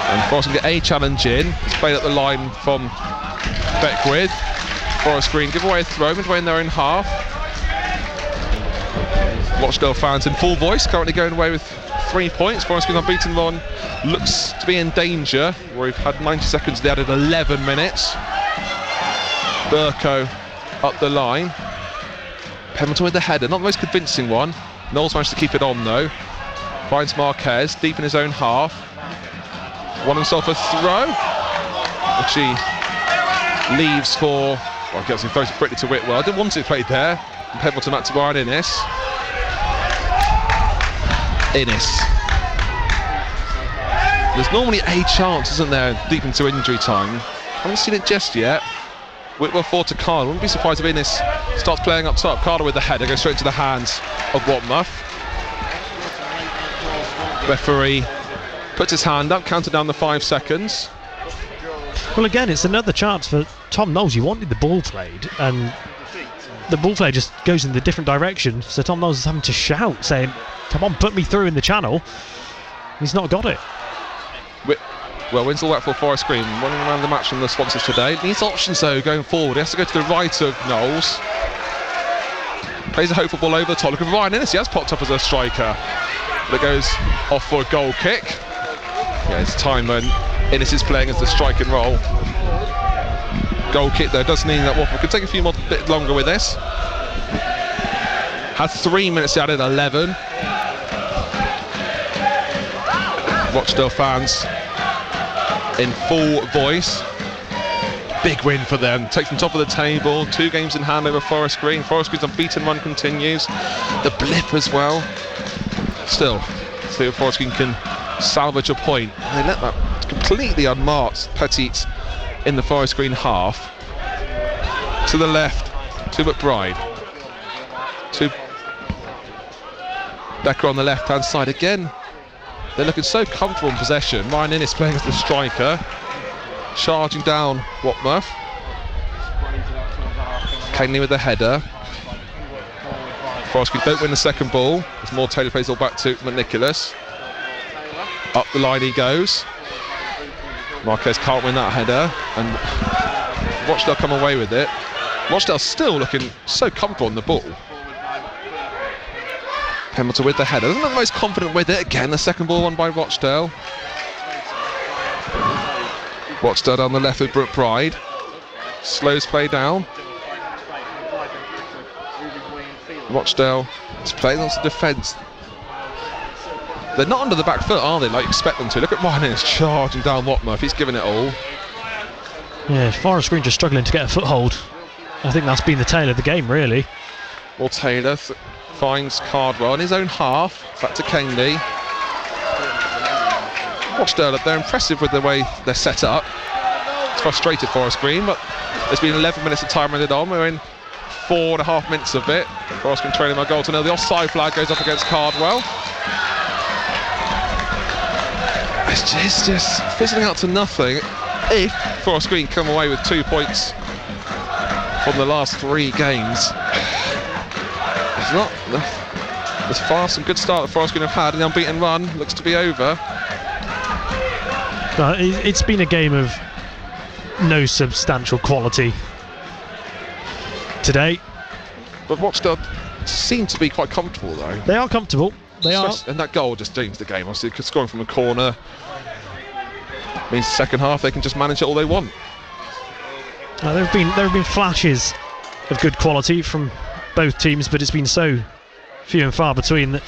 And Forest can get a challenge in. It's played up the line from Beckwith. Forest Green give away a throw midway in their own half. Rochdale fans in full voice, currently going away with 3 points. Forest Green unbeaten run looks to be in danger. We've had 90 seconds, they added 11 minutes. Burko up the line. Pemberton with the header, not the most convincing one. Knowles managed to keep it on though. Finds Marquez deep in his own half. Won himself a throw, which he leaves for. Well, I guess he throws it quickly to Whitwell. I didn't want it played there. And Pemberton back to Ryan Innes. There's normally a chance, isn't there, deep into injury time. I haven't seen it just yet. Whitwell forward to Carter. Wouldn't be surprised if Innes starts playing up top. Carter with the header goes straight into the hands of Watmuff. Referee puts his hand up, counted down the 5 seconds. Well, again, it's another chance for Tom Knowles. You wanted the ball played, and the ball play just goes in the different direction. So Tom Knowles is having to shout, saying, "Come on, put me through in the channel." He's not got it. Well, wins all that for Forest Green, running around the match from the sponsors today. Needs options though going forward. He has to go to the right of Knowles. Plays a hopeful ball over the top. Look at Ryan Innes, he has popped up as a striker. But it goes off for a goal kick. Yeah, it's time when Innes is playing as the striking role. Goal kick though does mean that Watford could take a few more bit longer with this. Had 3 minutes added, 11. Rochdale fans in full voice. Big win for them. Takes them top of the table. 2 games in hand over Forest Green. Forest Green's unbeaten run continues. The blip as well. Still, see if Forest Green can salvage a point. They let that completely unmarked Petit in the Forest Green half. To the left, to McBride. To Becker on the left-hand side again. They're looking so comfortable in possession. Ryan Innes playing as the striker. Charging down Watmouth. Canley with the header. Forest Green don't win the second ball. As more Taylor plays all back to McNicholas. Up the line he goes. Marquez can't win that header. And Rochdale come away with it. Rochdale still looking so comfortable on the ball. Pemberton with the header. Doesn't look the most confident with it. Again, the second ball won by Rochdale. Rochdale down the left with McBride. Slows play down. Rochdale is playing on the defence. They're not under the back foot, are they, like you expect them to? Look at Ryan Innes charging down Watmouth. He's giving it all. Yeah, Forest Green just struggling to get a foothold. I think that's been the tale of the game, really. Well, Taylor finds Cardwell in his own half. Back to Canley. Rochdale, they're impressive with the way they're set up. It's frustrated Forest Green, but there's been 11 minutes of time added on. We're in 4.5 minutes of it. Forest Green trailing by goal to nil. The offside flag goes up against Cardwell. It's just fizzling out to nothing. If Forest Green come away with 2 points from the last 3 games, it's not. There's far some good start that Forest Green have had, and the unbeaten run looks to be over. It's been a game of no substantial quality today. But Rochdale seem to be quite comfortable though. They are comfortable. They are. And that goal just dooms the game. Obviously, scoring from a corner means the second half they can just manage it all they want. There have been flashes of good quality from both teams, but it's been so few and far between that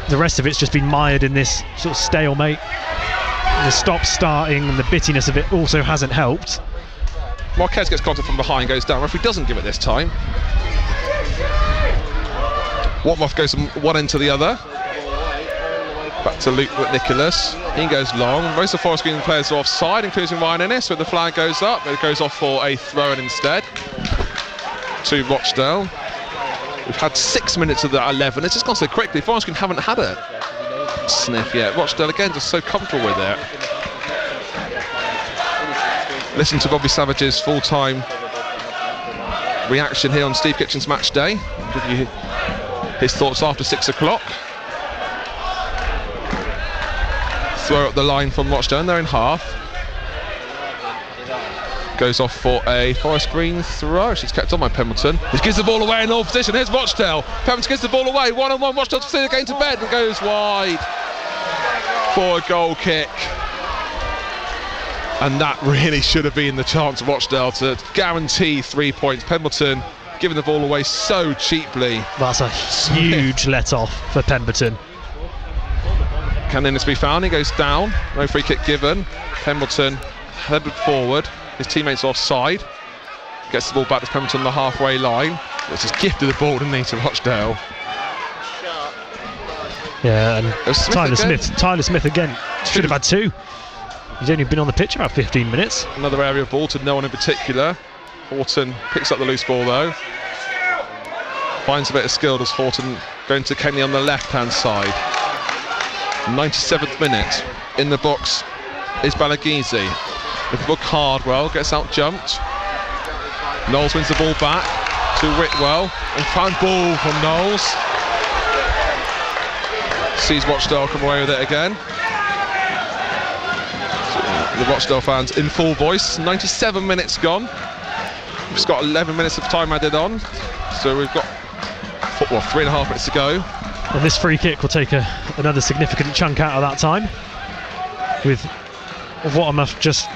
the rest of it's just been mired in this sort of stalemate. The stop-starting and the bittiness of it also hasn't helped. Marquez gets contact from behind, goes down. Referee doesn't give it this time. Watmouth goes from one end to the other. Back to Luke McNicholas. He goes long. Most of the Forest Green players are offside, including Ryan Innes, where the flag goes up. It goes off for a throw-in instead to Rochdale. We've had 6 minutes of that 11. It's just gone so quickly. Forest Green haven't had a sniff yet. Rochdale again just so comfortable with it. Listen to Bobby Savage's full-time reaction here on Steve Kitchen's Match Day. Give you his thoughts after 6 o'clock. Throw up the line from Rochdale, and they're in half. Goes off for a Forest Green throw. She's kept on by Pemberton. He gives the ball away in all position. Here's Rochdale. Pemberton gives the ball away. 1-on-1. Rochdale to see the game to bed and goes wide for a goal kick. And that really should have been the chance of Rochdale to guarantee 3 points. Pemberton giving the ball away so cheaply. That's a huge let-off for Pemberton. Can Innes be found? He goes down. No free kick given. Pemberton headed forward. His teammates offside. Gets the ball back to Pemberton on the halfway line. It's just gifted the ball, didn't he, to Rochdale. Yeah, and Tyler Smith again. Should have had 2. He's only been on the pitch about 15 minutes. Another area of ball to no one in particular. Horton picks up the loose ball though. Finds a bit of skill as Horton going to Kenny on the left-hand side. 97th minute. In the box is Balagizi. With Cardwell, gets out jumped. Knowles wins the ball back to Whitwell. And found ball from Knowles. Sees Rochdale come away with it again. The Rochdale fans in full voice. 97 minutes gone. We've just got 11 minutes of time added on. So we've got 3.5 minutes to go. And this free kick will take another significant chunk out of that time. With Watermuff just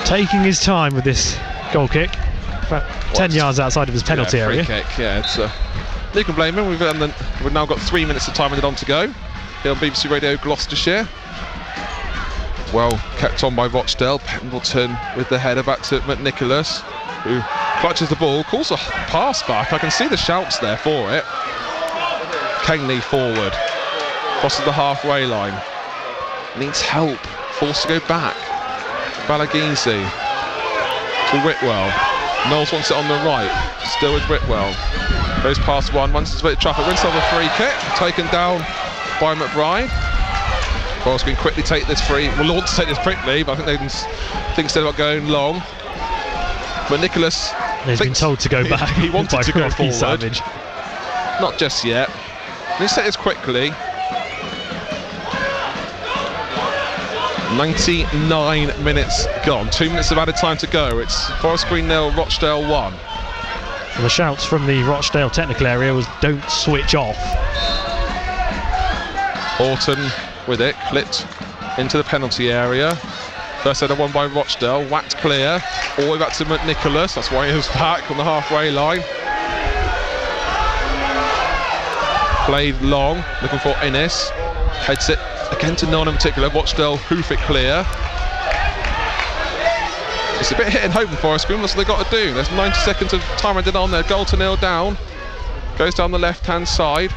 taking his time with this goal kick. About 10 yards outside of his penalty area. Free kick, it's you can blame him. We've now got 3 minutes of time added on to go here on BBC Radio Gloucestershire. Well kept on by Rochdale. Pendleton with the header back to McNicholas, who clutches the ball, calls a pass back. I can see the shouts there for it. Kengley forward, crosses the halfway line, needs help, forced to go back. Balaghese to Whitwell. Knowles wants it on the right, still with Whitwell. Goes past one, once it's a bit of traffic, wins on the free kick, taken down by McBride. Forest Green quickly take this free, well, want to take this quickly, but I think they can think instead about going long. But Nicholas, he's been told to go back. He wanted to go forward. Savage. Not just yet. Let's take this quickly. 99 minutes gone. 2 minutes of added time to go. It's Forest Green 0, Rochdale 1. And the shouts from the Rochdale technical area was "Don't switch off." Horton with it, clipped into the penalty area. First header won by Rochdale, whacked clear, all the way back to McNicholas. That's why he was back on the halfway line. Played long, looking for Innes. Heads it again to none in particular. Rochdale hoof it clear. It's a bit hit and hope for Forest Green. That's what they've got to do. There's 90 seconds of time added on there. Goal to 0 down. Goes down the left-hand side.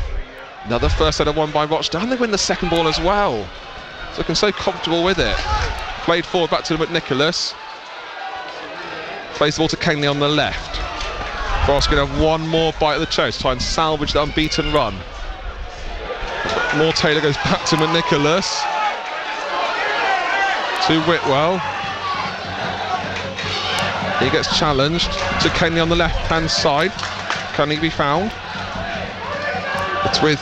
Another first header won by Rochdale. And they win the second ball as well. So looking so comfortable with it. Played forward back to McNicholas. Plays the ball to Kengley on the left. Forest Green have one more bite of the cherry to try and salvage the unbeaten run. More Taylor goes back to McNicholas. To Whitwell. He gets challenged to Kenley on the left-hand side. Can he be found? It's with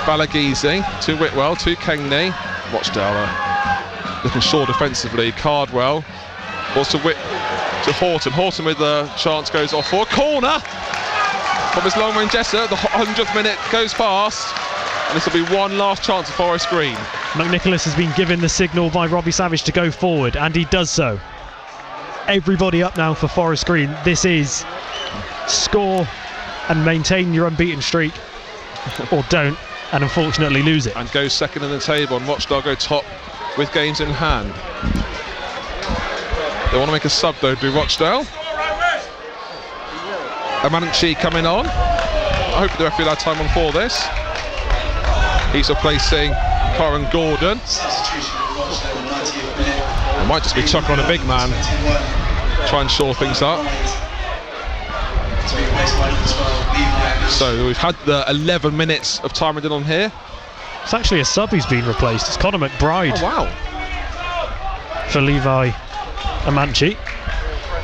Balaghese to Whitwell to Kenley. Rochdale looking short defensively. Cardwell was to Horton. Horton with the chance goes off for a corner from his long-range gesture. The 100th minute goes past. And this will be one last chance for Forest Green. McNicholas has been given the signal by Robbie Savage to go forward, and he does so. Everybody up now for Forest Green. This is score and maintain your unbeaten streak, or don't, and unfortunately lose it. And go second in the table, and Rochdale go top with games in hand. They want to make a sub though, do Rochdale. Amanchi coming on. I hope the referee had time on for this. He's replacing Corin Gordon. It might just be chuck on a big man. Try and shore things up. So we've had the 11 minutes of time added on here. It's actually a sub who's been replaced. It's Conor McBride. Oh wow. For Levi Amanchi.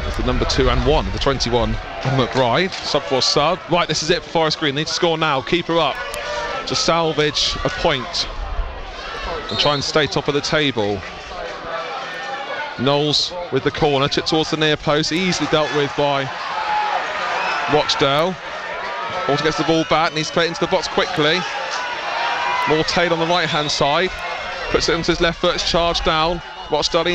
It's the number 2 and 1, the 21 McBride. Sub for sub. Right, this is it for Forest Green. They need to score now. Keep her up to salvage a point and try and stay top of the table. Knowles with the corner, chip towards the near post, easily dealt with by Rochdale. Horton gets the ball back, needs to play it into the box quickly. More Taylor on the right hand side, puts it into his left foot, it's charged down. Rochdale needs